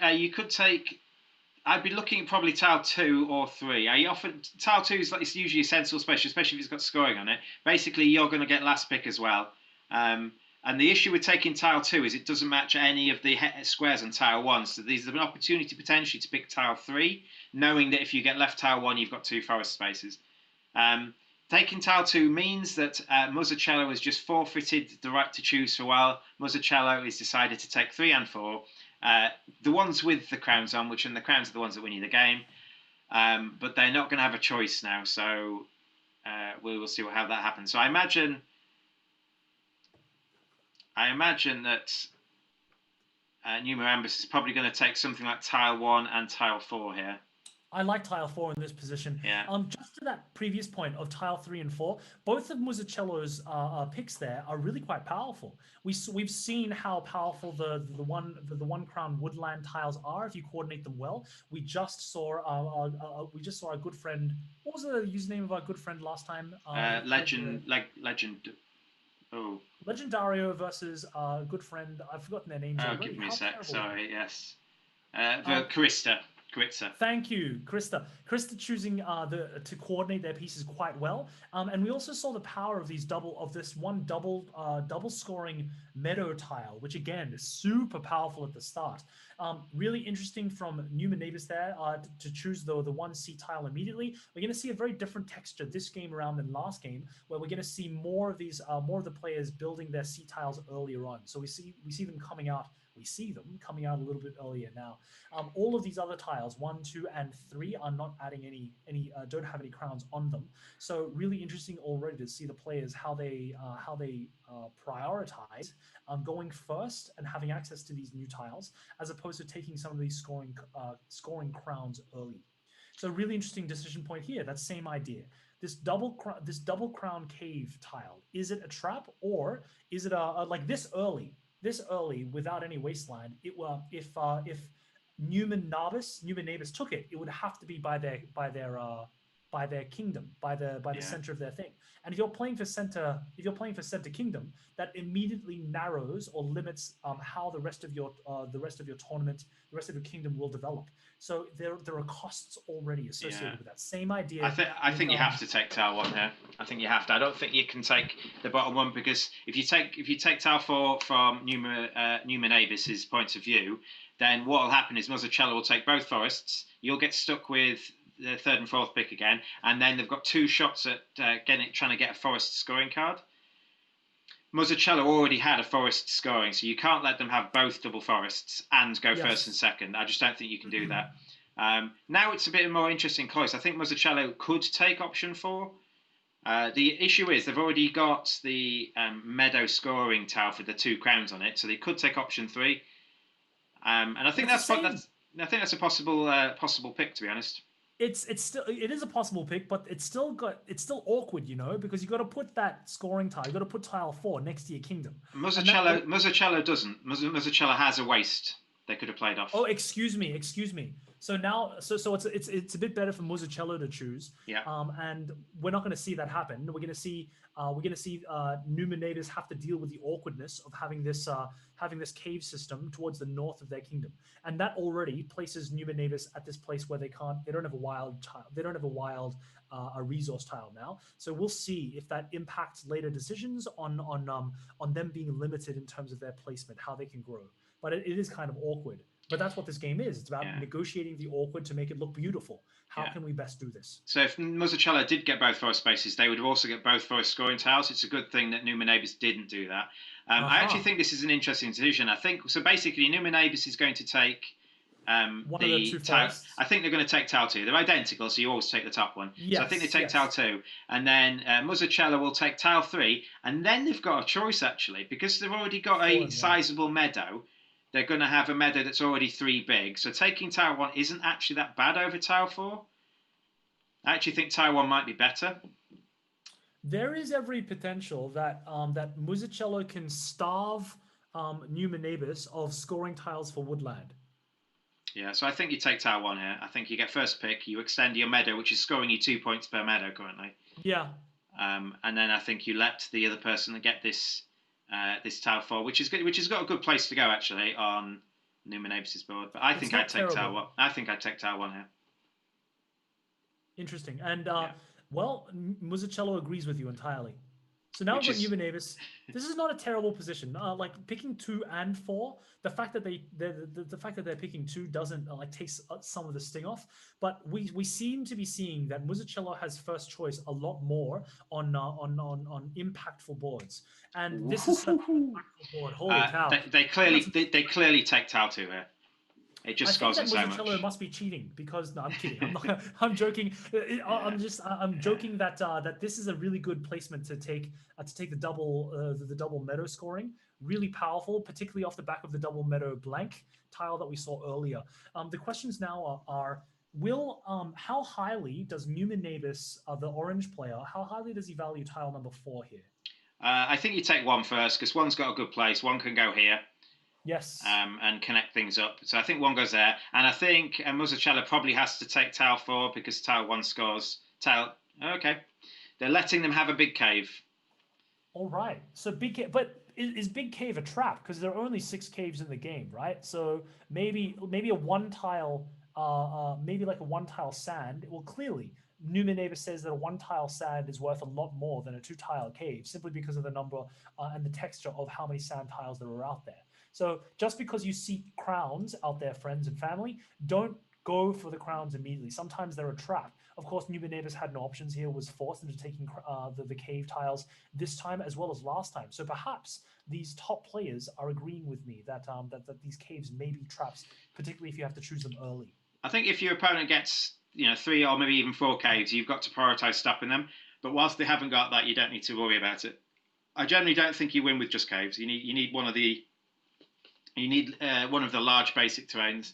I'd be looking at probably tile 2 or 3. I often tile 2 is it's usually a sensible special, especially if it's got scoring on it. Basically, you're going to get last pick as well. And the issue with taking tile 2 is it doesn't match any of the squares on tile 1. So there's an opportunity potentially to pick tile 3, knowing that if you get left tile 1, you've got 2 forest spaces. Taking tile 2 means that Muzzacello has just forfeited the right to choose for a while. Muzzacello has decided to take 3 and 4. The ones with the crowns on, and the crowns are the ones that win you the game. But they're not going to have a choice now, so we will see how that happens. So I imagine that Numerambus is probably going to take something like tile 1 and tile 4 here. I like tile 4 in this position. Yeah. Just to that previous point of tile 3 and 4, both of Muzzacello's picks there are really quite powerful. We've seen how powerful the one crown woodland tiles are if you coordinate them well. We just saw our good friend. What was the username of our good friend last time? Legend. Oh. Legendario versus good friend. I've forgotten their names. Oh, give me a sec. Sorry. Yes. Krista. Thank you, Krista. Krista choosing to coordinate their pieces quite well, and we also saw the power of this one double scoring meadow tile, which again is super powerful at the start. Really interesting from Numenambus there to choose the 1C tile immediately. We're going to see a very different texture this game around than last game, where we're going to see more of the players building their C tiles earlier on. So we see them coming out. We see them coming out a little bit earlier now. All of these other tiles, 1, 2, and 3, are not adding don't have any crowns on them. So really interesting already to see the players how they prioritize going first and having access to these new tiles, as opposed to taking some of these scoring crowns early. So really interesting decision point here. That same idea. This double crown cave tile, is it a trap, or is it like this early? This early, without any wasteland, if Numenambus took it, it would have to be by their by their kingdom, by the center of their thing. And if you're playing for center kingdom, that immediately narrows or limits how the rest of your tournament, the rest of your kingdom will develop. So there are costs already associated with that. Same idea. I think you have to take tile 1 here. I think you have to. I don't think you can take the bottom one, because if you take tile 4 from Newman Avis's point of view, then what will happen is Muzzacello will take both forests. You'll get stuck with the 3rd and 4th pick again, and then they've got 2 shots at trying to get a forest scoring card. Muzzacello already had a forest scoring, so you can't let them have both double forests and go first and second. I just don't think you can do that. Now it's a bit more interesting close. I think Muzzacello could take option 4. The issue is they've already got the meadow scoring tile for the 2 crowns on it, so they could take option 3. And I think that's a possible pick, to be honest. It is a possible pick, but it's still awkward, because you got to put that scoring tile. You got to put tile 4 next to your kingdom. Muzzacello doesn't. Muzzacello has a waste they could have played off. Oh, excuse me. So now, so it's a bit better for Muzzacello to choose. Yeah. And we're not going to see that happen. We're going to see Newman Navis have to deal with the awkwardness of having this cave system towards the north of their kingdom, and that already places Newman Navis at this place where they don't have a wild tile. They don't have a resource tile now. So we'll see if that impacts later decisions on them being limited in terms of their placement, how they can grow. But it is kind of awkward. But that's what this game is. It's about negotiating the awkward to make it look beautiful. How can we best do this? So if Muzzacello did get both forest spaces, they would have also get both forest scoring tiles. It's a good thing that Newman Avis didn't do that. I actually think this is an interesting decision. I think so. Basically, Newman Avis is going to take one of the 2 tile. forests. I think they're going to take tile 2. They're identical, so you always take the top one. Yes, so I think they take tile 2, and then Muzzacello will take tile 3, and then they've got a choice actually, because they've already got a sizable meadow. They're going to have a meadow that's already 3 big. So taking tile 1 isn't actually that bad over tile 4. I actually think tile 1 might be better. There is every potential that that Muzzacello can starve Newman Avis of scoring tiles for woodland. Yeah, so I think you take tile 1 here. I think you get first pick. You extend your meadow, which is scoring you 2 points per meadow currently. Yeah. And then I think you let the other person get this tile 4, which has got a good place to go actually on Newman Avis's board. But I think I'd take tile 1. I think I'd take tile 1 here. Interesting. And well, Muzzacello agrees with you entirely. So now we've got Newman Avis. This is not a terrible position. Like picking 2 and 4, the fact that they're picking 2 doesn't takes some of the sting off. But we seem to be seeing that Muzzacello has first choice a lot more on impactful boards, and this is such an impactful board. Holy cow! They clearly take tile 2 here. It just scores it so much. Muzzacello must be cheating because no, I'm kidding. I'm joking. I'm joking that this is a really good placement to take the double meadow scoring. Really powerful, particularly off the back of the double meadow blank tile that we saw earlier. The questions now are how highly does Newman Avis, the orange player, how highly does he value tile number 4 here? I think you take 1 first because 1's got a good place. 1 can go here. Yes. And connect things up. So I think 1 goes there. And I think Muzzacello probably has to take tile 4 because tile 1 scores tile. Okay. They're letting them have a big cave. All right. So big cave, but is big cave a trap? Because there are only 6 caves in the game, right? So maybe a 1 tile, maybe like a 1 tile sand. Well, clearly Newman Avis says that a 1 tile sand is worth a lot more than a 2 tile cave, simply because of the number and the texture of how many sand tiles there are out there. So just because you see crowns out there, friends and family, don't go for the crowns immediately. Sometimes they're a trap. Of course, Newman Avis had no options here, was forced into taking the cave tiles this time as well as last time. So perhaps these top players are agreeing with me that these caves may be traps, particularly if you have to choose them early. I think if your opponent gets 3 or maybe even 4 caves, you've got to prioritize stopping them. But whilst they haven't got that, you don't need to worry about it. I generally don't think you win with just caves. You need one of the large basic terrains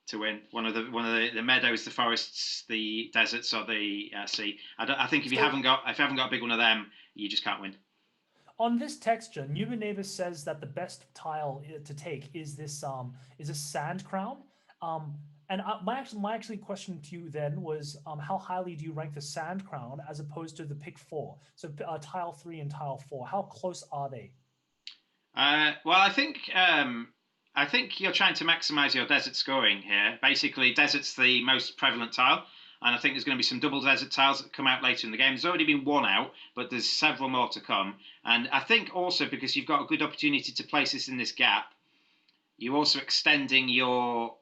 to win. One of the meadows, the forests, the deserts, or the sea. I think if you haven't got a big one of them, you just can't win. On this texture, Newman Avis says that the best tile to take is this is a sand crown. And my actually question to you then was, how highly do you rank the Sand Crown as opposed to the Pick 4? So Tile 3 and Tile 4, how close are they? Well, I think you're trying to maximize your desert scoring here. Basically, desert's the most prevalent tile, and I think there's going to be some double desert tiles that come out later in the game. There's already been one out, but there's several more to come. And I think also because you've got a good opportunity to place this in this gap, you're also extending your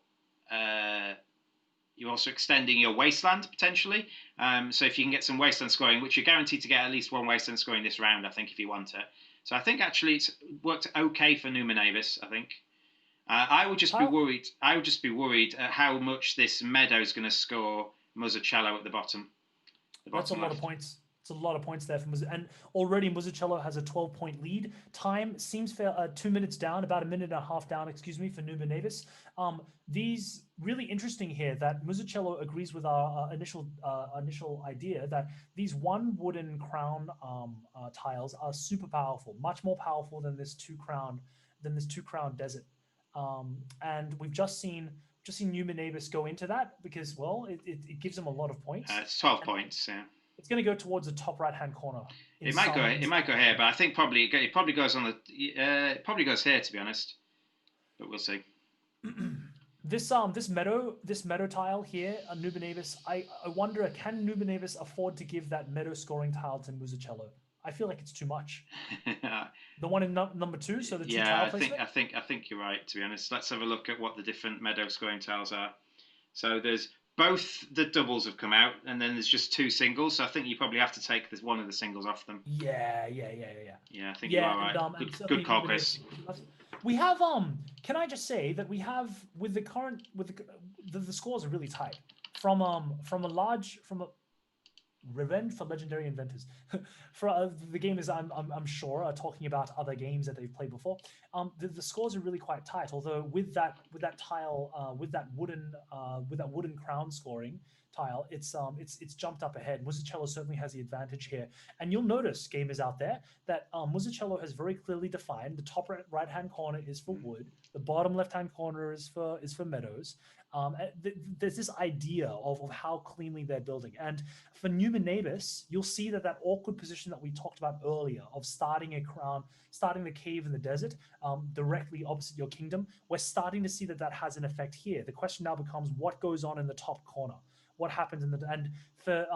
wasteland potentially. So if you can get some wasteland scoring, which you're guaranteed to get at least one wasteland scoring this round, I think if you want it. So I think actually it's worked okay for Numenabis. I think I would just be worried. I would just be worried at how much this meadow is going to score Muzzacello at the bottom. That's a lot of points. It's a lot of points there for and already Muzzacello has a 12-point lead. Time seems fair. 2 minutes down, about a minute and a half down. Excuse me, for Numenabis. These really interesting here that Muzzacello agrees with our initial idea that these one wooden crown tiles are super powerful, much more powerful than this two crown desert. And we've just seen Numenabis go into that because, well, it gives them a lot points. It's 12 points. Yeah. It's going to go towards the top right-hand corner. It might go here, but I think it probably goes on the. It probably goes here, to be honest. But we'll see. This meadow tile here, Numenabis. I wonder, can Numenabis afford to give that meadow scoring tile to Muzzacello? I feel like it's too much. The one in number 2, so the two tile placement? I think you're right, to be honest. Let's have a look at what the different meadow scoring tiles are. So there's both the doubles have come out, and then there's just 2 singles. So I think you probably have to take one of the singles off them. Yeah. Yeah, I think you are right. Good call, Chris. We have Can I just say that we have with the current the scores are really tight from a Revenge for Legendary Inventors. For the gamers, I'm sure are talking about other games that they've played before. The scores are really quite tight. Although with that tile, with that wooden crown scoring tile, it's jumped up ahead. Muzzacello certainly has the advantage here. And you'll notice, gamers out there, that Muzzacello has very clearly defined the top right hand corner is for wood, the bottom left hand corner is for meadows. There's this idea of how cleanly they're building. And for Numenabis, you'll see that awkward position that we talked about earlier of starting the cave in the desert directly opposite your kingdom. We're starting to see that has an effect here. The question now becomes what goes on in the top corner. What happens and for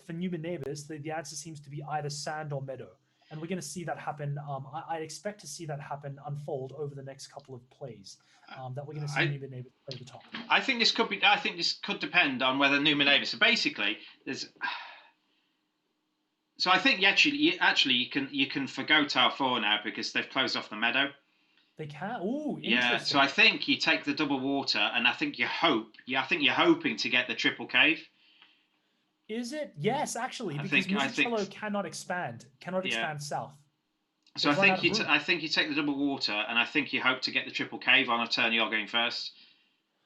Numenabis, the answer seems to be either sand or meadow. And we're going to see that happen. I expect to see that unfold over the next couple of plays. That we're going to see Numenabis play the top. I think this could depend on whether Numenabis. So basically, there's. So I think you can forgo Tile 4 now because they've closed off the meadow. They can. Ooh, interesting. Yeah. So I think you take the double water, and I think you're hoping to get the triple cave. Is it? Yes, actually, because Muzzacello cannot expand south. So I think you take the double water, and I think you hope to get the triple cave on a turn you're going first.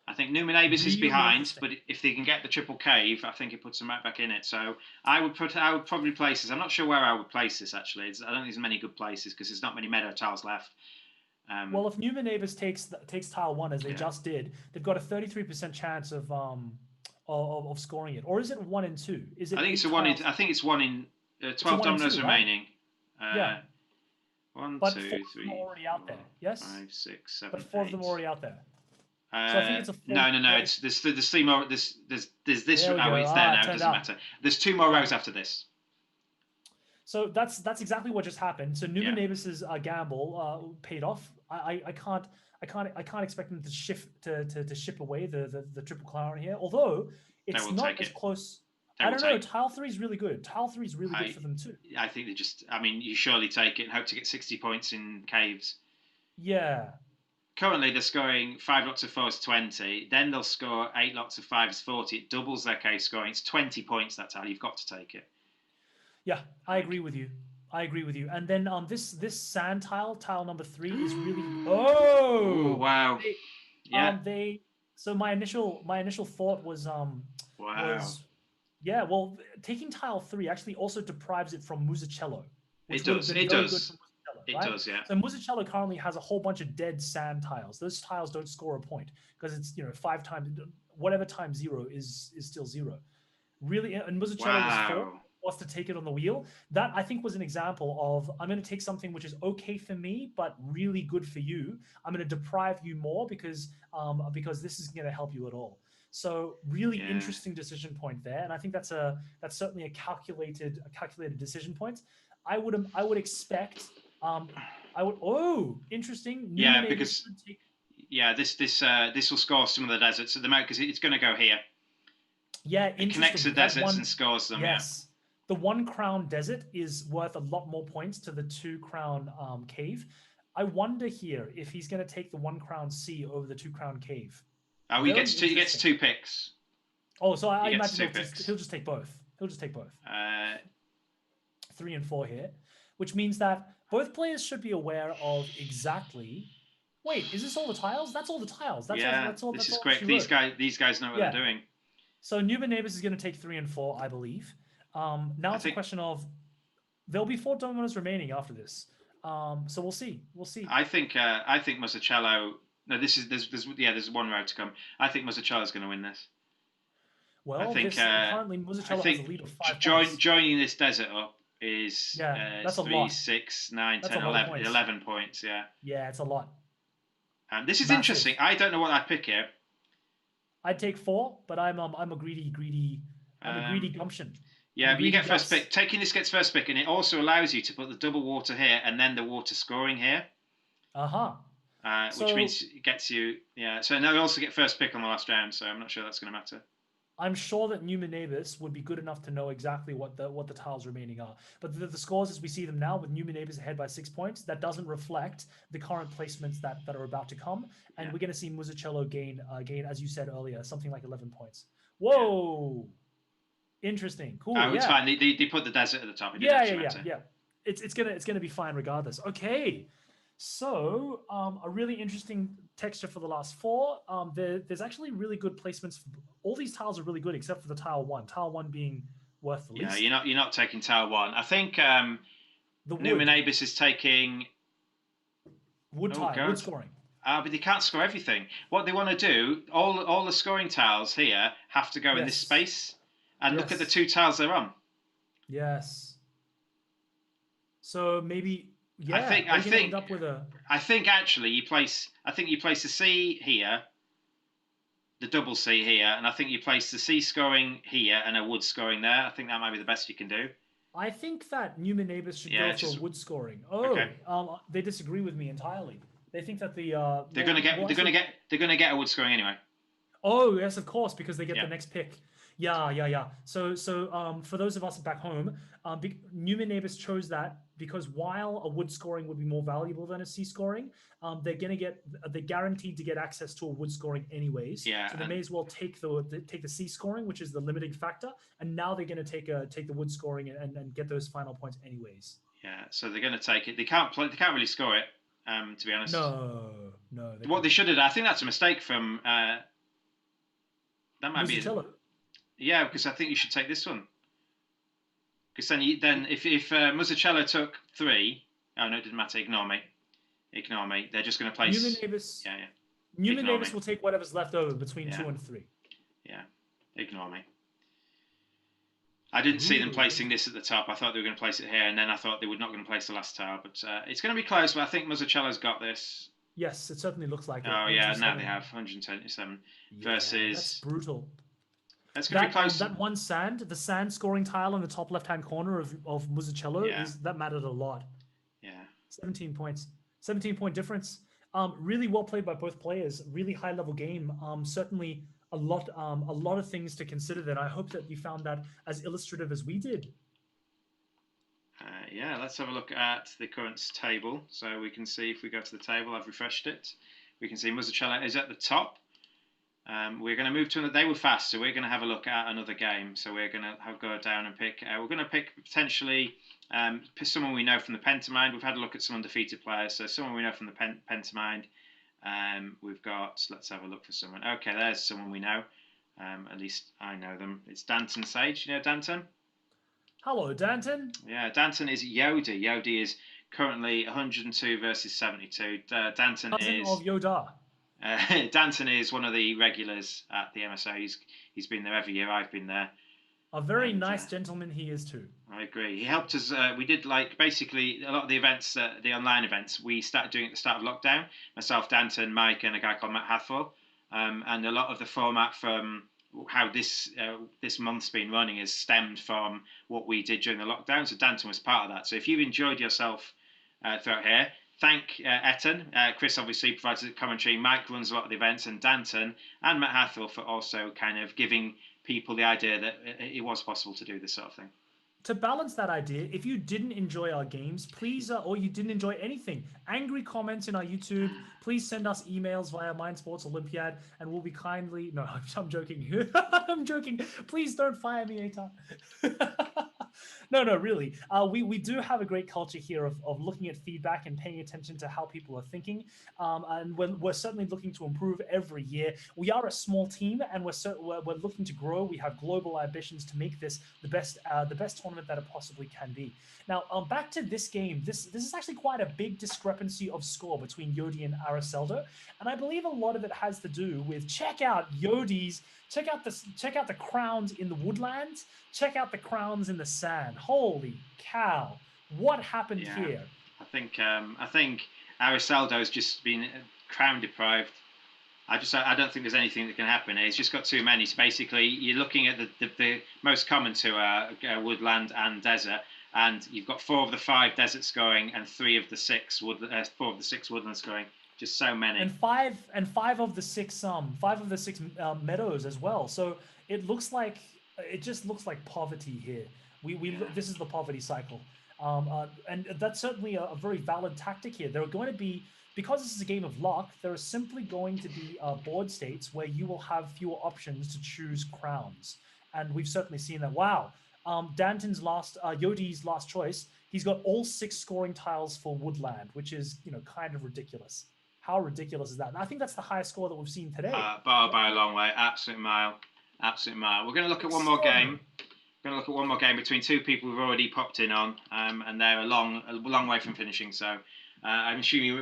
I think Numenabis is behind, but if they can get the triple cave, I think it puts them right back in it. So I would probably place this. I'm not sure where I would place this actually. I don't think there's many good places because there's not many meadow tiles left. Well, if Numenabis takes tile 1 as they just did, they've got a 33% chance of scoring it, or is it 1 and 2? Is it? I think it's 1 in. I think it's 1 in 12 dominoes remaining. Right? Yeah. 1, but 2, 4 3, of them are already out there. Yes. 5, 6, 7. But 4 of them are already out there. So I think it's a 4. No. It's there's 3 more. There's this. It's there now. It doesn't matter. There's 2 more rows after this. So that's exactly what just happened. So Numenabis's gamble paid off. I can't expect them to ship away the triple crown here. Although it's not as close. I don't know. Tile 3 is really good. Tile 3 is really good for them too. I think they just. I mean, you surely take it and hope to get 60 points in caves. Yeah. Currently, they're scoring 5 lots of 4 is 20. Then they'll score 8 lots of 5 is 40. It doubles their cave scoring. It's 20 points. That's how you've got to take it. Yeah, I agree with you. And then this sand tile number 3 is really oh wow. So my initial thought was well, taking tile 3 actually also deprives it from Muzzacello. It does. It right? does, yeah. So Musicello currently has a whole bunch of dead sand tiles. Those tiles don't score a point because it's 5 times whatever times 0 is still 0. Really, and Musicello was 4, was to take it on the wheel. That I think was an example of I'm going to take something which is okay for me but really good for you. I'm going to deprive you more because this isn't going to help you at all. So really interesting decision point there, and I think that's certainly a calculated decision point. I would expect interesting. Yeah, because this will score some of the deserts at the moment because it's going to go here. Yeah, it connects the deserts and scores them. Yes, the 1 crown desert is worth a lot more points to the 2 crown cave. I wonder here if he's going to take the 1 crown sea over the 2 crown cave. Oh, he gets 2 picks. Oh, so I imagine he'll just take both. He'll just take both. 3 and 4 here, which means that both players should be aware of exactly. Wait, is this all the tiles? That's all the tiles. That's all. This is all quick. These guys know what they're doing. So Newman Neighbors is going to take 3 and 4, I believe. Now it's a question of there'll be 4 dominoes remaining after this. So we'll see. I think Musicello. No, there's one round to come. I think Musicello is going to win this. Well, I think currently Musicello has a lead of 5 points. Joining this desert up is that's 3, a lot. 6, 9, 10, 11 points. Yeah. Yeah, it's a lot. And this is interesting. I don't know what I'd pick here. I'd take 4, but I'm a greedy gumption. Yeah, but you get first pick. Taking this gets first pick, and it also allows you to put the double water here and then the water scoring here. Which means it gets you. Yeah. So now you also get first pick on the last round. So I'm not sure that's going to matter. I'm sure that Newman Neighbors would be good enough to know exactly what the tiles remaining are. But the scores as we see them now, with Newman Neighbors ahead by 6 points, that doesn't reflect the current placements that are about to come. And we're going to see Musicello gain, as you said earlier, something like 11 points. Whoa! Yeah. Interesting. Cool. Oh, it's fine. They put the desert at the top. Yeah. It's gonna be fine regardless. Okay. So a really interesting texture for the last 4. There's actually really good placements. All these tiles are really good except for the tile 1. Tile 1 being worth the least. Yeah, you're not taking tile 1. I think Newman Neighbors is taking wood scoring. But they can't score everything. What they want to do, all the scoring tiles here have to go in this space, and look at the 2 tiles they're on. Yes. So maybe. Yeah, I think actually you place the C here, the double C here, and I think you place the C scoring here and a wood scoring there. I think that might be the best you can do. I think that Newman Neighbors should go for wood scoring. They disagree with me entirely. They think that they're going to get a wood scoring anyway. Oh yes, of course, because they get the next pick. Yeah. So for those of us back home, Newman Neighbors chose that because while a wood scoring would be more valuable than a C scoring, they're guaranteed to get access to a wood scoring anyways. Yeah. So they may as well take the C scoring, which is the limiting factor, and now they're going to take the wood scoring and get those final points anyways. Yeah. So they're going to take it. They can't really score it. To be honest. No. What they should have done, I think that's a mistake from. That might Musicello. be. Yeah, because I think you should take this one. Because then if Musicello took 3, oh no, it didn't matter. Ignore me. They're just going to place. Newman Neighbors. Yeah. Newman Neighbors will take whatever's left over between 2 and 3. Yeah, ignore me. I didn't see them placing this at the top. I thought they were going to place it here, and then I thought they were not going to place the last tile. But it's going to be close. But I think Musicello's got this. Yes, it certainly looks like it. Oh yeah, now they have 127 versus. That's brutal. That's going to be close. That one the sand scoring tile in the top left-hand corner of Musicello, that mattered a lot. Yeah. 17 points. 17-point difference. Really well played by both players. Really high-level game. Certainly a lot of things to consider there. I hope that you found that as illustrative as we did. Yeah, let's have a look at the current table. So we can see if we go to the table, I've refreshed it. We can see Musicello is at the top. We're going to move to they were fast, so we're going to have a look at another game. So we're going to go down and pick. We're going to pick potentially someone we know from the Pentamind. We've had a look at some undefeated players, so someone we know from the Pentamind. We've got. Let's have a look for someone. Okay, there's someone we know. At least I know them. It's Danton Sage. You know Danton? Hello, Danton. Yeah, Danton is Yodi. Yodi is currently 102 versus 72. Danton Cousin is of Yoda. Danton is one of the regulars at the MSO. He's been there every year I've been there. A very And, nice gentleman he is too. I agree. He helped us. We did like basically a lot of the events, the online events. We started doing at the start of lockdown. Myself, Danton, Mike, and a guy called Matt Hathwell. And a lot of the format from how this month's been running is stemmed from what we did during the lockdown. So Danton was part of that. So if you've enjoyed yourself throughout here, thank Eton. Chris obviously provides the commentary. Mike runs a lot of the events, and Danton and Matt Hathwell for also kind of giving people the idea that it was possible to do this sort of thing. To balance that idea, if you didn't enjoy our games, please, or you didn't enjoy anything, angry comments in our YouTube, please send us emails via Mind Sports Olympiad, and we'll be kindly. No, I'm joking. I'm joking. Please don't fire me, Eitan. No, really. We do have a great culture here of looking at feedback and paying attention to how people are thinking. And we're certainly looking to improve every year. We are a small team, and we're looking to grow. We have global ambitions to make this the best tournament that it possibly can be. Now, back to this game. This is actually quite a big discrepancy of score between Yodi and Araseldo, and I believe a lot of it has to do with check out the crowns in the woodlands. Check out the crowns in the sand. Holy cow! What happened here? I think Araseldo's just been crown deprived. I don't think there's anything that can happen. It's just got too many. So basically, you're looking at the most common two are woodland and desert, and you've got 4 of the 5 deserts going and 4 of the 6 woodlands going. Just so many. And five of the six meadows as well. So it just looks like poverty here. This is the poverty cycle. And that's certainly a very valid tactic here. There are going to be, because this is a game of luck, there are simply going to be board states where you will have fewer options to choose crowns. And we've certainly seen that. Wow. Yodi's last choice, he's got all 6 scoring tiles for woodland, which is, kind of ridiculous. How ridiculous is that? And I think that's the highest score that we've seen today. By a long way. Absolute mile. We're going to look at one more game. We're going to look at one more game between 2 people who've already popped in on, and they're a long way from finishing. So I'm assuming you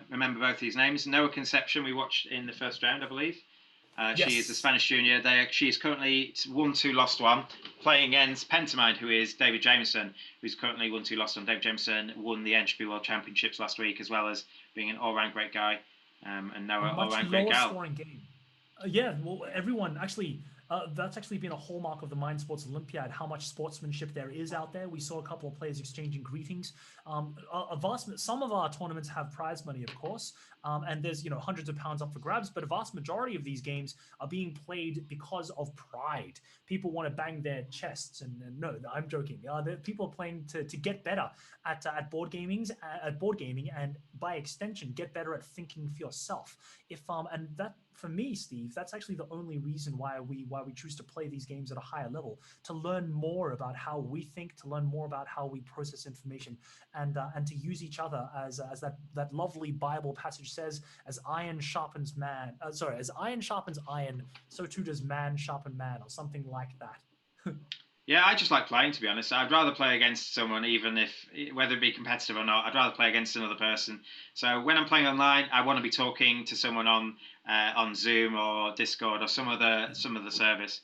remember both these names. Noah Conception, we watched in the first round, I believe. Yes. She is a Spanish junior. She is currently 1-2, lost 1, playing against Pentamind, who is David Jameson, who's currently 1-2, lost 1. David Jameson won the Entropy World Championships last week, as well as being an all-round great guy, and Noah all-round great gal. Scoring game. Yeah, well, everyone actually. That's actually been a hallmark of the Mind Sports Olympiad, how much sportsmanship there is out there. We saw a couple of players exchanging greetings. Some of our tournaments have prize money, of course, and there's hundreds of pounds up for grabs, but a vast majority of these games are being played because of pride. People want to bang their chests, and no, I'm joking. People are playing to get better at board gaming, and by extension, get better at thinking for yourself. And that, for me, Steve, that's actually the only reason why we choose to play these games at a higher level, to learn more about how we think, to learn more about how we process information, and to use each other as that lovely Bible passage says, as iron sharpens iron, so too does man sharpen man, or something like that. Yeah, I just like playing, to be honest. I'd rather play against someone, even if, whether it be competitive or not, I'd rather play against another person. So when I'm playing online, I want to be talking to someone on Zoom or Discord or some other service,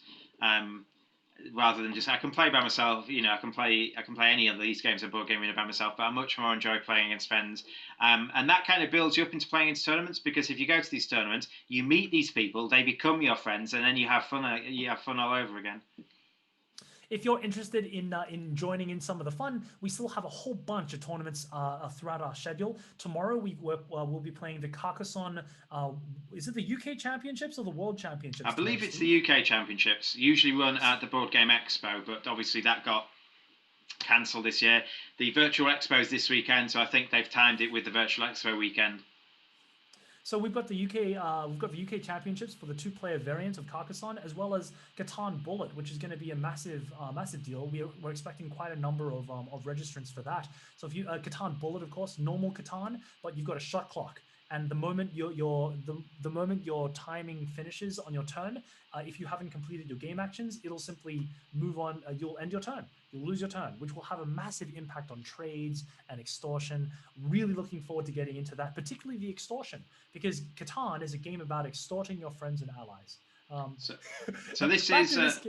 rather than just, I can play by myself. I can play any of these games of board gaming by myself, but I much more enjoy playing against friends. And that kind of builds you up into playing into tournaments, because if you go to these tournaments, you meet these people, they become your friends, and then you have fun all over again. If you're interested in joining in some of the fun, we still have a whole bunch of tournaments throughout our schedule. Tomorrow we'll be playing the Carcassonne. Is it the UK Championships or the World Championships? I believe it's the UK Championships, usually run at the Board Game Expo, but obviously that got cancelled this year. The Virtual Expo is this weekend, so I think they've timed it with the Virtual Expo weekend. So we've got the UK Championships for the 2-player variant of Carcassonne, as well as Catan Bullet, which is going to be a massive deal. We're expecting quite a number of registrants for that. So if you Catan Bullet, of course, normal Catan, but you've got a shot clock. and the moment the moment your timing finishes on your turn, if you haven't completed your game actions, it'll simply move on. You'll end your turn. You'll lose your turn, which will have a massive impact on trades and extortion. Really looking forward to getting into that, particularly the extortion, because Catan is a game about extorting your friends and allies. So this is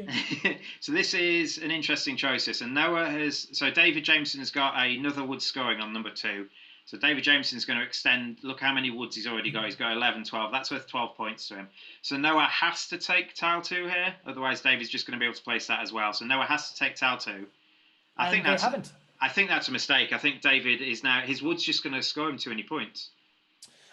so this is an interesting choice. And Noah has David Jameson has got another wood scoring on number 2. So David Jameson is going to extend. Look how many woods he's already got. He's got 11, 12. That's worth 12 points to him. So Noah has to take tile 2 here. Otherwise, David's just going to be able to place that as well. So Noah has to take tile 2. I think that's a mistake. I think David is now his wood's just going to score him too many points.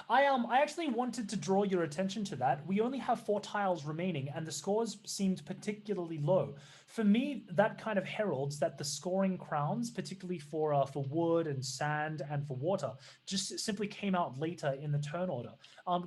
I actually wanted to draw your attention to that. We only have 4 tiles remaining, and the scores seemed particularly low. For me, that kind of heralds that the scoring crowns, particularly for wood and sand and for water, just simply came out later in the turn order.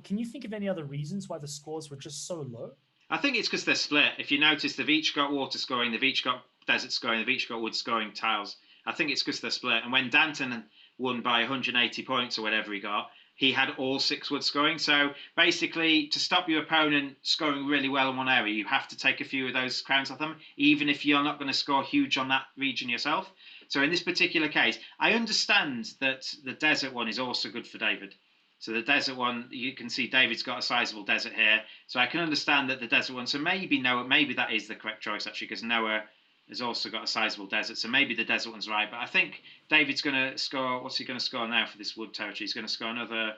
Can you think of any other reasons why the scores were just so low? I think it's because they're split. If you notice, they've each got water scoring, they've each got desert scoring, they've each got wood scoring tiles. I think it's because they're split. And when Danton won by 180 points or whatever he got, he had all 6 wood scoring. So basically, to stop your opponent scoring really well in one area, you have to take a few of those crowns off them, even if you're not going to score huge on that region yourself. So in this particular case, I understand that the desert one is also good for David. So the desert one, you can see David's got a sizable desert here. So I can understand that the desert one, so maybe that is the correct choice actually, because Noah has also got a sizable desert. So maybe the desert one's right. But I think David's going to score, what's he going to score now for this wood territory? He's going to score another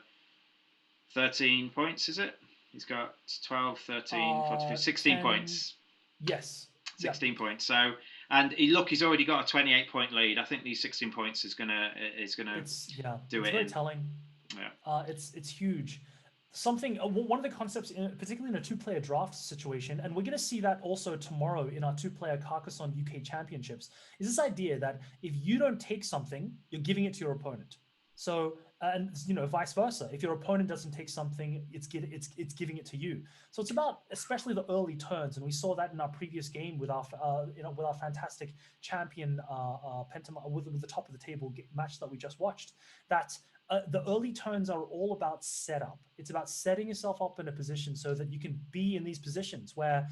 13 points, is it? He's got 12, 13, 14, 16 points. Yes. 16 points. So, and he's already got a 28-point lead. I think these 16 points is gonna do it. Very telling. Yeah. It's huge. One of the concepts, particularly in a 2-player draft situation, and we're going to see that also tomorrow in our 2-player Carcassonne UK Championships, is this idea that if you don't take something, you're giving it to your opponent. So, and vice versa. If your opponent doesn't take something, it's giving it to you. So it's about especially the early turns, and we saw that in our previous game with our fantastic champion Pentamind with the top of the table match that we just watched. That the early turns are all about setup. It's about setting yourself up in a position so that you can be in these positions where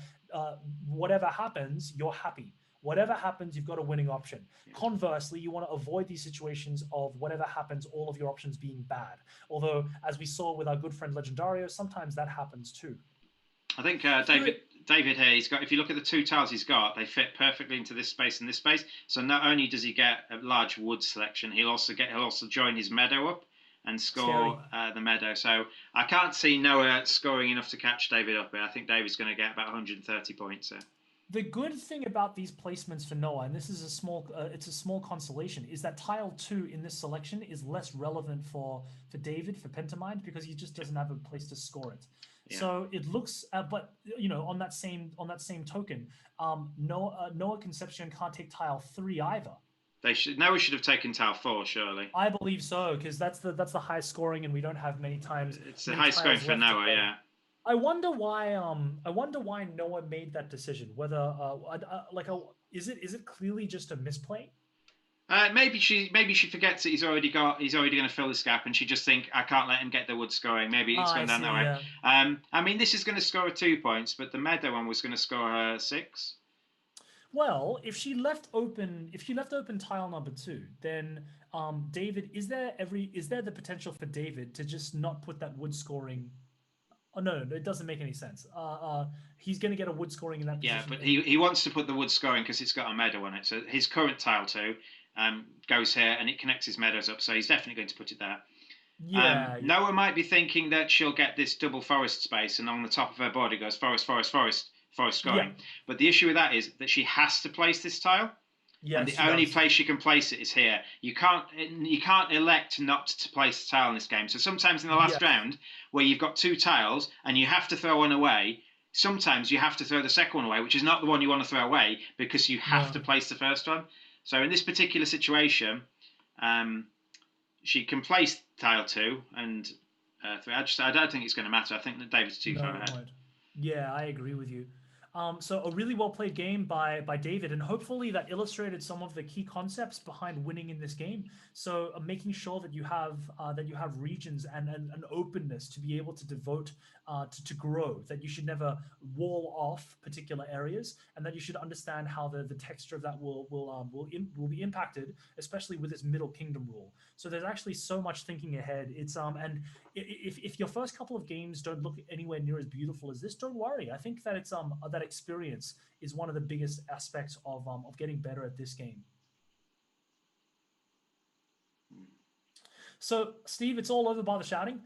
whatever happens, you're happy. Whatever happens, you've got a winning option. Yeah. Conversely, you want to avoid these situations of whatever happens, all of your options being bad. Although, as we saw with our good friend Legendario, sometimes that happens too. I think David here, he's got. If you look at the 2 tiles he's got, they fit perfectly into this space and this space. So not only does he get a large wood selection, he'll also join his meadow up and score the meadow. So I can't see Noah scoring enough to catch David up here. I think David's going to get about 130 points there. The good thing about these placements for Noah, and this is it's a small consolation, is that tile 2 in this selection is less relevant for David, for Pentamind, because he just doesn't have a place to score it. Yeah. So it looks, but on that same token, Noah Concepcion can't take tile 3 either. Noah should have taken tile 4, surely. I believe so, because that's the high scoring, and we don't have many times. It's the high scoring for Noah, yeah. I wonder why Noah made that decision. Whether is it clearly just a misplay? Maybe she forgets that he's already going to fill this gap, and she just think I can't let him get the wood scoring. Maybe it's going down that way. Yeah. I mean, this is going to score her 2 points, but the meadow one was going to score her 6. Well, if she left open tile number 2, then David, is there the potential for David to just not put that wood scoring? Oh, no, it doesn't make any sense. He's going to get a wood scoring in that position. Yeah, but he wants to put the wood scoring because it's got a meadow on it. So his current tile 2 goes here and it connects his meadows up. So he's definitely going to put it there. Yeah. Noah might be thinking that she'll get this double forest space, and on the top of her board it goes forest scoring. Yeah. But the issue with that is that she has to place this tile. Yes, and the only place you can place it is here. You can't elect not to place the tile in this game. So sometimes in the last round, where you've got 2 tiles and you have to throw one away, sometimes you have to throw the second one away, which is not the one you want to throw away because you have to place the first one. So in this particular situation, she can place tile 2 and 3. I don't think it's going to matter. I think that David's too far ahead. Yeah, I agree with you. So a really well played game by David, and hopefully that illustrated some of the key concepts behind winning in this game. So making sure that you have regions and an openness to be able to devote to grow. That you should never wall off particular areas, and that you should understand how the texture of that will be impacted, especially with this middle kingdom rule. So there's actually so much thinking ahead. It's and if your first couple of games don't look anywhere near as beautiful as this, don't worry. I think that it's that experience is one of the biggest aspects of getting better at this game. So, Steve, it's all over by the shouting.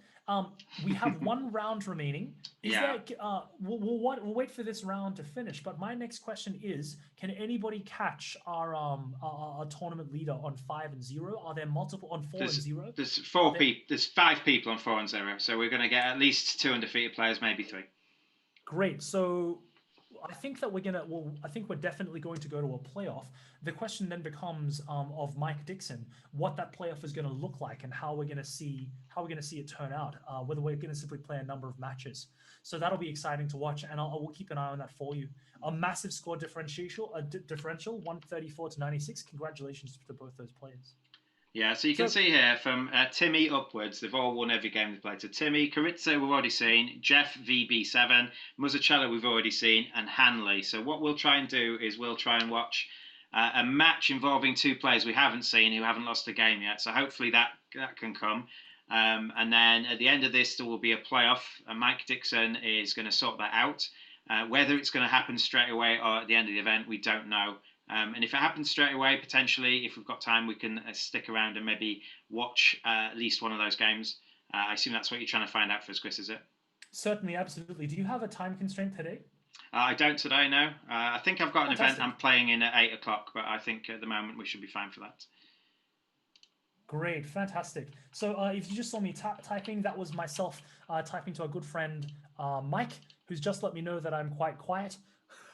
We have one round remaining. We'll wait for this round to finish. But my next question is: can anybody catch our tournament leader on 5 and 0? Are there multiple on 4 and 0? There's 5 people on 4 and 0. So we're going to get at least 2 undefeated players, maybe 3. Great. So I think that I think we're definitely going to go to a playoff. The question then becomes of Mike Dixon, what that playoff is going to look like and how we're going to see it turn out. Whether we're going to simply play a number of matches. So that'll be exciting to watch, and I will keep an eye on that for you. A massive score differential, 134 to 96. Congratulations to both those players. Yeah, so you can see here from Timmy upwards, they've all won every game they've played. So Timmy, Karitza we've already seen, Jeff VB7, Muzzacella we've already seen, and Hanley. So what we'll try and do is we'll try and watch a match involving 2 players we haven't seen who haven't lost a game yet. So hopefully that can come. And then at the end of this, there will be a playoff. And Mike Dixon is going to sort that out. Whether it's going to happen straight away or at the end of the event, we don't know. And if it happens straight away, potentially, if we've got time, we can stick around and maybe watch at least one of those games. I assume that's what you're trying to find out for us, Chris, is it? Certainly, absolutely. Do you have a time constraint today? I don't today, no. I think I've got an event I'm playing in at 8 o'clock, but I think at the moment we should be fine for that. Great, fantastic. So if you just saw me typing, that was myself typing to our good friend Mike, who's just let me know that I'm quite quiet.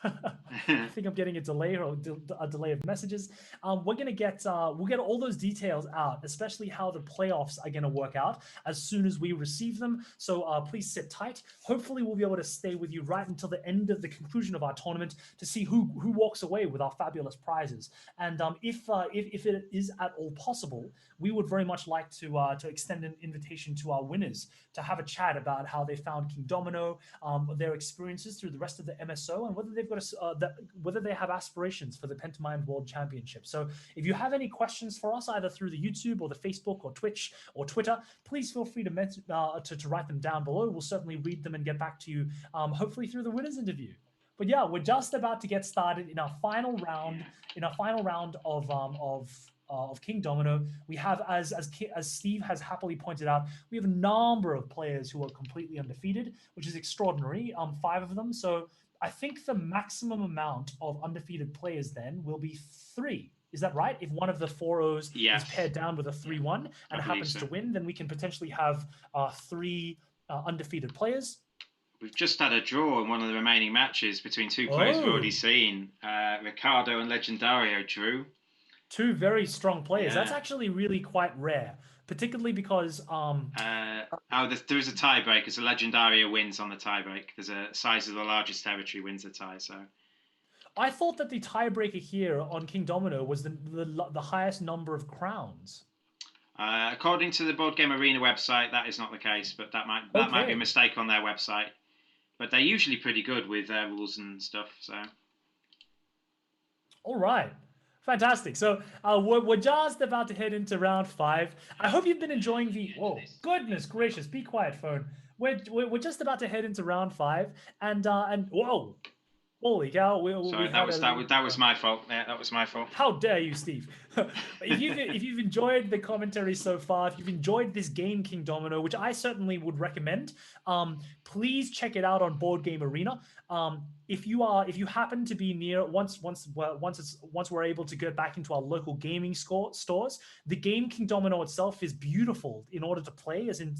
I think I'm getting a delay or a delay of messages. We'll get all those details out, especially how the playoffs are going to work out as soon as we receive them. So please sit tight. Hopefully, we'll be able to stay with you right until the end of the conclusion of our tournament to see who walks away with our fabulous prizes. And if it is at all possible, we would very much like to extend an invitation to our winners to have a chat about how they found Kingdomino, their experiences through the rest of the MSO, and whether they've got whether they have aspirations for the Pentamind World Championship. So if you have any questions for us, either through the YouTube or the Facebook or Twitch or Twitter, please feel free to write them down below. We'll certainly read them and get back to you, hopefully through the winners interview. But yeah, we're just about to get started in our final round. Of Kingdomino. We have, as Steve has happily pointed out, we have a number of players who are completely undefeated, which is extraordinary. 5 of them. So I think the maximum amount of undefeated players then will be 3. Is that right? If one of the 4-0s is paired down with a 3-1 and happens to win, then we can potentially have 3 undefeated players. We've just had a draw in one of the remaining matches between 2 players we've already seen. Ricardo and Legendario drew. 2 very strong players. Yeah. That's actually really quite rare, particularly because there is a tiebreak. As a Legendario wins on the tiebreak. There's a size of the largest territory wins the tie. So I thought that the tiebreaker here on Kingdomino was the highest number of crowns. According to the Board Game Arena website, that is not the case, but that might be a mistake on their website. But they're usually pretty good with rules and stuff. So all right. Fantastic. So we're just about to head into round 5. I hope you've been enjoying the... Oh, goodness gracious. Be quiet, phone. We're just about to head into round 5. And whoa. Holy cow. Sorry, that was my fault. Yeah, that was my fault. How dare you, Steve? If you've enjoyed the commentary so far, if you've enjoyed this game, Kingdomino, which I certainly would recommend, please check it out on Board Game Arena. If you happen to be near, once we're able to get back into our local gaming stores, the game Kingdomino itself is beautiful in order to play. As in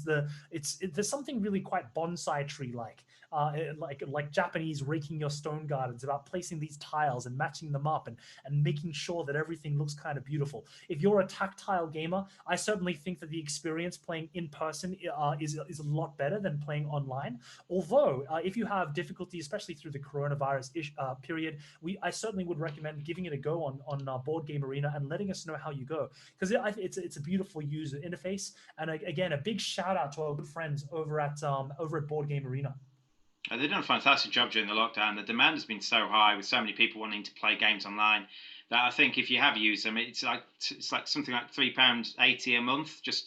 there's something really quite bonsai tree like like Japanese raking your stone gardens, about placing these tiles and matching them up and making sure that everything looks kind of beautiful. If you're a tactile gamer, I certainly think that the experience playing in person is a lot better than playing online. Although, if you have difficulty, especially through the coronavirus period, I certainly would recommend giving it a go on Board Game Arena and letting us know how you go, because it's a beautiful user interface. And again, a big shout out to our good friends over at Board Game Arena. They've done a fantastic job during the lockdown. The demand has been so high with so many people wanting to play games online that I think if you have used them, it's like something like £3.80 a month just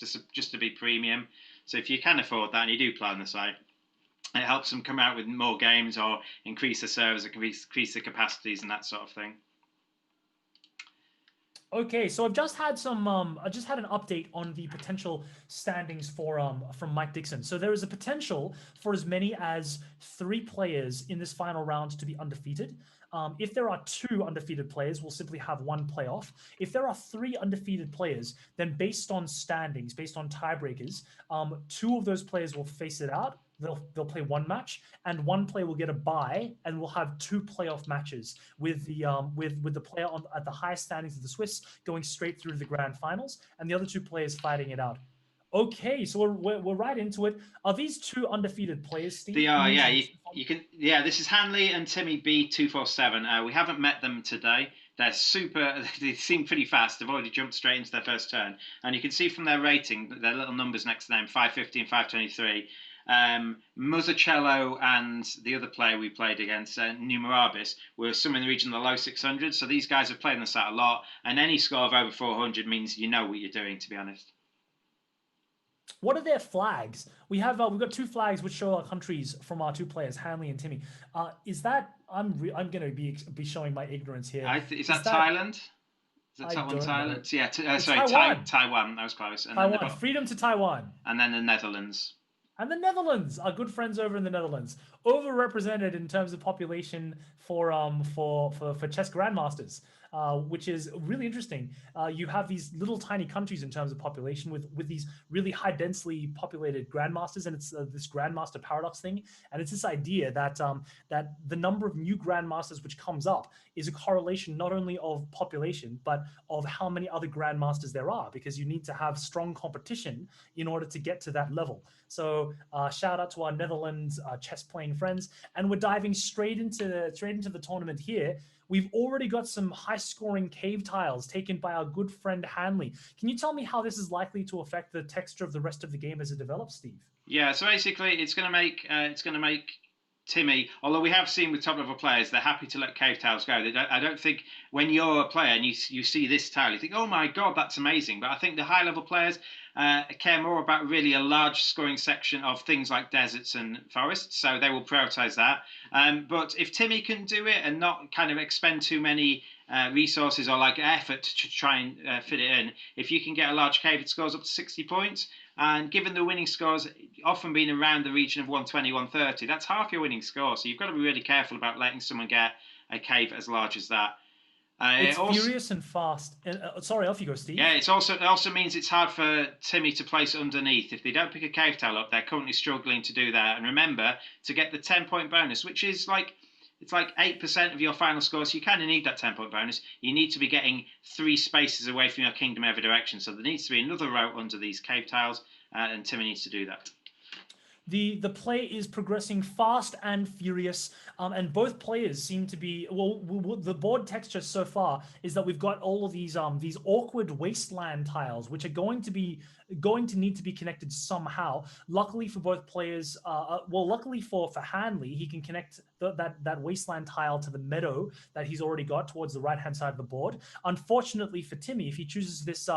to be premium. So if you can afford that and you do play on the site, it helps them come out with more games or increase the servers, increase the capacities and that sort of thing. Okay, so I've just had I just had an update on the potential standings from Mike Dixon. So there is a potential for as many as 3 players in this final round to be undefeated. If there are 2 undefeated players, we'll simply have 1 playoff. If there are 3 undefeated players, then based on standings, based on tiebreakers, 2 of those players will face it out. They'll play 1 match, and 1 player will get a bye, and we'll have 2 playoff matches with the player at the highest standings of the Swiss going straight through to the grand finals, and the other 2 players fighting it out. Okay, so we're right into it. Are these 2 undefeated players, Steve? They are, yeah. You can, yeah. This is Hanley and Timmy B247. We haven't met them today. They're super. They seem pretty fast. They've already jumped straight into their first turn, and you can see from their rating, their little numbers next to them, 550 and 523. Muzzacello and the other player we played against, Numerabis, were somewhere in the region of the low 600s. So these guys have played on the site a lot, and any score of over 400 means you know what you're doing, to be honest. What are their flags? We've got 2 flags which show our countries from our 2 players, Hanley and Timmy. Is that I'm going to be showing my ignorance here. Is that Thailand? Is that top one Thailand? Yeah, sorry, Taiwan. That was close. And Taiwan. Freedom to Taiwan. And then the Netherlands. And the Netherlands, our good friends over in the Netherlands, overrepresented in terms of population for chess grandmasters, which is really interesting. You have these little tiny countries in terms of population with these really high densely populated grandmasters, and it's this grandmaster paradox thing. And it's this idea that that the number of new grandmasters which comes up is a correlation not only of population but of how many other grandmasters there are, because you need to have strong competition in order to get to that level. So shout out to our Netherlands chess playing friends, and we're diving straight into the tournament here. We've already got some high-scoring cave tiles taken by our good friend Hanley. Can you tell me how this is likely to affect the texture of the rest of the game as it develops, Steve? Yeah, so basically, it's going to make Timmy, although we have seen with top-level players, they're happy to let cave tiles go. I don't think when you're a player and you see this tile, you think, oh my God, that's amazing. But I think the high-level players care more about really a large scoring section of things like deserts and forests, so they will prioritise that. But if Timmy can do it and not kind of expend too many resources or like effort to try and fit it in, if you can get a large cave, it scores up to 60 points. And given the winning scores often being around the region of 120, 130, that's half your winning score. So you've got to be really careful about letting someone get a cave as large as that. It's furious and fast. Sorry, off you go, Steve. Yeah, it also means it's hard for Timmy to place underneath. If they don't pick a cave tile up, they're currently struggling to do that. And remember, to get the 10-point bonus, which is it's like 8% of your final score, so you kind of need that 10-point bonus. You need to be getting 3 spaces away from your kingdom every direction. So there needs to be another row under these cave tiles, and Timmy needs to do that. The play is progressing fast and furious, and both players seem to be the board texture so far is that we've got all of these awkward wasteland tiles, which are going to need to be connected somehow. Luckily for both players, luckily for Hanley, he can connect that wasteland tile to the meadow that he's already got towards the right hand side of the board. Unfortunately for Timmy, if he chooses this,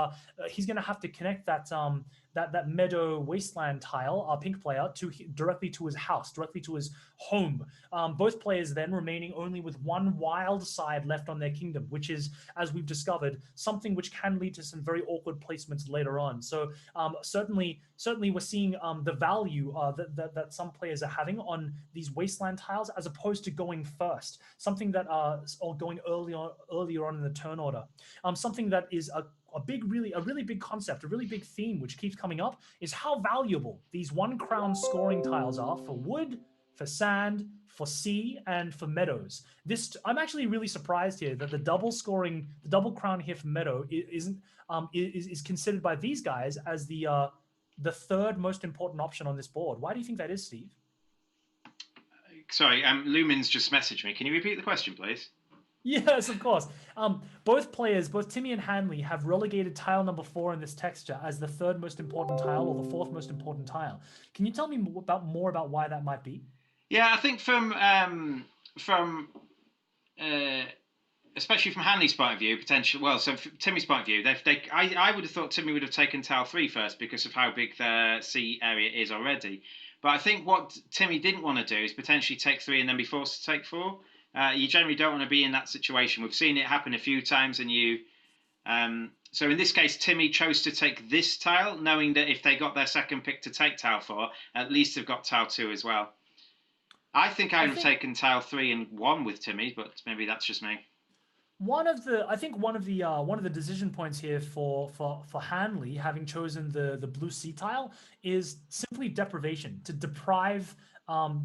he's going to have to connect that meadow wasteland tile, our pink player, directly to his house, directly to his home. Both players then remaining only with 1 wild side left on their kingdom, which is, as we've discovered, something which can lead to some very awkward placements later on. So certainly we're seeing the value that some players are having on these wasteland tiles as opposed to going first, something that or going earlier on in the turn order. Something that is a really big concept, a really big theme which keeps coming up is how valuable these 1 crown scoring tiles are for wood, for sand, for sea, and for meadows. I'm actually really surprised here that the double crown here for meadow is considered by these guys as the third most important option on this board. Why do you think that is, Steve? Sorry, Lumen's just messaged me. Can you repeat the question, please? Yes, of course. Both players, both Timmy and Hanley, have relegated tile number 4 in this texture as the third most important tile or the fourth most important tile. Can you tell me more about why that might be? Yeah, I think from especially from Hanley's point of view, potentially. Well, so from Timmy's point of view, I would have thought Timmy would have taken tile 3 first because of how big the sea area is already. But I think what Timmy didn't want to do is potentially take 3 and then be forced to take 4. You generally don't want to be in that situation. We've seen it happen a few times, and so in this case, Timmy chose to take this tile, knowing that if they got their second pick to take tile 4, at least they've got tile 2 as well. I think I would have taken tile 3 and 1 with Timmy, but maybe that's just me. One of the decision points here for Hanley, having chosen the blue sea tile, is simply deprivation, to deprive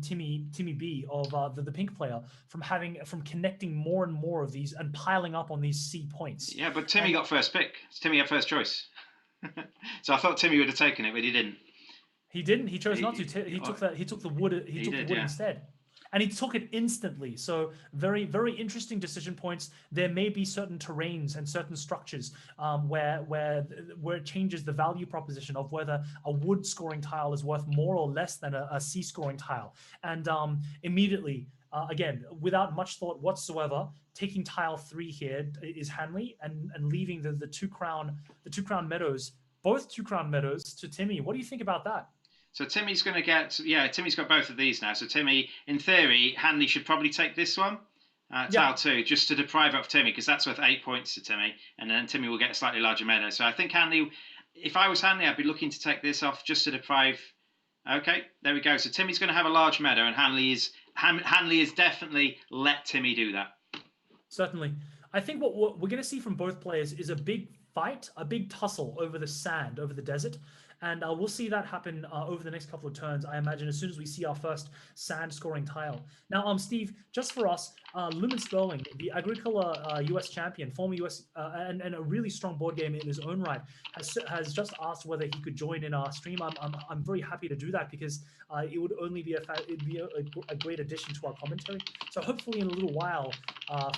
Timmy B of the pink player from connecting more and more of these and piling up on these C points. Yeah, but Timmy got first pick. Timmy had first choice. So I thought Timmy would have taken it, but he didn't. He didn't. He chose not to. He took the wood. He took the wood instead. And he took it instantly. So very, very interesting decision points. There may be certain terrains and certain structures where it changes the value proposition of whether a wood scoring tile is worth more or less than a sea scoring tile. And immediately, again, without much thought whatsoever, taking tile 3 here is Hanley and leaving the two crown meadows, both 2 crown meadows, to Timmy. What do you think about that? So Timmy's going to get, Timmy's got both of these now. So Timmy, in theory, Hanley should probably take this one, tile 2, just to deprive it of Timmy, because that's worth 8 points to Timmy, and then Timmy will get a slightly larger meadow. So I think Hanley, if I was Hanley, I'd be looking to take this off just to deprive. Okay, there we go. So Timmy's going to have a large meadow, and Hanley is definitely let Timmy do that. Certainly. I think what we're going to see from both players is a big fight, a big tussle over the sand, over the desert. And we'll see that happen over the next couple of turns, I imagine, as soon as we see our first sand-scoring tile. Now, Steve, just for us, Lumen Sterling, the Agricola US champion, former US, and a really strong board game in his own right, has just asked whether he could join in our stream. I'm very happy to do that because it would only be a great addition to our commentary. So hopefully in a little while,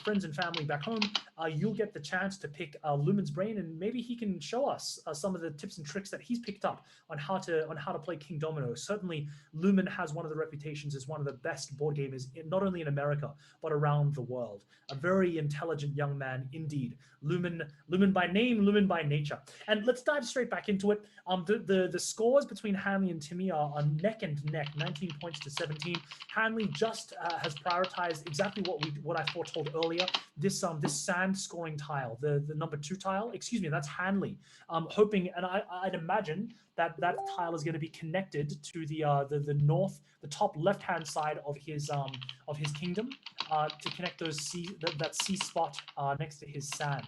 friends and family back home, you'll get the chance to pick Lumen's brain, and maybe he can show us some of the tips and tricks that he's picked up on how to play Kingdomino. Certainly, Lumen has one of the reputations as one of the best board gamers, not only in America but around the world. A very intelligent young man indeed. Lumen by name, Lumen by nature. And let's dive straight back into it. The scores between Hanley and Timmy are neck and neck, 19 points to 17. Hanley just has prioritized exactly what I foretold earlier. This sand scoring tile, the number 2 tile. Excuse me, that's Hanley. Hoping, and I'd imagine that tile is going to be connected to the north, the top left-hand side of his kingdom, to connect that C spot next to his sand.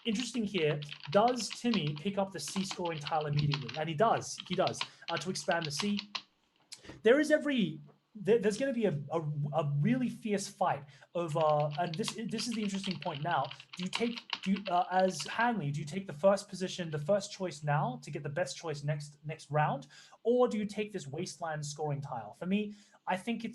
Interesting here, does Timmy pick up the C scoring tile immediately? And he does, to expand the C. There's going to be a really fierce fight over, and this is the interesting point now. As Hanley, do you take the first position, the first choice now to get the best choice next round, or do you take this wasteland scoring tile? For me, I think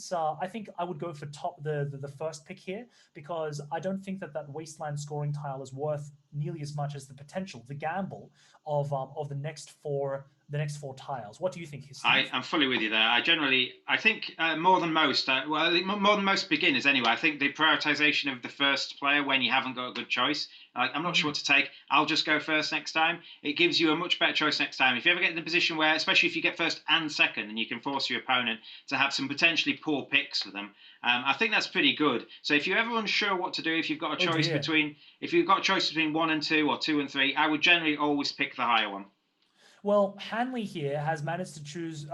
I would go for the first pick here, because I don't think that wasteland scoring tile is worth nearly as much as the potential, the gamble of the next four tiles. What do you think? I'm fully with you there. I think more than most, more than most beginners anyway, I think the prioritization of the first player when you haven't got a good choice, I'm not sure what to take, I'll just go first next time. It gives you a much better choice next time. If you ever get in the position where, especially if you get first and second, and you can force your opponent to have some potentially poor picks for them, I think that's pretty good. So if you're ever unsure what to do, if you've got a choice between 1 and 2 or 2 and 3, I would generally always pick the higher one. Well, Hanley here has managed to choose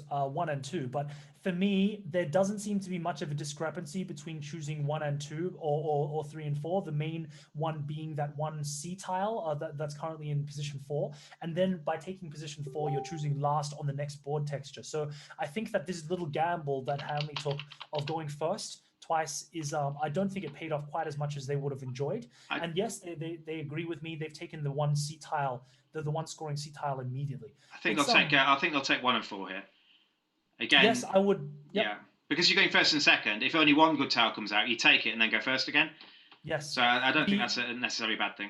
1 and 2, but For me, there doesn't seem to be much of a discrepancy between choosing 1 and 2 or 3 and 4. The main one being that one C tile that's currently in position 4. And then by taking position 4, you're choosing last on the next board texture. So I think that this little gamble that Hanley took of going first twice is I don't think it paid off quite as much as they would have enjoyed. And yes, they agree with me. They've taken the one C tile, the one scoring C tile immediately. I think they'll take 1 and 4 here. Again, yes, I would. Yep. Yeah, because you're going first and second. If only one good tile comes out, you take it and then go first again. Yes. So I don't think that's a necessarily bad thing.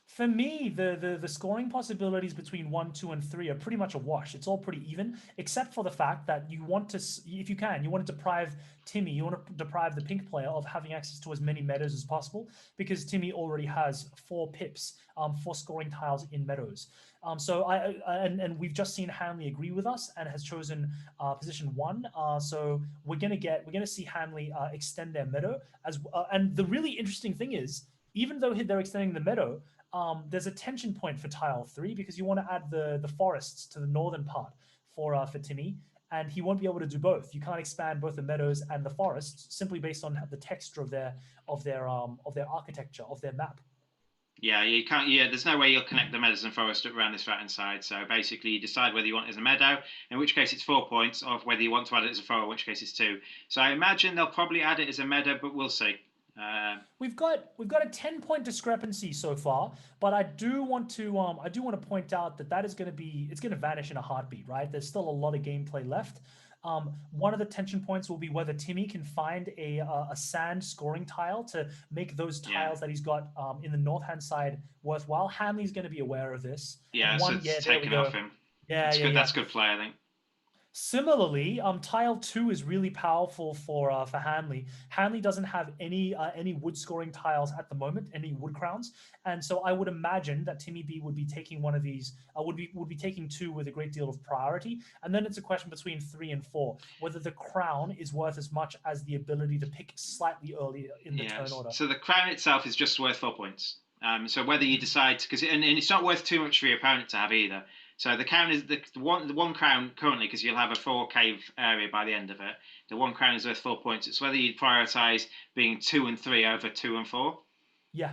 For me, the scoring possibilities between 1, 2, and 3 are pretty much a wash. It's all pretty even, except for the fact that you want to, if you can, you want to deprive Timmy, you want to deprive the pink player of having access to as many meadows as possible, because Timmy already has 4 pips, 4 scoring tiles in meadows. So and we've just seen Hanley agree with us and has chosen position 1. So we're gonna see Hanley extend their meadow and the really interesting thing is, even though they're extending the meadow, there's a tension point for tile 3 because you want to add the forests to the northern part for Timmy, and he won't be able to do both. You can't expand both the meadows and the forests simply based on the texture of their architecture of their map. Yeah, you can't. Yeah, there's no way you'll connect the meadows and forest around this right hand side. So basically, you decide whether you want it as a meadow, in which case it's 4 points, or whether you want to add it as a forest, in which case it's 2. So I imagine they'll probably add it as a meadow, but we'll see. We've got a 10-point discrepancy so far, but I do want to point out that is going to vanish in a heartbeat, right? There's still a lot of gameplay left. One of the tension points will be whether Timmy can find a sand scoring tile to make those tiles that he's got in the north hand side worthwhile. Hanley's going to be aware of this. Yeah, so it's taken off him. That's good. That's good play, I think. Similarly, tile 2 is really powerful for Hanley. Hanley doesn't have any wood scoring tiles at the moment, any wood crowns, and so I would imagine that Timmy B would be taking one of these. Would be taking 2 with a great deal of priority, and then it's a question between 3 and 4 whether the crown is worth as much as the ability to pick slightly earlier in the turn order. So the crown itself is just worth 4 points. So whether you decide, and it's not worth too much for your opponent to have either. So the crown is the one crown currently, because you'll have a 4 cave area by the end of it. The one crown is worth 4 points. It's whether you prioritise being 2 and 3 over 2 and 4. Yeah,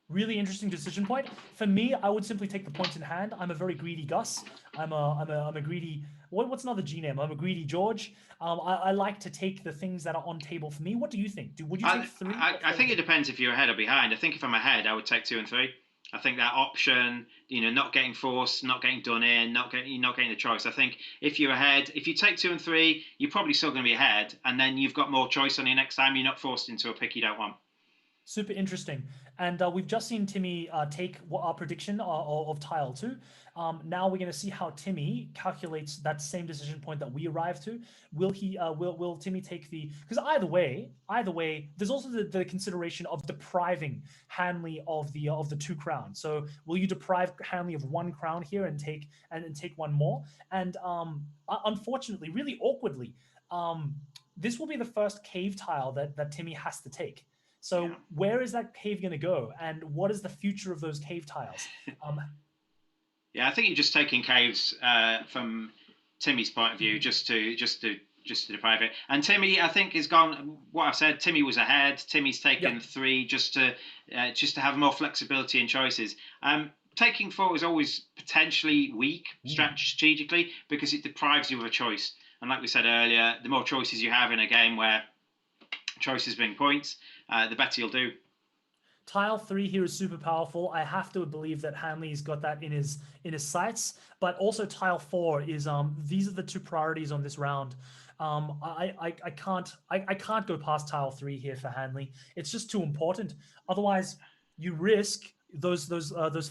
really interesting decision point. For me, I would simply take the points in hand. I'm a very greedy Gus. I'm a greedy. What's another G name? I'm a greedy George. I like to take the things that are on table for me. What do you think? Would you take 3? I think it depends if you're ahead or behind. I think if I'm ahead, I would take 2 and 3. I think that option, not getting forced, not getting done in, not getting the choice. I think if you're ahead, if you take 2 and 3, you're probably still going to be ahead, and then you've got more choice on you next time. You're not forced into a pick you don't want. Super interesting. And we've just seen Timmy take our prediction of tile 2. Now we're going to see how Timmy calculates that same decision point that we arrived to. Will he? Will Timmy take the? Because either way, there's also the consideration of depriving Hanley of the 2 crowns. So will you deprive Hanley of 1 crown here and take 1 more? And unfortunately, really awkwardly, this will be the first cave tile that Timmy has to take. So where is that cave going to go, and what is the future of those cave tiles? Yeah, I think you're just taking caves from Timmy's point of view, just to deprive it. And Timmy, I think, has gone. What I've said, Timmy was ahead. Timmy's taken 3 just to have more flexibility in choices. Taking 4 is always potentially weak strategically because it deprives you of a choice. And like we said earlier, the more choices you have in a game where choices bring points, the better you'll do. Tile 3 here is super powerful. I have to believe that Hanley's got that in his sights, but also tile 4 is these are the 2 priorities on this round. I can't go past tile 3 here for Hanley. It's just too important. Otherwise, you risk those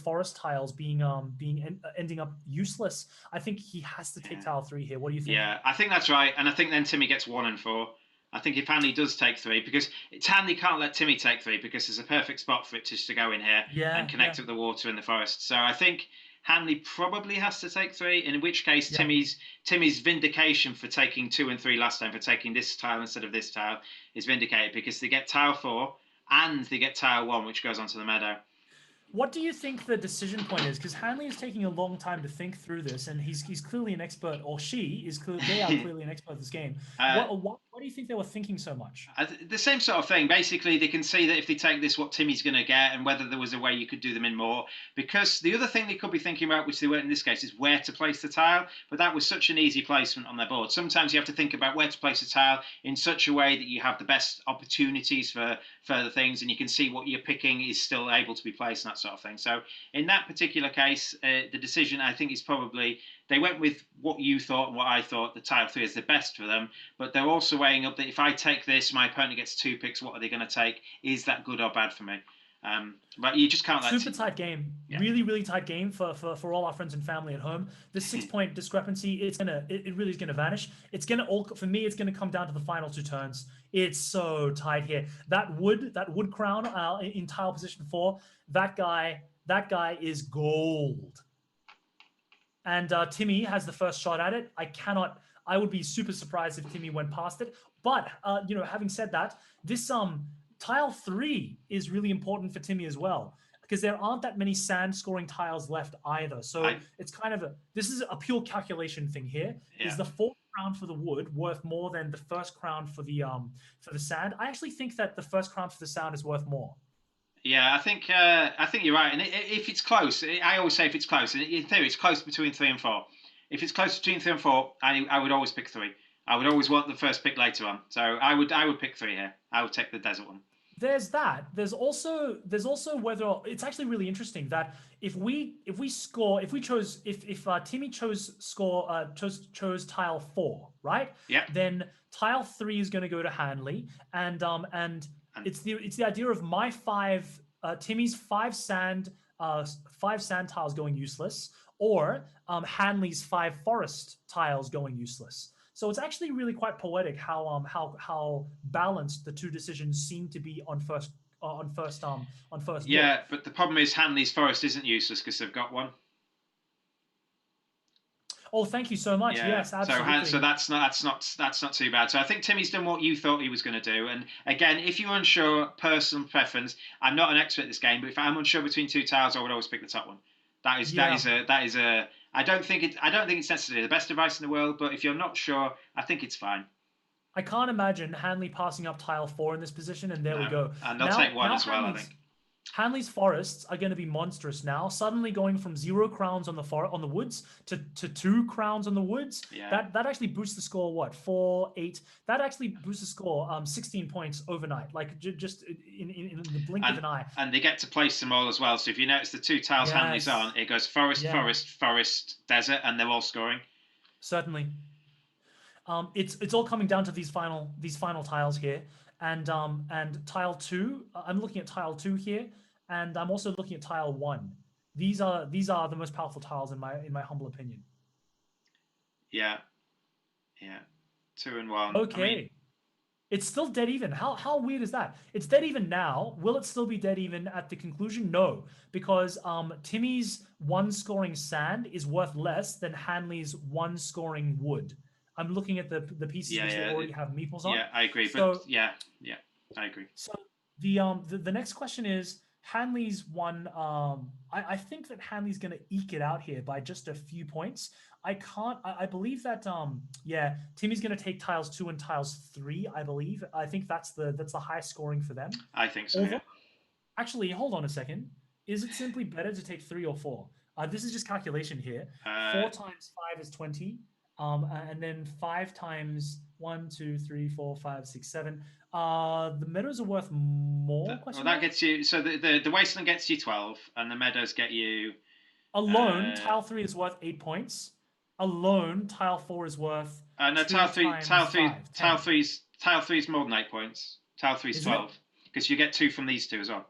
forest tiles ending up useless. I think he has to take tile 3 here. What do you think? Yeah, I think that's right, and I think then Timmy gets 1 and 4. I think if Hanley does take 3, because Hanley can't let Timmy take 3 because there's a perfect spot for it just to go in here and connect with the water in the forest. So I think Hanley probably has to take 3, in which case Timmy's vindication for taking 2 and 3 last time, for taking this tile instead of this tile, is vindicated because they get tile 4 and they get tile 1, which goes onto the meadow. What do you think the decision point is? Because Hanley is taking a long time to think through this, and he's clearly an expert, or she is clearly they are clearly an expert at this game. What do you think they were thinking so much? The same sort of thing. Basically, they can see that if they take this, what Timmy's going to get, and whether there was a way you could do them in more. Because the other thing they could be thinking about, which they weren't in this case, is where to place the tile. But that was such an easy placement on their board. Sometimes you have to think about where to place a tile in such a way that you have the best opportunities for further things, and you can see what you're picking is still able to be placed and that sort of thing. So in that particular case, the decision, I think, is probably they went with what you thought and what I thought, the tile 3 is the best for them, but they're also weighing up that if I take this, my opponent gets 2 picks, what are they going to take? Is that good or bad for me? But you just can't let super tight game, really tight game for all our friends and family at home. This 6-point discrepancy, it really is gonna vanish. It's gonna for me, it's gonna come down to the final 2 turns. It's so tight here. That wood crown in tile position 4, that guy is gold. And Timmy has the first shot at it. I would be super surprised if Timmy went past it. But having said that, this tile 3 is really important for Timmy as well, because there aren't that many sand scoring tiles left either. So it's kind of this is a pure calculation thing here. Yeah. Is the 4th crown for the wood worth more than the 1st crown for the sand? I actually think that the 1st crown for the sand is worth more. Yeah, I think you're right. And if it's close, I always say if it's close, in theory, it's close between 3 and 4. If it's close between 3 and 4, I would always pick 3. I would always want the first pick later on. So I would pick 3 here. I would take the desert one. There's that. There's also whether it's actually really interesting that if Timmy chose tile 4, right? Yeah. Then tile 3 is going to go to Hanley, and it's the idea of my 5 Timmy's 5 sand tiles going useless, or Hanley's 5 forest tiles going useless. So it's actually really quite poetic how balanced the 2 decisions seem to be on first. Yeah, but the problem is Hanley's forest isn't useless because they've got one. Oh, thank you so much. Yeah. Yes, absolutely. So that's not too bad. So I think Timmy's done what you thought he was going to do. And again, if you're unsure, personal preference. I'm not an expert at this game, but if I'm unsure between 2 tiles, I would always pick the top one. That is a. I don't think it's necessarily the best advice in the world, but if you're not sure, I think it's fine. I can't imagine Hanley passing up tile 4 in this position, and there we go. And they'll take 1 as well, I think. Hanley's forests are going to be monstrous now, suddenly going from 0 crowns on the woods to 2 crowns on the woods. Yeah. That actually boosts the score, 4, 8? That actually boosts the score 16 points overnight, like just in the blink of an eye. And they get to place them all as well. So if you notice the 2 tiles Hanley's on, it goes forest, forest, desert, and they're all scoring. Certainly. It's all coming down to these final tiles here. And tile 2, I'm looking at tile 2 here, and I'm also looking at tile 1. These are the most powerful tiles in my humble opinion. Yeah. 2 and 1. Okay. I mean, it's still dead even. How weird is that? It's dead even now. Will it still be dead even at the conclusion? No, because Timmy's 1 scoring sand is worth less than Hanley's 1 scoring wood. I'm looking at the pieces which they already have meeples on. Yeah, I agree. So, but I agree. So the next question is Hanley's 1. I think that Hanley's going to eke it out here by just a few points. I believe that Timmy's going to take tiles 2 and tiles 3. I believe. I think that's the highest scoring for them. I think so. Actually, hold on a second. Is it simply better to take 3 or 4? This is just calculation here. 4 times 5 is 20. And then 5 times 1, 2, 3, 4, 5, 6, 7. The meadows are worth more. That gets you. So the wasteland gets you 12, and the meadows get you. Alone, tile 3 is worth 8 points. Alone, tile 4 is worth. No, tile 3. Tile 3's more than 8 points. Tile 3's 12 because you get 2 from these 2 as well.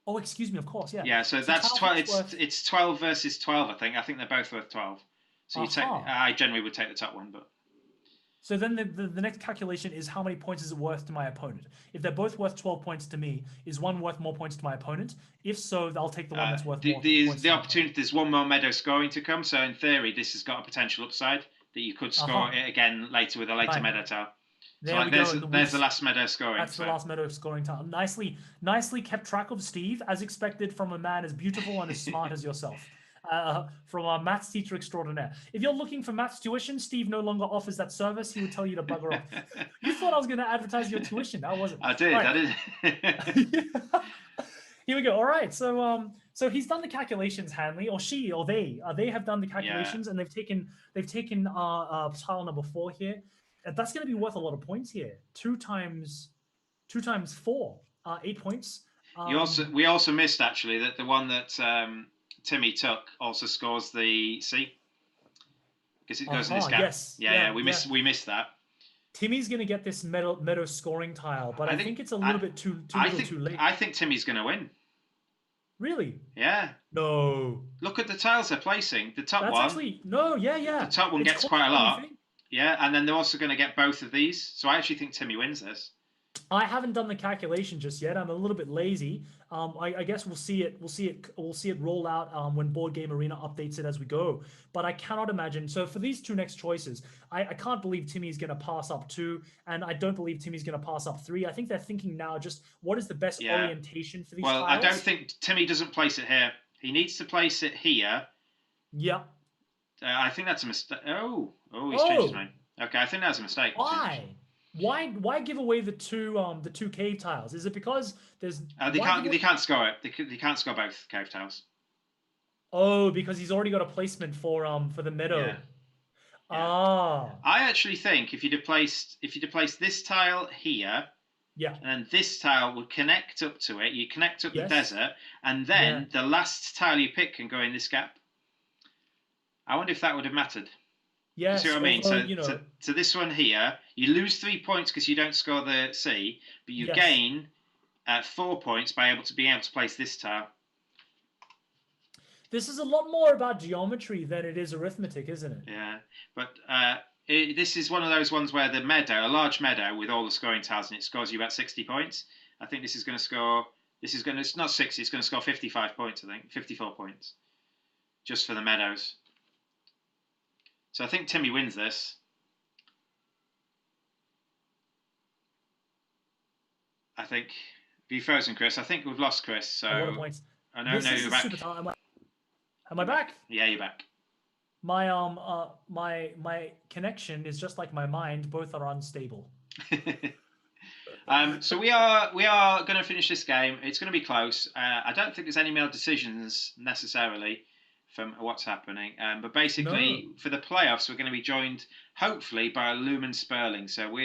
Oh, excuse me. Of course, yeah. Yeah, so that's 12. It's 12 versus 12. I think they're both worth 12. So you take. I generally would take the top one, but. So then the next calculation is how many points is it worth to my opponent? If they're both worth 12 points to me, is one worth more points to my opponent? If so, I'll take the one that's worth more points. The opportunity, there's one more meadow scoring to come, so in theory, this has got a potential upside that you could score it again later with a later meadow tile. So There like we go. there's the last Meadow scoring. That's the last Meadow scoring time. Nicely kept track of, Steve, as expected from a man as beautiful and as smart as yourself. From our maths teacher extraordinaire. If you're looking for maths tuition, Steve no longer offers that service. He would tell you to bugger off. You thought I was going to advertise your tuition. I wasn't. I did. Right. I did. Here we go. All right. So he's done the calculations, Hanley, or she, or they have done the calculations, and they've taken tile number 4 here. And that's going to be worth a lot of points here. 2 times 4, 8 points. We also missed actually that the one that Timmy took also scores the C because it goes in this gap. Yes. We missed that. Timmy's going to get this meadow scoring tile, but I think it's a little bit too late. I think Timmy's going to win. Really? Yeah. No. Look at the tiles they're placing. The top one. Actually, no, yeah. The top one gets quite a lot. Yeah, and then they're also going to get both of these. So I actually think Timmy wins this. I haven't done the calculation just yet. I'm a little bit lazy. I guess we'll see it roll out when Board Game Arena updates it as we go. But I cannot imagine. So for these 2 next choices, I can't believe Timmy's going to pass up 2, and I don't believe Timmy's going to pass up 3. I think they're thinking now just what is the best orientation for these tiles. I don't think Timmy doesn't place it here. He needs to place it here. Yeah. I think that's a mistake. He's changed his mind. Okay, I think that's a mistake. Why? Why give away the two cave tiles? Is it because there's they can't score it. They can't score both cave tiles. Oh, because he's already got a placement for the meadow. Yeah. I actually think if you'd have placed this tile here, and then this tile would connect up to it. You connect up the desert, and then the last tile you pick can go in this gap. I wonder if that would have mattered. Yes. You see what I mean? So this one here, you lose 3 points because you don't score the C, but you gain 4 points by being able to place this tile. This is a lot more about geometry than it is arithmetic, isn't it? Yeah, but this is one of those ones where the meadow, a large meadow with all the scoring tiles, and it scores you about 60 points. I think this is going to score. It's not 60. It's going to score 55 points. I think 54 points, just for the meadows. So I think Timmy wins this. I think be frozen, Chris. I think we've lost Chris. So what points? I know you're back. Am I back? Yeah, you're back. My connection is just like my mind. Both are unstable. So we are going to finish this game. It's going to be close. I don't think there's any more decisions necessarily from what's happening. But basically, for the playoffs, we're going to be joined, hopefully, by Lumen Spurling. So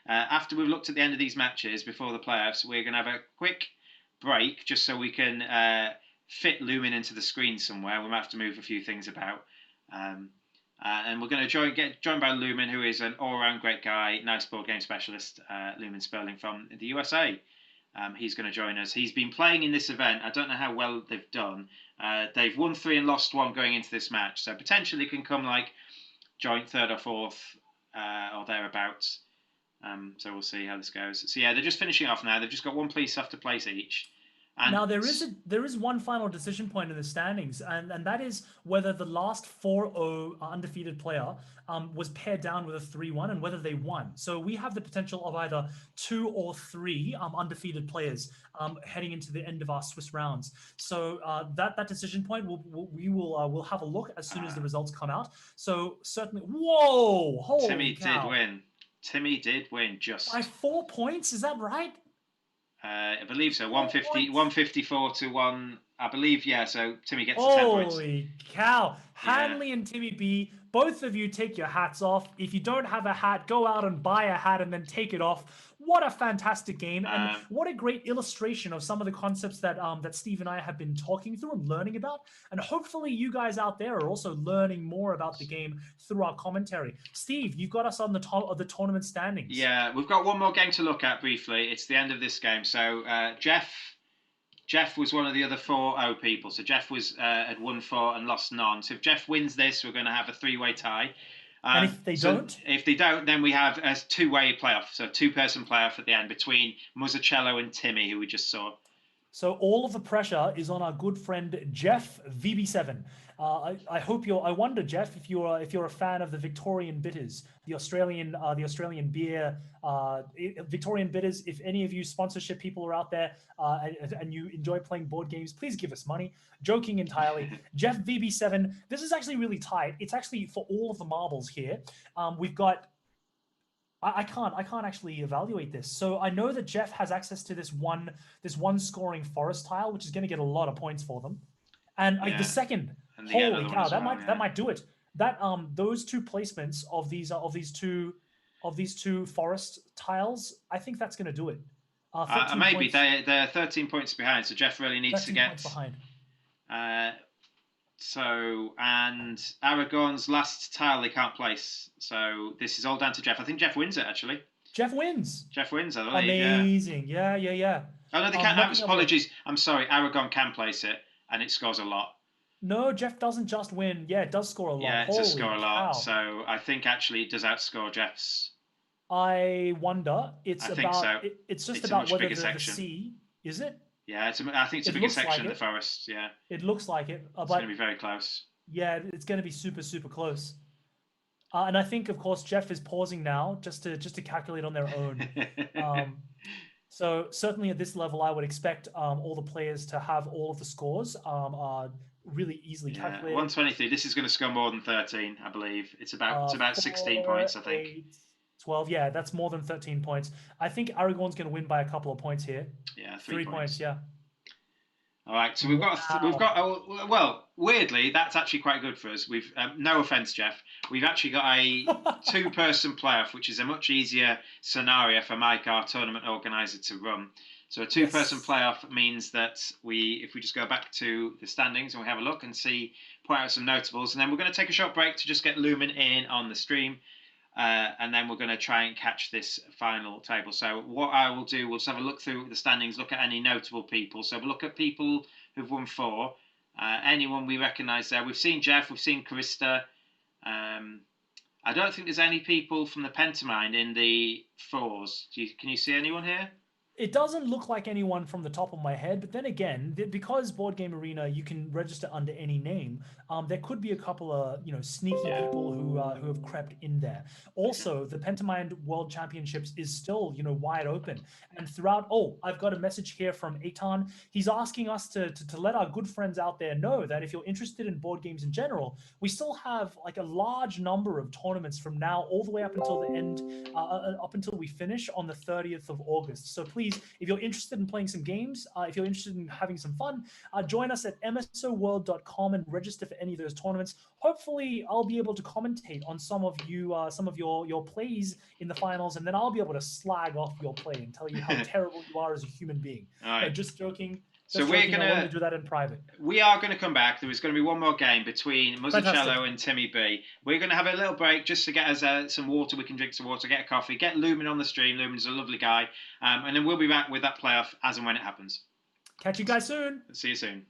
after we've looked at the end of these matches before the playoffs, we're going to have a quick break just so we can fit Lumen into the screen somewhere. We might have to move a few things about. And we're going to get joined by Lumen, who is an all-around great guy, nice board game specialist, Lumen Spurling from the USA. He's going to join us. He's been playing in this event. I don't know how well they've done. They've won 3 and lost 1 going into this match. So potentially can come like joint 3rd or 4th or thereabouts. So we'll see how this goes. So yeah, they're just finishing off now. They've just got 1 piece left to place each. And now there is one final decision point in the standings, and that is whether the last 4-0 undefeated player was paired down with a 3-1 and whether they won. So we have the potential of either 2 or 3 undefeated players heading into the end of our Swiss rounds. So that decision point we'll have a look as soon as the results come out. So certainly, whoa, holy Timmy cow. did win. Timmy did win just by 4 points. Is that right? I believe so. 154 to 1. I believe, yeah. So Timmy gets 10 points. Holy cow. Hanley and Timmy B, both of you take your hats off. If you don't have a hat, go out and buy a hat and then take it off. What a fantastic game. And what a great illustration of some of the concepts that that Steve and I have been talking through and learning about. And hopefully you guys out there are also learning more about the game through our commentary. Steve, you've got us on the tournament standings. Yeah, we've got one more game to look at briefly. It's the end of this game. So Jeff was one of the other 4-0 people. So Jeff had won 4 and lost none. So if Jeff wins this, we're going to have a 3-way tie. And if they don't, then we have a 2-way playoff. So a 2-person playoff at the end between Muzzacello and Timmy, who we just saw. So all of the pressure is on our good friend Jeff VB7. I hope you're. I wonder, Jeff, if you're a fan of the Victorian bitters, the Australian beer, Victorian bitters. If any of you sponsorship people are out there and you enjoy playing board games, please give us money. Joking entirely. Jeff VB7. This is actually really tight. It's actually for all of the marbles here. We've got I can't actually evaluate this. So I know that Jeff has access to this one scoring forest tile, which is going to get a lot of points for them. And the Yeah, second, and the holy other one cow, as well. that might do it. That those two placements of these two forest tiles, I think that's going to do it. 13 Maybe points, they're 13 points behind, so Jeff really needs to 13 points get. behind. And Aragon's last tile they can't place. So this is all down to Jeff. I think Jeff wins it actually. Jeff wins. Jeff wins, I believe. Amazing. Yeah. Oh no, they can't. Apologies. I'm sorry. Aragon can place it, and it scores a lot. No, Jeff doesn't just win. Yeah, it does score a lot. Yeah, it does score a lot. Cow. So I think actually it does outscore Jeff's. I wonder. It's think so. It's just It's a about much whether bigger section. C is it? Yeah, I think it's a bigger section of the forest. Yeah, It looks like it. it's going to be very close. Yeah, it's going to be super close. And I think, of course, Jeff is pausing now just to calculate on their own. So certainly at this level, I would expect all the players to have all of the scores really easily calculated. 123. This is going to score more than 13, I believe. It's about 16 points, I think. 8, 12. Yeah, that's more than 13 points. I think Aragorn's going to win by a couple of points here. Yeah, 3 points. Yeah. All right, so we've got well, weirdly, that's actually quite good for us. We've no offense, Jeff, we've actually got a 2-person playoff, which is a much easier scenario for Mike, our tournament organizer, to run. So a 2-person playoff means that if we just go back to the standings and we have a look and point out some notables, and then we're going to take a short break to just get Lumen in on the stream. And then we're going to try and catch this final table. So what I will do, we'll just have a look through the standings, look at any notable people. So we'll look at people who've won 4. Anyone we recognise there. We've seen Jeff, we've seen Krista. I don't think there's any people from the Pentamind in the 4s. Can you see anyone here? It doesn't look like anyone from the top of my head, but then again, because Board Game Arena, you can register under any name. There could be a couple of sneaky people who have crept in there. Also, the Pentamind World Championships is still wide open, and throughout. Oh, I've got a message here from Eitan. He's asking us to let our good friends out there know that if you're interested in board games in general, we still have like a large number of tournaments from now all the way up until the end, up until we finish on the 30th of August. So please, if you're interested in playing some games, if you're interested in having some fun, join us at msoworld.com and register for any of those tournaments. Hopefully, I'll be able to commentate on some of your plays in the finals, and then I'll be able to slag off your play and tell you how terrible you are as a human being. All right. No, just joking. So we're going to do that in private. We are going to come back. There is going to be one more game between Muzzicello and Timmy B. We're going to have a little break just to get us some water. We can drink some water, get a coffee, get Lumen on the stream. Lumen's a lovely guy. And then we'll be back with that playoff as and when it happens. Catch you guys soon. See you soon.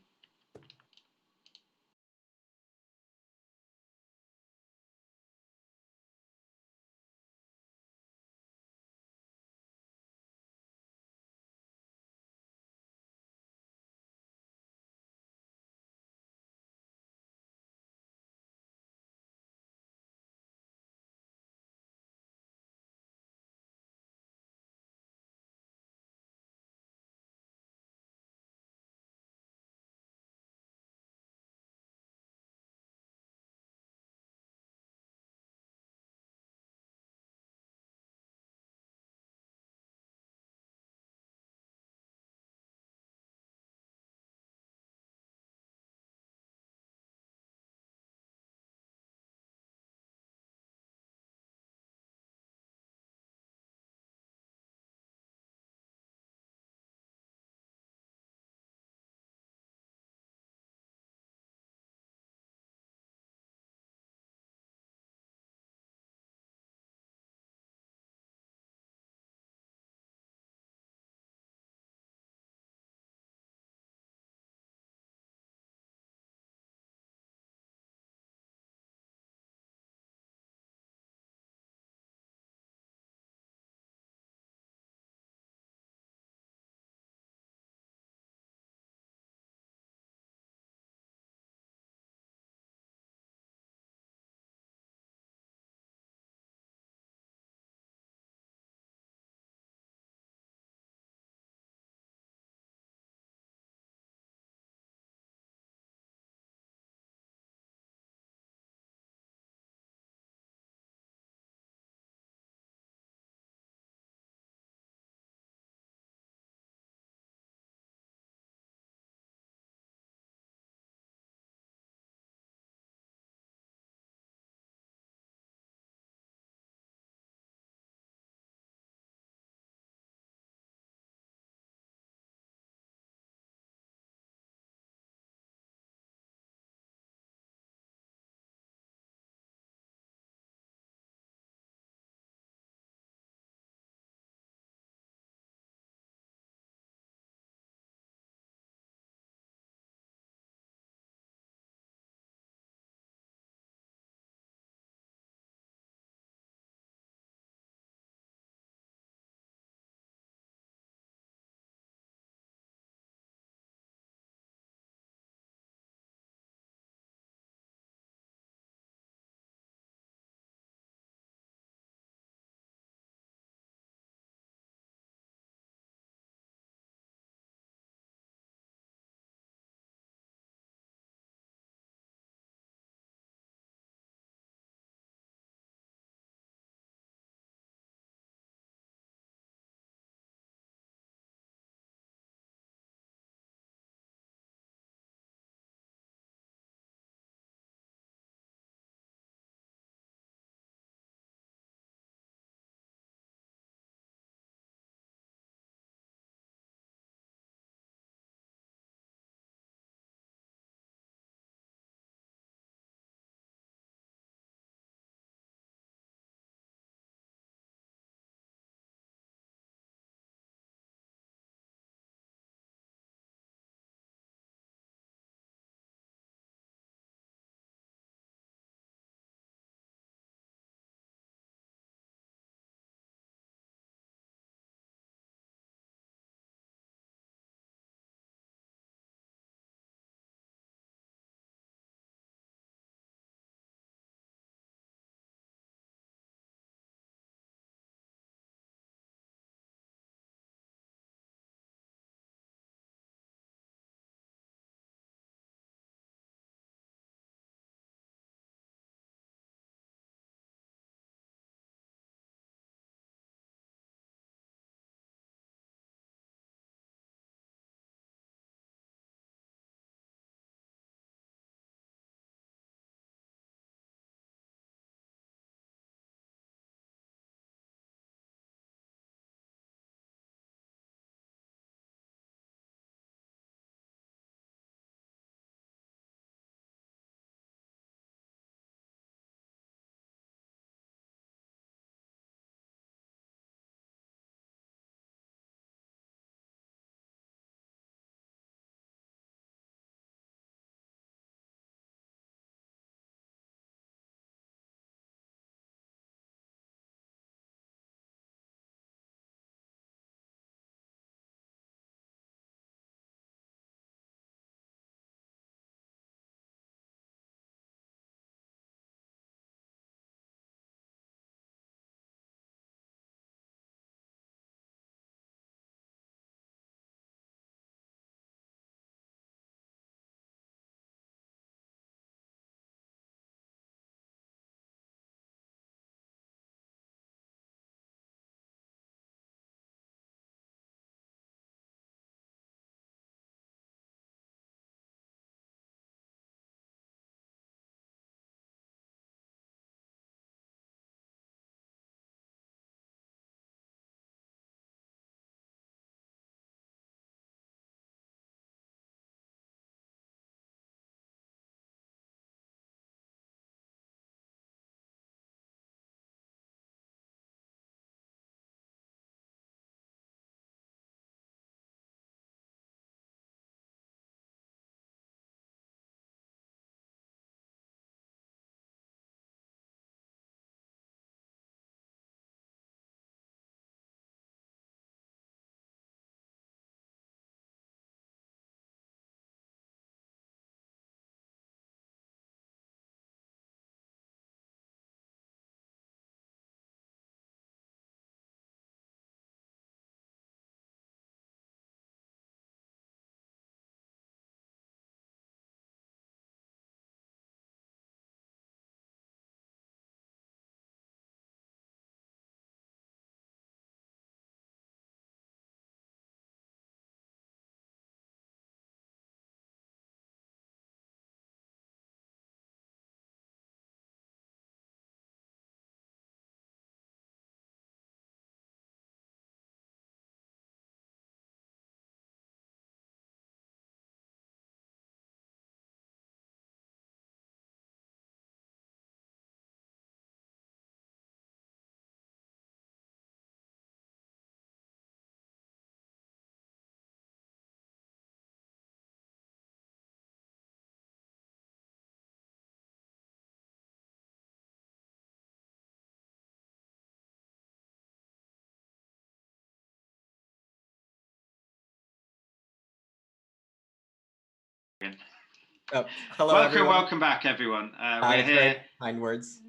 Oh, hello, everyone. Welcome back, everyone. We're here. Very kind words.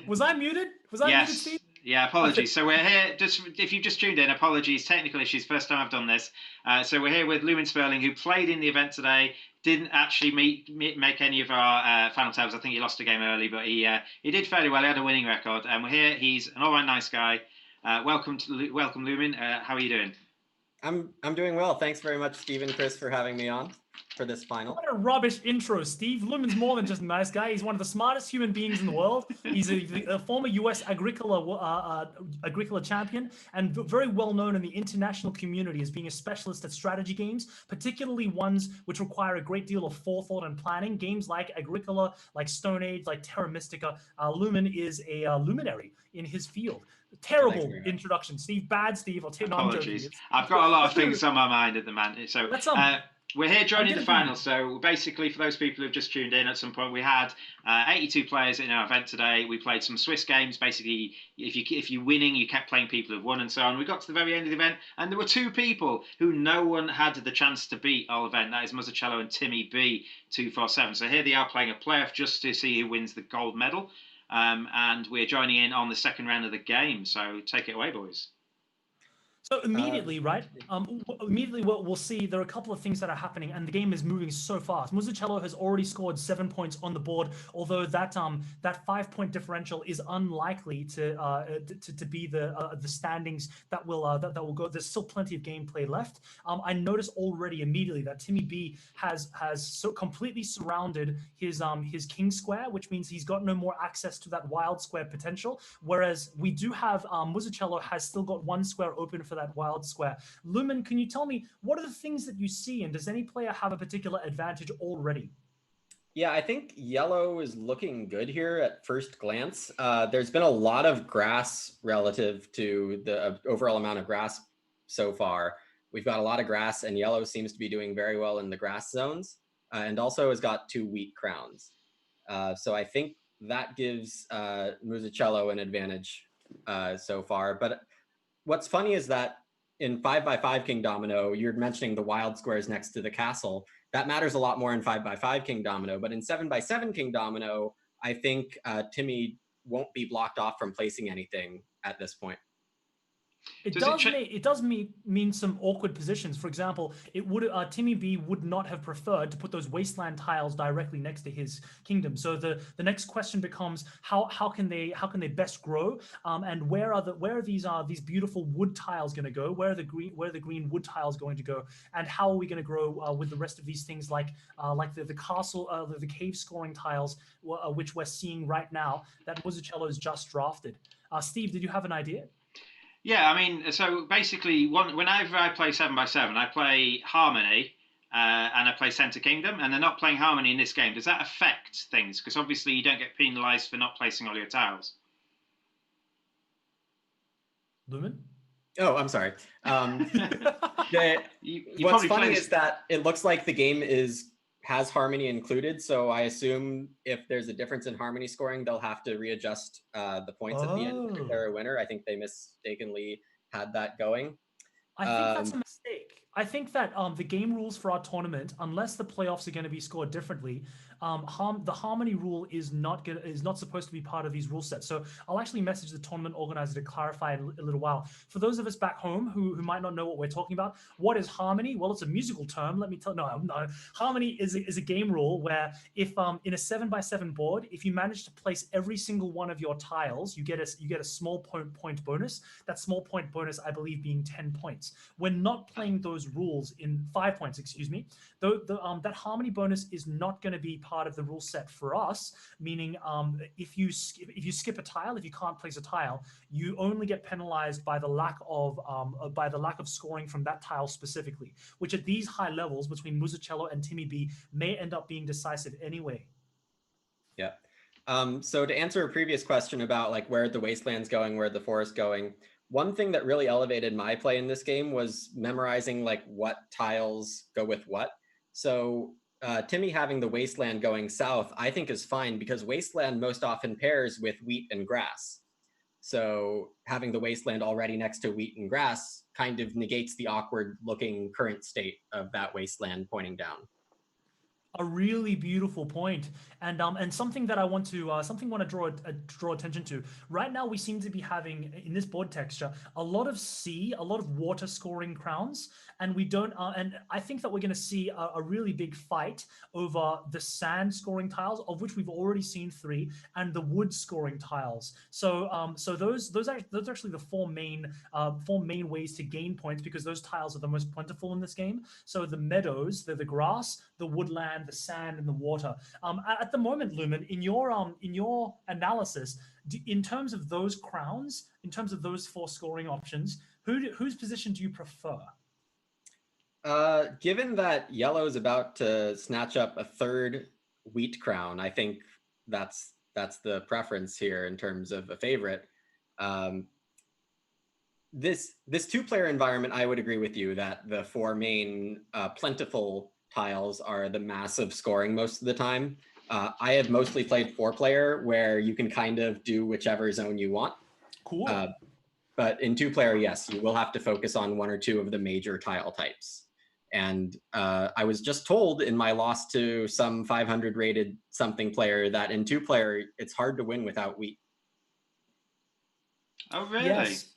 Was I muted? Was I muted, Steve? Yeah, apologies. So we're here, just if you've just tuned in, apologies, technical issues, first time I've done this. So we're here with Lumen Sperling, who played in the event today, didn't actually make any of our final tables. I think he lost a game early, but he did fairly well. He had a winning record. And we're here. He's an all right, nice guy. Welcome, Lumen. How are you doing? I'm doing well. Thanks very much, Steve and Chris, for having me on for this final. What a rubbish intro, Steve. Lumen's more than just a nice guy. He's one of the smartest human beings in the world. He's a former U.S. Agricola champion and very well known in the international community as being a specialist at strategy games, particularly ones which require a great deal of forethought and planning. Games like Agricola, like Stone Age, like Terra Mystica. Lumen is a luminary in his field. Terrible introduction, Steve. Bad, Steve. I'll take apologies. I've got a lot of things on my mind at the moment. So we're here joining the final. So basically, for those people who've just tuned in at some point, we had 82 players in our event today. We played some Swiss games. Basically, if you're winning, you kept playing people who've won and so on. We got to the very end of the event, and there were two people who no one had the chance to beat all event. That is Muzzicello and Timmy B 247. So here they are playing a playoff just to see who wins the gold medal. And we're joining in on the second round of the game. So take it away, boys. So immediately, immediately what we'll see, there are a couple of things that are happening, and the game is moving so fast. Muzzicello has already scored 7 points on the board, although that 5-point differential is unlikely to be the standings that will go. There's still plenty of gameplay left. I noticed already immediately that Timmy B has so completely surrounded his king square, which means he's got no more access to that wild square potential. Whereas we do have Muzzicello has still got one square open for that wild square. Lumen, can you tell me what are the things that you see, and does any player have a particular advantage already? Yeah, I think yellow is looking good here at first glance. There's been a lot of grass relative to the overall amount of grass so far. We've got a lot of grass, and yellow seems to be doing very well in the grass zones, and also has got 2 wheat crowns. So I think that gives Muzzicello an advantage so far. But what's funny is that in 5x5 Kingdomino, you're mentioning the wild squares next to the castle. That matters a lot more in 5x5 Kingdomino, but in 7x7 Kingdomino, I think Timmy won't be blocked off from placing anything at this point. It does mean some awkward positions. For example, it would Timmy B would not have preferred to put those wasteland tiles directly next to his kingdom. So the next question becomes how can they best grow, and where are these beautiful wood tiles going to go? Where are the green wood tiles going to go? And how are we going to grow with the rest of these things like the castle, the cave scoring tiles, which we're seeing right now that Muzzicello has just drafted. Steve, did you have an idea? Yeah, I mean, so basically, whenever I play 7x7, I play Harmony and I play Center Kingdom, and they're not playing Harmony in this game. Does that affect things? Because obviously you don't get penalised for not placing all your tiles. Lumen? Oh, I'm sorry. What's funny is that it looks like the game has Harmony included, so I assume if there's a difference in Harmony scoring, they'll have to readjust the points at the end if they're a winner. I think they mistakenly had that going. I think that's a mistake. I think that the game rules for our tournament, unless the playoffs are going to be scored differently, the Harmony rule is not supposed to be part of these rule sets. So I'll actually message the tournament organizer to clarify in a little while. For those of us back home who might not know what we're talking about, what is Harmony? Well, it's a musical term. Let me tell. No. Harmony is a game rule where if in a 7x7 board, if you manage to place every single one of your tiles, you get a small point bonus. That small point bonus, I believe, being 10 points. We're not playing those rules in 5 points. Excuse me. Though that Harmony bonus is not going to be part of the rule set for us, meaning if you skip a tile, if you can't place a tile, you only get penalized by the lack of scoring from that tile specifically, which at these high levels between Muzzicello and Timmy B may end up being decisive anyway. Yeah. So to answer a previous question about like where the wasteland's going, where the forest going, one thing that really elevated my play in this game was memorizing like what tiles go with what. So Timmy having the wasteland going south, I think is fine because wasteland most often pairs with wheat and grass. So having the wasteland already next to wheat and grass kind of negates the awkward looking current state of that wasteland pointing down. A really beautiful point, and something that I want to draw attention to. Right now, we seem to be having in this board texture a lot of sea, a lot of water scoring crowns, and we don't. And I think that we're going to see a really big fight over the sand scoring tiles, of which we've already seen three, and the wood scoring tiles. So those are actually the four main ways to gain points because those tiles are the most plentiful in this game. So the meadows, the grass, the woodland, the sand, and the water. At the moment, Lumen, in your analysis, in terms of those crowns, in terms of those four scoring options, whose position do you prefer? Given that yellow is about to snatch up a third wheat crown, I think that's the preference here in terms of a favorite. This two-player environment, I would agree with you that the four main plentiful tiles are the massive scoring most of the time. I have mostly played four-player where you can kind of do whichever zone you want. Cool. But in two-player, yes, you will have to focus on one or two of the major tile types. And I was just told in my loss to some 500 rated something player that in two-player, it's hard to win without wheat. Oh, really? Yes.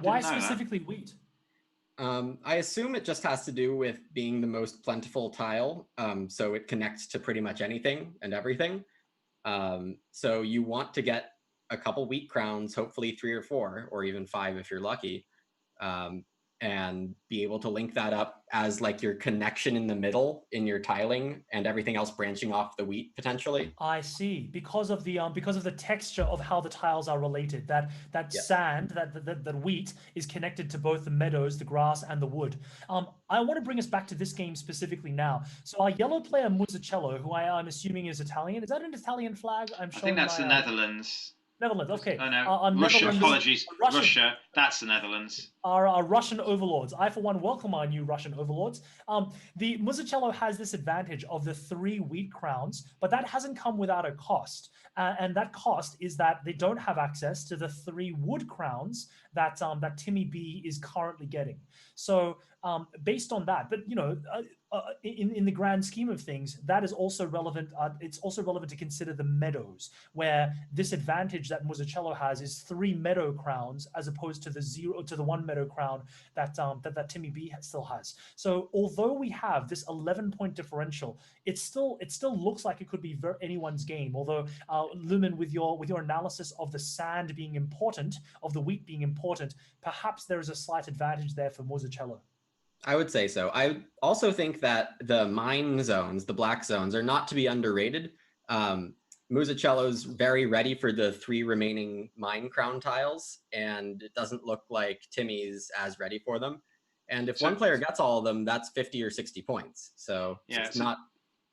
Why know that. specifically wheat? I assume it just has to do with being the most plentiful tile, so it connects to pretty much anything and everything. So you want to get a couple wheat crowns, hopefully 3 or 4, or even 5 if you're lucky, and be able to link that up as like your connection in the middle in your tiling and everything else branching off the wheat potentially. I see. Because of the texture of how the tiles are related, that Yeah. sand, that wheat is connected to both the meadows, the grass, and the wood. I want to bring us back to this game specifically now. So our yellow player Musicello, who I'm assuming is Italian, is that an Italian flag? I think that's the Netherlands. Netherlands. Okay. Oh no, Russia. Apologies, Russia. That's the Netherlands. Our Russian overlords. I, for one, welcome our new Russian overlords. The Musicello has this advantage of the 3 wheat crowns, but that hasn't come without a cost. And that cost is that they don't have access to the 3 wood crowns that Timmy B is currently getting. So based on that, but in the grand scheme of things, that is also relevant. It's also relevant to consider the meadows, where this advantage that Musicello has is 3 meadow crowns as opposed to the 1 meadow crown that Timmy B still has. So although we have this 11-point differential, it still looks like it could be anyone's game. Although Lumen, with your analysis of the sand being important, of the wheat being important, perhaps there is a slight advantage there for Musicello. I would say so. I also think that the mine zones, the black zones, are not to be underrated. Musicello's very ready for the 3 remaining mine crown tiles, and it doesn't look like Timmy's as ready for them. And if one player gets all of them, that's 50 or 60 points. So it's not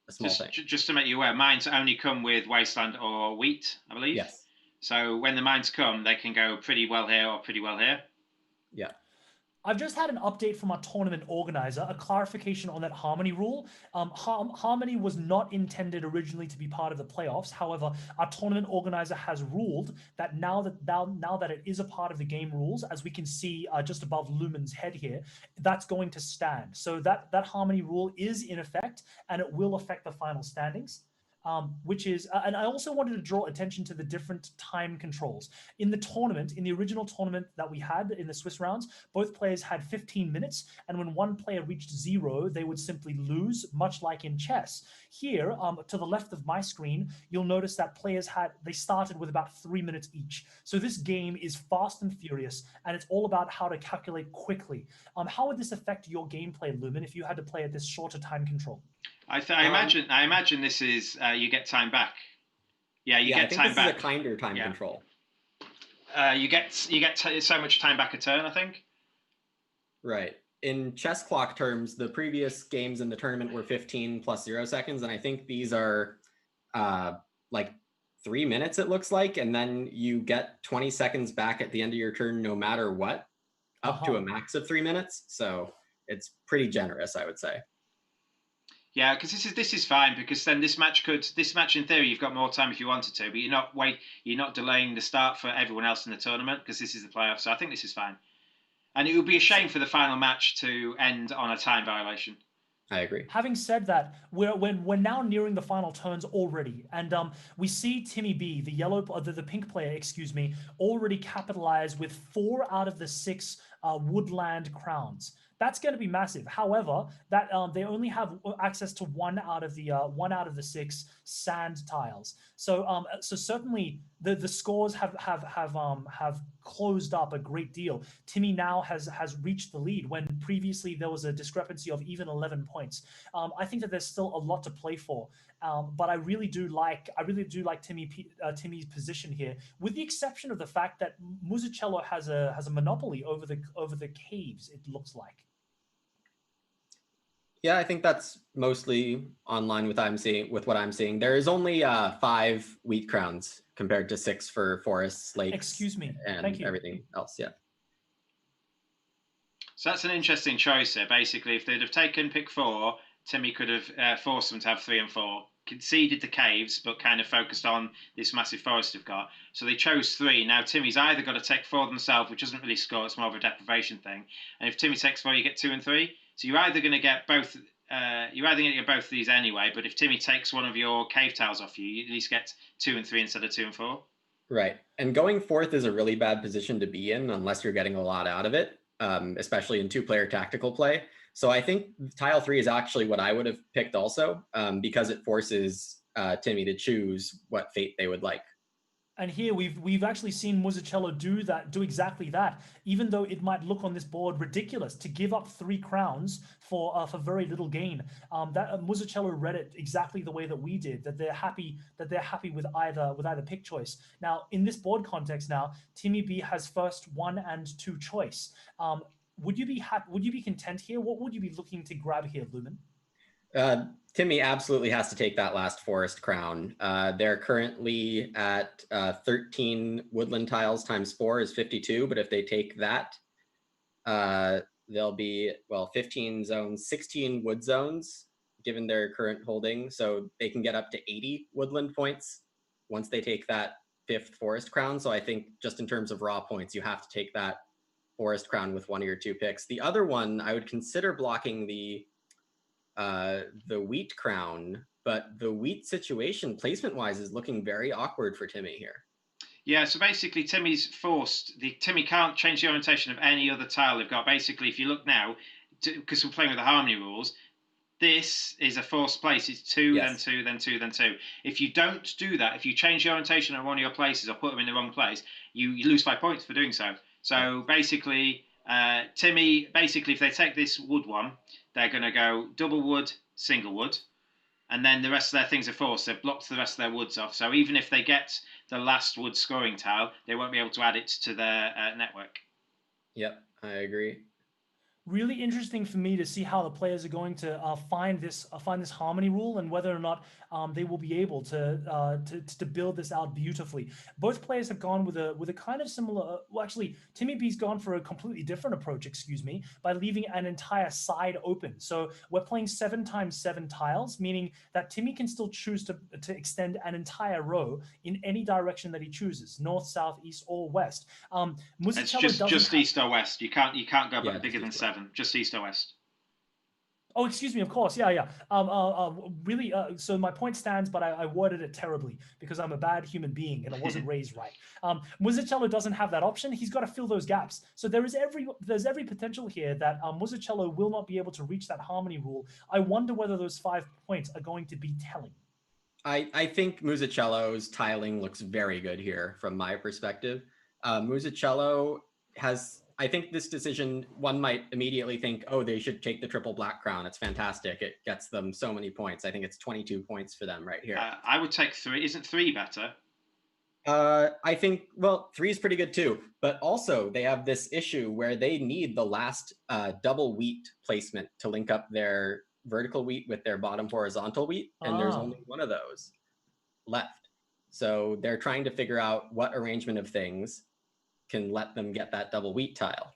a small thing. Just to make you aware, mines only come with wasteland or wheat, I believe. Yes. So when the mines come, they can go pretty well here or pretty well here. Yeah. I've just had an update from our tournament organizer, a clarification on that Harmony rule. Harmony was not intended originally to be part of the playoffs. However, our tournament organizer has ruled that now that it is a part of the game rules, as we can see just above Lumen's head here, that's going to stand. So that Harmony rule is in effect, and it will affect the final standings. Which is, and I also wanted to draw attention to the different time controls. In the tournament, in the original tournament that we had in the Swiss rounds, both players had 15 minutes, and when one player reached 0, they would simply lose, much like in chess. Here, to the left of my screen, you'll notice that players they started with about 3 minutes each. So this game is fast and furious, and it's all about how to calculate quickly. How would this affect your gameplay, Lumen, if you had to play at this shorter time control? I imagine this is you get time back. Yeah, you get time back. This is a kinder time control. You get so much time back a turn, I think. Right. In chess clock terms, the previous games in the tournament were 15 plus 0 seconds, and I think these are like 3 minutes. It looks like, and then you get 20 seconds back at the end of your turn, no matter what, up to a max of 3 minutes. So it's pretty generous, I would say. Yeah, because this is fine, because then this match in theory you've got more time if you wanted to, but you're not delaying the start for everyone else in the tournament because this is the playoffs. So I think this is fine, and it would be a shame for the final match to end on a time violation. I agree. Having said that, we're now nearing the final turns already, and we see Timmy B, the pink player, excuse me, already capitalize with 4 out of the 6 woodland crowns. That's going to be massive. However, that they only have access to 1 out of the 6 sand tiles. So certainly the scores have closed up a great deal. Timmy now has reached the lead when previously there was a discrepancy of even 11 points. I think that there's still a lot to play for, but I really do like Timmy's position here, with the exception of the fact that Musicello has a monopoly over the caves. It looks like. Yeah, I think that's mostly online with what I'm seeing. There is only 5 wheat crowns compared to 6 for forests, lakes, excuse me, and thank you. Everything else. Yeah. So that's an interesting choice here. Basically, if they'd have taken pick 4, Timmy could have forced them to have 3 and 4, conceded the caves, but kind of focused on this massive forest they've got. So they chose 3. Now Timmy's either got to take 4 themselves, which doesn't really score. It's more of a deprivation thing. And if Timmy takes 4, you get 2 and 3. So you're either going to get both. You're either going to get both of these anyway. But if Timmy takes one of your cave tiles off you, you at least get 2 and 3 instead of 2 and 4. Right. And going 4th is a really bad position to be in unless you're getting a lot out of it, especially in 2-player tactical play. So I think tile 3 is actually what I would have picked also, because it forces Timmy to choose what fate they would like. And here we've actually seen Musicello do exactly that, even though it might look on this board ridiculous to give up 3 crowns for very little gain. That Musicello read it exactly the way that we did, that they're happy with either pick choice. Now in this board context, now Timmy B has first 1 and 2 choice. Would you be content here? What would you be looking to grab here, Lumen? Timmy absolutely has to take that last forest crown. They're currently at 13 woodland tiles times 4 is 52, but if they take that, they'll be, 15 zones, 16 wood zones, given their current holding. So they can get up to 80 woodland points once they take that 5th forest crown. So I think just in terms of raw points, you have to take that forest crown with 1 of your 2 picks. The other one, I would consider blocking the wheat crown, but the wheat situation placement wise is looking very awkward for Timmy here. Yeah, so basically Timmy's forced. Timmy can't change the orientation of any other tile they've got. Basically, if you look now, because we're playing with the harmony rules, this is a forced place. It's 2, yes. Then 2, then 2, then 2. If you don't do that, if you change the orientation of one of your places or put them in the wrong place, you lose 5 points for doing so. So basically, Timmy, if they take this wood one, they're going to go double wood, single wood, and then the rest of their things are forced. They've blocked the rest of their woods off. So even if they get the last wood scoring tile, they won't be able to add it to their network. Yep, I agree. Really interesting for me to see how the players are going to find this harmony rule and whether or not they will be able to build this out beautifully. Both players have gone with a kind of similar. Well, actually, Timmy B's gone for a completely different approach. Excuse me, by leaving an entire side open. So we're playing 7 times 7 tiles, meaning that Timmy can still choose to extend an entire row in any direction that he chooses: north, south, east, or west. It's just east or west. You can't go bigger than 7. Just east or west. Oh, excuse me. Of course, yeah. Really. So my point stands, but I worded it terribly because I'm a bad human being and I wasn't raised right. Musicello doesn't have that option. He's got to fill those gaps. So there's every potential here that Musicello will not be able to reach that harmony rule. I wonder whether those 5 points are going to be telling. I think Musicello's tiling looks very good here from my perspective. Musicello has. I think this decision, one might immediately think, oh, they should take the triple black crown. It's fantastic. It gets them so many points. I think it's 22 points for them right here. I would take 3. Isn't 3 better? I think, 3 is pretty good too. But also they have this issue where they need the last double wheat placement to link up their vertical wheat with their bottom horizontal wheat. And there's only one of those left. So they're trying to figure out what arrangement of things can let them get that double wheat tile.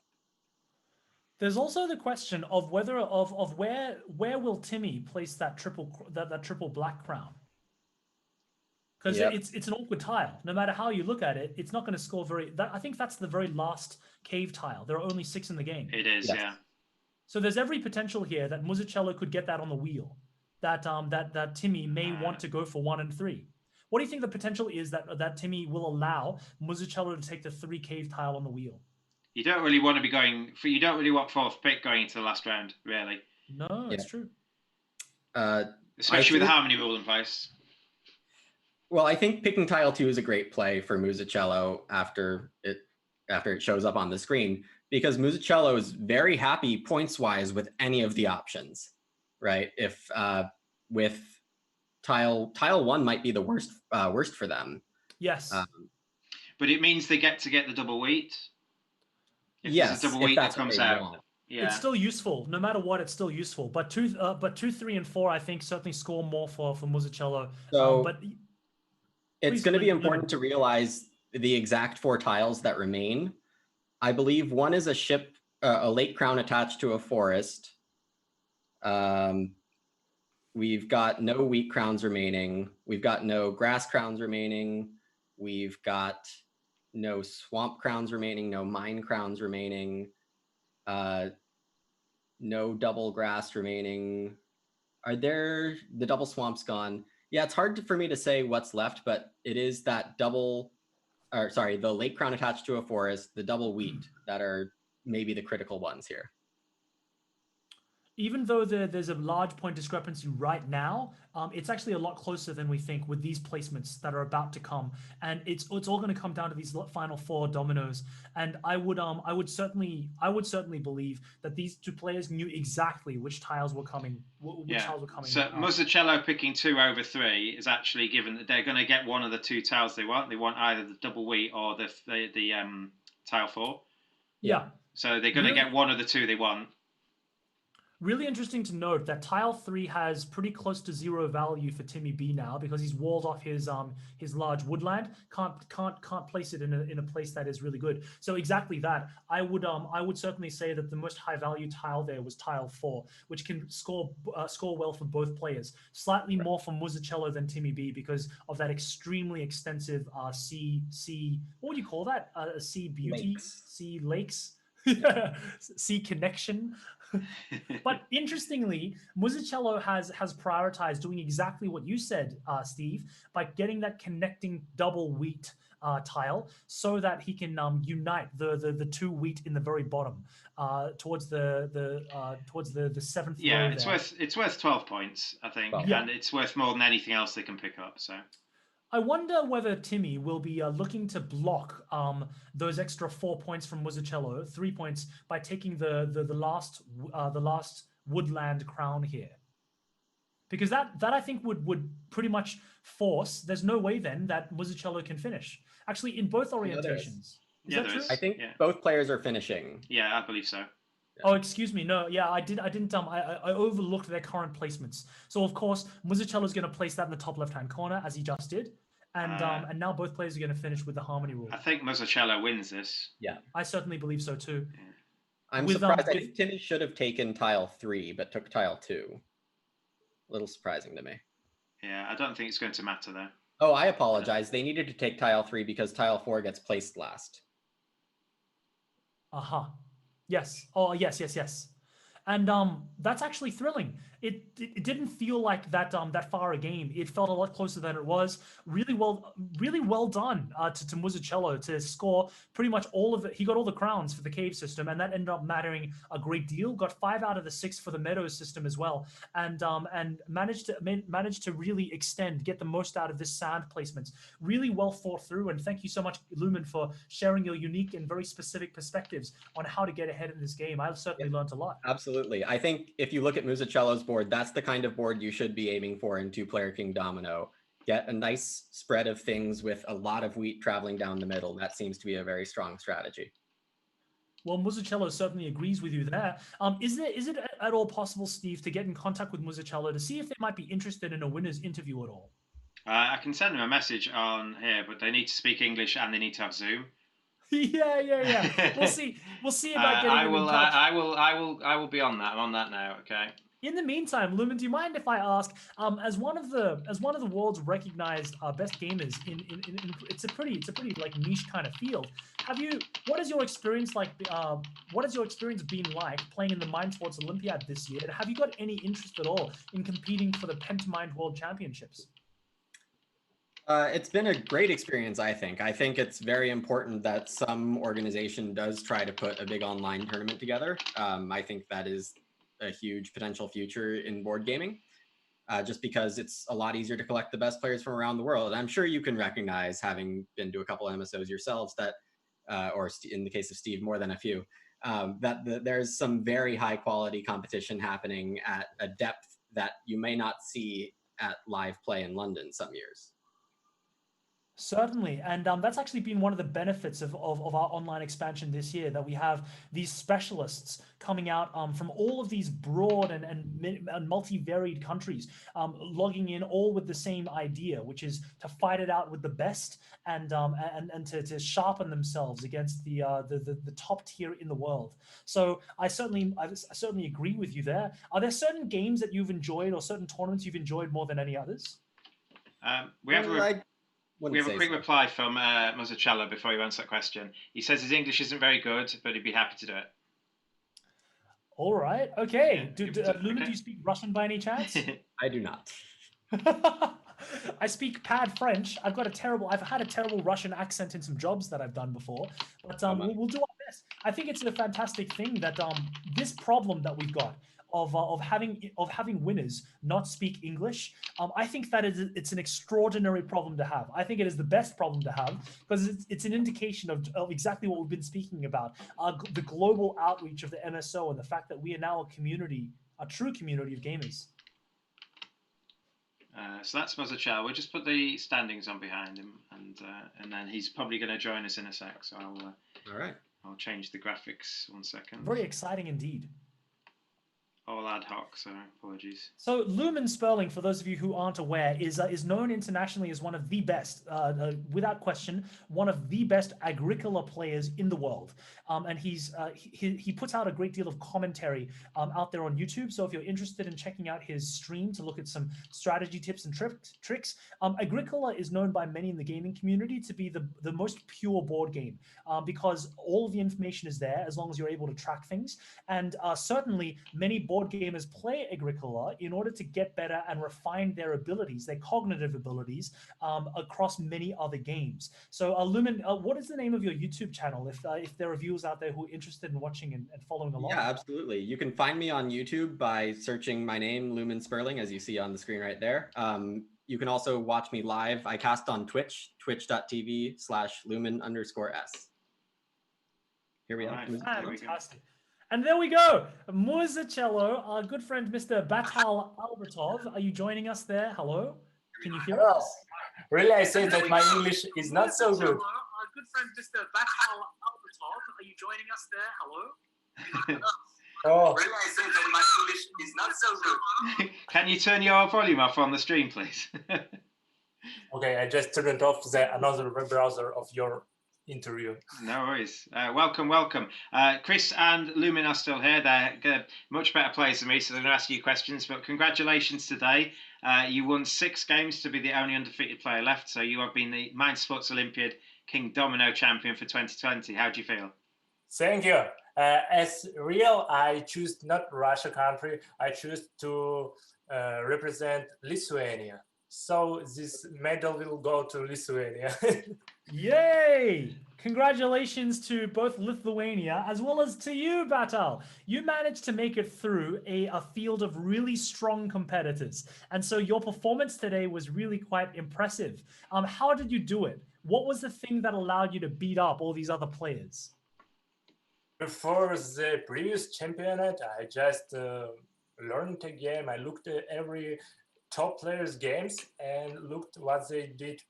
There's also the question of whether where will Timmy place that triple black crown? Because it's an awkward tile. No matter how you look at it, it's not going to score I think that's the very last cave tile. There are only 6 in the game. It is, yes. Yeah. So there's every potential here that Musicello could get that on the wheel. That Timmy may want to go for 1 and 3. What do you think the potential is that Timmy will allow Musicello to take the 3 cave tile on the wheel? You don't really want to be going for. You don't really want 4th pick going into the last round, really. No, it's true. Especially with the harmony rule in place. Well, I think picking tile 2 is a great play for Musicello after it shows up on the screen, because Musicello is very happy points-wise with any of the options, right? If with tile 1 might be the worst for them. Yes. But it means they get the double wheat. If yes, there's a double wheat that comes out. Want. Yeah. It's still useful. No matter what, it's still useful. But 2, 3, and 4, I think, certainly score more for Musicello. So but it's going to be important to realize the exact 4 tiles that remain. I believe 1 is a ship, a lake crown attached to a forest. We've got no wheat crowns remaining. We've got no grass crowns remaining. We've got no swamp crowns remaining, no mine crowns remaining, no double grass remaining. Are there, the double swamp's gone? Yeah, it's hard for me to say what's left, but it is that the lake crown attached to a forest, the double wheat that are maybe the critical ones here. Even though there's a large point discrepancy right now, it's actually a lot closer than we think with these placements that are about to come, and it's all going to come down to these final 4 dominoes. And I would certainly believe that these 2 players knew exactly which tiles were coming. Tiles were coming. So Musicello picking 2 over 3 is actually given that they're going to get one of the 2 tiles they want. They want either the double wheat or the tile 4. Yeah. So they're going to get one of the 2 they want. Really interesting to note that tile 3 has pretty close to 0 value for Timmy B now, because he's walled off his large woodland. Can't place it in a place that is really good. So exactly that. I would certainly say that the most high value tile there was tile 4, which can score well for both players. Slightly more for Musicello than Timmy B because of that extremely extensive sea. What would you call that? Sea beauty, sea lakes. See connection. But interestingly, Musicello has prioritized doing exactly what you said, Steve, by getting that connecting double wheat tile, so that he can unite the 2 wheat in the very bottom towards the 7th yeah, row. It's worth 12 points, I think, and it's worth more than anything else they can pick up. So I wonder whether Timmy will be looking to block those extra 4 points from Musicello, 3 points, by taking the last woodland crown here, because that I think would pretty much force. There's no way then that Musicello can finish. Actually, in both orientations. Is that true? I think both players are finishing. Yeah, I believe so. Oh, excuse me. No, yeah, I didn't. I overlooked their current placements. So of course, Musicello is going to place that in the top left-hand corner, as he just did, and now both players are going to finish with the harmony rule. I think Musicello wins this. Yeah, I certainly believe so too. Yeah. I'm surprised. I think Timmy should have taken tile 3, but took tile 2. A little surprising to me. Yeah, I don't think it's going to matter though. Oh, I apologize. They needed to take tile 3 because tile 4 gets placed last. Aha. Yes. Oh, yes. And that's actually thrilling. It didn't feel like that far a game. It felt a lot closer than it was. Really well done to Musicello to score pretty much all of it. He got all the crowns for the cave system, and that ended up mattering a great deal. Got 5 out of the 6 for the meadows system as well, and managed to really get the most out of this sand placement. Really well thought through. And thank you so much, Lumen, for sharing your unique and very specific perspectives on how to get ahead in this game. I've certainly learned a lot. Absolutely. I think if you look at Musicello's board, that's the kind of board you should be aiming for in 2-player Kingdomino. Get a nice spread of things with a lot of wheat traveling down the middle. That seems to be a very strong strategy. Well, Musicello certainly agrees with you there. Is it at all possible, Steve, to get in contact with Musicello to see if they might be interested in a winner's interview at all? I can send them a message on here, but they need to speak English and they need to have Zoom. Yeah. We'll see about getting them in touch. I will be on that. I'm on that now. Okay. In the meantime, Lumen, do you mind if I ask, as one of the world's recognized best gamers in it's a pretty like niche kind of field. What is your experience like? What has your experience been like playing in the Mind Sports Olympiad this year? And have you got any interest at all in competing for the Pentamind World Championships? It's been a great experience, I think. I think it's very important that some organization does try to put a big online tournament together. I think that is a huge potential future in board gaming, just because it's a lot easier to collect the best players from around the world. And I'm sure you can recognize, having been to a couple MSOs yourselves, that, or in the case of Steve, more than a few, that there's some very high quality competition happening at a depth that you may not see at live play in London some years. Certainly, and that's actually been one of the benefits of our online expansion this year, that we have these specialists coming out from all of these broad and multi-varied countries, logging in all with the same idea, which is to fight it out with the best and to sharpen themselves against the top tier in the world. So I certainly agree with you there. Are there certain games that you've enjoyed or certain tournaments you've enjoyed more than any others? We have a quick reply from Mazzucchello before you answer that question. He says his English isn't very good, but he'd be happy to do it. All right. Okay. Lumen, do you speak Russian by any chance? I do not. I speak pad French. I've had a terrible Russian accent in some jobs that I've done before, but we'll do our best. I think it's a fantastic thing that this problem that we've got of having winners not speak English, I think that it's an extraordinary problem to have. I think it is the best problem to have, because it's an indication of exactly what we've been speaking about, the global outreach of the MSO and the fact that we are now a true community of gamers. So that's Mazzucchello. We'll just put the standings on behind him, and then he's probably going to join us in a sec. So all right. I'll change the graphics 1 second. Very exciting indeed. All ad hoc, so apologies. So Lumen Spiehl, for those of you who aren't aware, is known internationally as one of the best, without question, one of the best Agricola players in the world. And he puts out a great deal of commentary out there on YouTube. So if you're interested in checking out his stream to look at some strategy tips and tricks, Agricola is known by many in the gaming community to be the most pure board game, because all of the information is there as long as you're able to track things. And certainly many board gamers play Agricola in order to get better and refine their abilities, their cognitive abilities, across many other games. So Lumen, what is the name of your YouTube channel if there are viewers out there who are interested in watching and following along? Yeah, absolutely. You can find me on YouTube by searching my name, Lumen Spiehl, as you see on the screen right there. You can also watch me live. I cast on Twitch, twitch.tv/lumen_s. Here we are. Fantastic. And there we go. Mazzucchello, our good friend, Mr. Batal Albertov. Are you joining us there? Hello? Can you hear us? Really, I say that my English is not so good. Our good friend, Mr. Batal Albertov. Are you joining us there? Hello? Oh. Really, I say that my English is not so good. Can you turn your volume off on the stream, please? Okay, I just turned off another web browser of your interview. No worries. Welcome. Chris and Lumen are still here. They're much better players than me, so they're going to ask you questions. But congratulations today. You won 6 games to be the only undefeated player left. So you have been the Mind Sports Olympiad Kingdomino champion for 2020. How do you feel? Thank you. As real, I choose not Russia country. I choose to represent Lithuania. So this medal will go to Lithuania. Yay! Congratulations to both Lithuania as well as to you, Batal. You managed to make it through a field of really strong competitors. And so your performance today was really quite impressive. How did you do it? What was the thing that allowed you to beat up all these other players? Before the previous championate, I just learned the game. I looked at every top players' games and looked what they did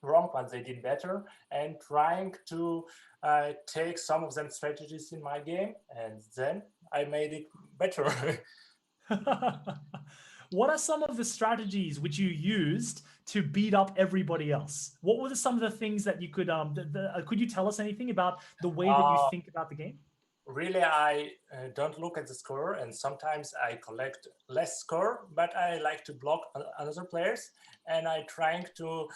wrong, what they did better, and trying to take some of them strategies in my game, and then I made it better. What are some of the strategies which you used to beat up everybody else? What were some of the things that you could you tell us anything about the way that you think about the game? really, I don't look at the score, and sometimes I collect less score, but I like to block other players, and I trying to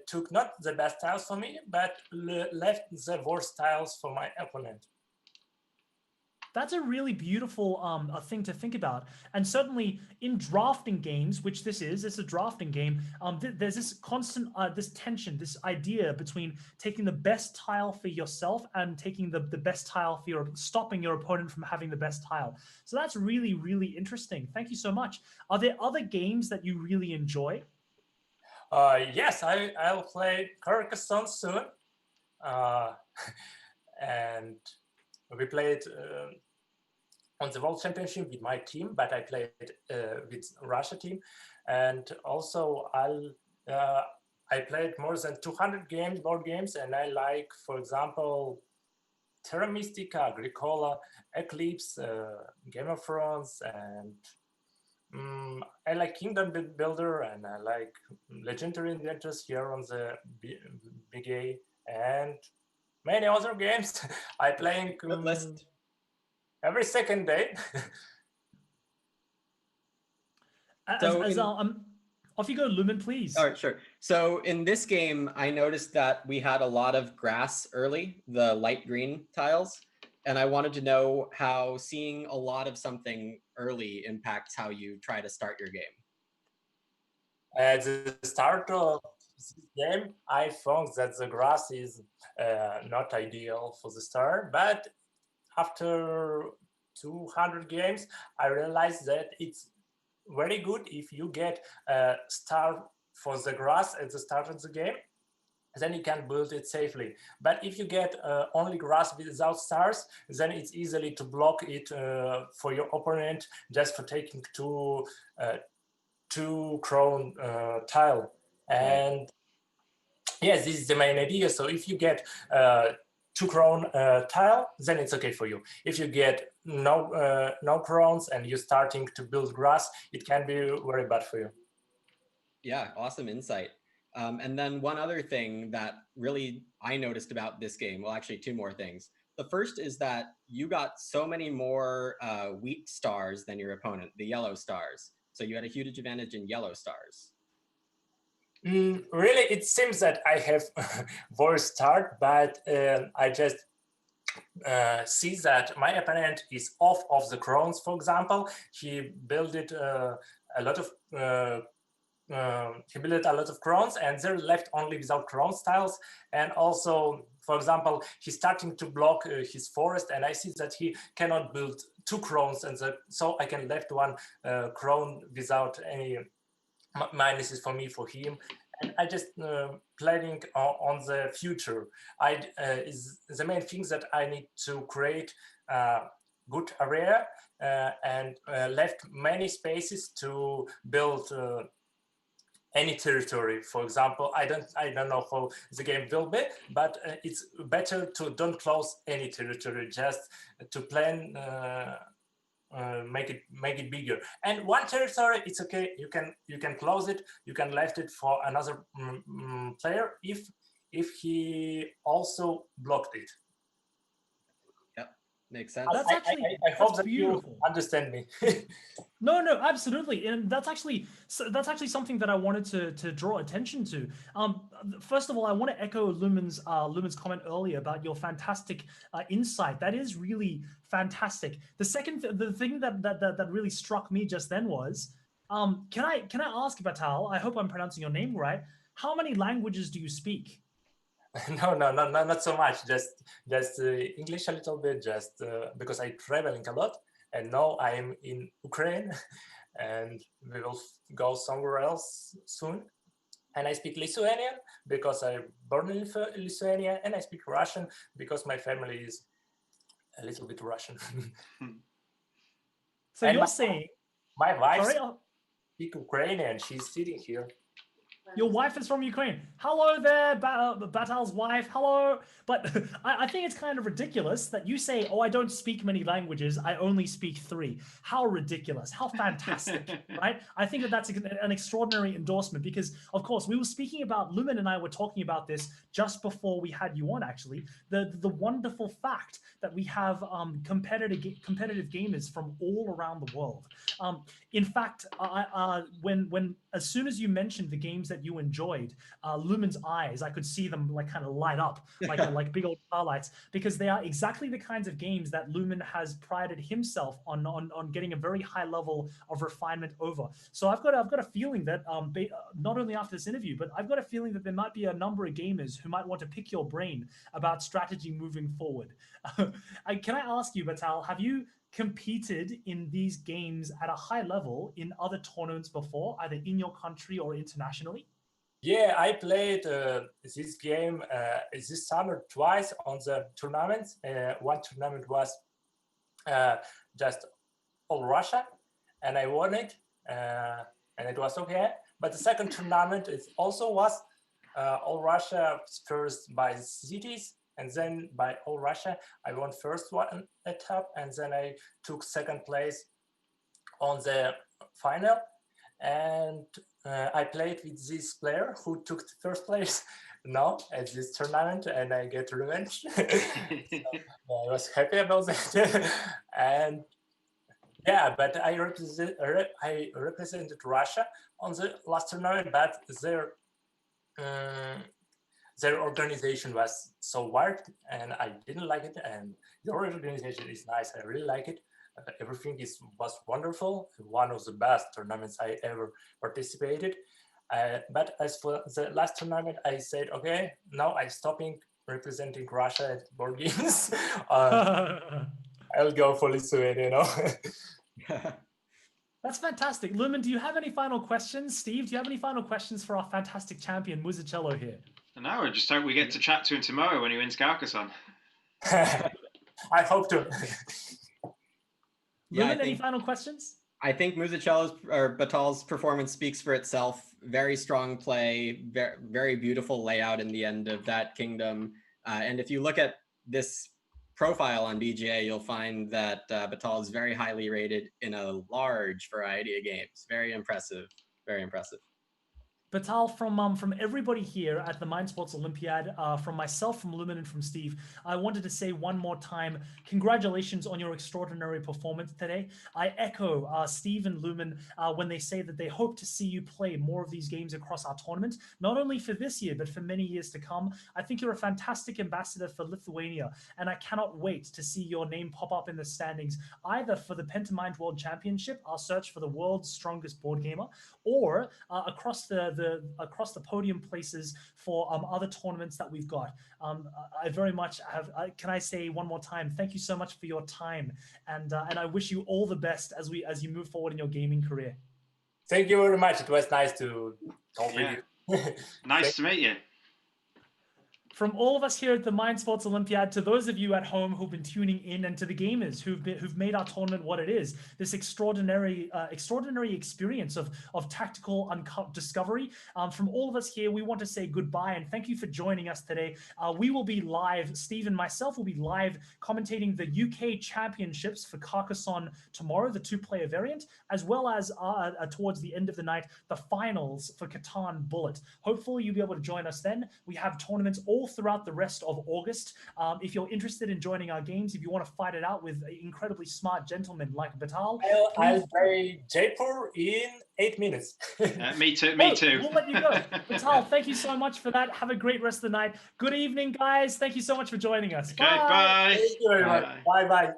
took not the best tiles for me, but left the worst tiles for my opponent. That's a really beautiful a thing to think about, and certainly in drafting games, which it's a drafting game. There's this constant, this tension, this idea between taking the best tile for yourself and taking the best tile for stopping your opponent from having the best tile. So that's really, really interesting. Thank you so much. Are there other games that you really enjoy? Yes, I'll play Carcassonne soon, and we played on the World Championship with my team, but I played with Russia team, and also I played more than 200 board games, and I like, for example, Terra Mystica, Agricola, Eclipse, Game of Thrones, and I like Kingdom Builder, and I like Legendary Inventors here on the Big A, and many other games. I playing every second day. Off you go, Lumen, please. All right, sure. So in this game, I noticed that we had a lot of grass early, the light green tiles. And I wanted to know how seeing a lot of something early impacts how you try to start your game. At the start of this game, I found that the grass is not ideal for the start, but after 200 games, I realized that it's very good if you get a star for the grass at the start of the game, then you can build it safely. But if you get only grass without stars, then it's easily to block it for your opponent just for taking two crown tile. And yes, this is the main idea. So if you get 2 crown tile, then it's okay for you. If you get no crowns and you're starting to build grass, it can be very bad for you. Yeah, awesome insight. And then one other thing that really I noticed about this game, well, actually 2 more things. The first is that you got so many more wheat stars than your opponent, the yellow stars. So you had a huge advantage in yellow stars. Really, it seems that I have worse start, but I just see that my opponent is off of the crowns, for example. He built it a lot of crowns, and they're left only without crown styles. And also, for example, he's starting to block his forest, and I see that he cannot build 2 crowns, and so I can left 1 crown without any minuses for me, for him. And I just planning on the future. Is the main things that I need to create good area and left many spaces to build any territory. For example, I don't know how the game will be, but it's better to don't close any territory, just to plan. Make it bigger. And 1 territory, it's okay. You can close it. You can left it for another player if he also blocked it. Yep, makes sense. That's actually I hope that beautiful. You understand me. No, absolutely, and that's actually something that I wanted to draw attention to. First of all, I want to echo Lumen's comment earlier about your fantastic insight. That is really fantastic. The thing that really struck me just then was, can I ask, Batal? I hope I'm pronouncing your name right. How many languages do you speak? No, not so much. Just English a little bit. Just because I'm traveling a lot. And now I'm in Ukraine, and we will go somewhere else soon. And I speak Lithuanian because I'm born in Lithuania, and I speak Russian because my family is a little bit Russian. So and you're saying my wife speaks Ukrainian. She's sitting here. Your wife is from Ukraine. Hello there, Batal's wife. Hello. But I think it's kind of ridiculous that you say, oh, I don't speak many languages. I only speak 3. How ridiculous. How fantastic, right? I think that that's an extraordinary endorsement because, of course, we were speaking about, Lumen and I were talking about this just before we had you on, actually. The wonderful fact that we have competitive gamers from all around the world. In fact, when as soon as you mentioned the games that you enjoyed, Lumen's eyes, I could see them like kind of light up like big old car lights, because they are exactly the kinds of games that Lumen has prided himself on getting a very high level of refinement over. So I've got a feeling that not only after this interview, but I've got a feeling that there might be a number of gamers who might want to pick your brain about strategy moving forward. Can I ask you, Batal, have you competed in these games at a high level in other tournaments before, either in your country or internationally? Yeah, I played this game this summer twice on the tournaments. One tournament was just All Russia, and I won it, and it was okay. But the second tournament also was All Russia first by cities, and then by All Russia. I won first one etap, and then I took second place on the final. And I played with this player who took the first place now at this tournament, and I get revenge. So, I was happy about that. And yeah, but I represented Russia on the last tournament, but their organization was so wild, and I didn't like it. And your organization is nice; I really like it. Everything was wonderful. One of the best tournaments I ever participated. But as for the last tournament, I said, okay, now I'm stopping representing Russia at board games. I'll go for Lithuania, That's fantastic. Lumen, do you have any final questions? Steve, do you have any final questions for our fantastic champion, Musicello here? No, I just hope we get to chat to him tomorrow when he wins Carcassonne. I hope to. Lumen, any final questions? I think Musicello's or Batal's performance speaks for itself. Very strong play, very beautiful layout in the end of that kingdom. And if you look at this profile on BGA, you'll find that Batal is very highly rated in a large variety of games. Very impressive. Very impressive. Batal, from everybody here at the Mind Sports Olympiad, from myself, from Lumen, and from Steve, I wanted to say one more time, congratulations on your extraordinary performance today. I echo Steve and Lumen when they say that they hope to see you play more of these games across our tournament, not only for this year, but for many years to come. I think you're a fantastic ambassador for Lithuania, and I cannot wait to see your name pop up in the standings, either for the Pentamind World Championship, our search for the world's strongest board gamer, or across the podium places for other tournaments that we've got. I very much have. Can I say one more time? Thank you so much for your time, and I wish you all the best as you move forward in your gaming career. Thank you very much. It was nice to talk with you. Nice to meet you. From all of us here at the Mind Sports Olympiad, to those of you at home who've been tuning in, and to the gamers who've made our tournament what it is, this extraordinary experience of tactical discovery. From all of us here, we want to say goodbye and thank you for joining us today. We will be live. Steve and myself will be live commentating the UK Championships for Carcassonne tomorrow, the 2-player variant, as well as towards the end of the night, the finals for Catan Bullet. Hopefully, you'll be able to join us then. We have tournaments all throughout the rest of August. If you're interested in joining our games, if you want to fight it out with incredibly smart gentlemen like Batal, I'll play Jaipur in 8 minutes. Me too. We'll let you go. Batal, thank you so much for that. Have a great rest of the night. Good evening, guys. Thank you so much for joining us. Okay, bye. Thank you very much. Bye-bye.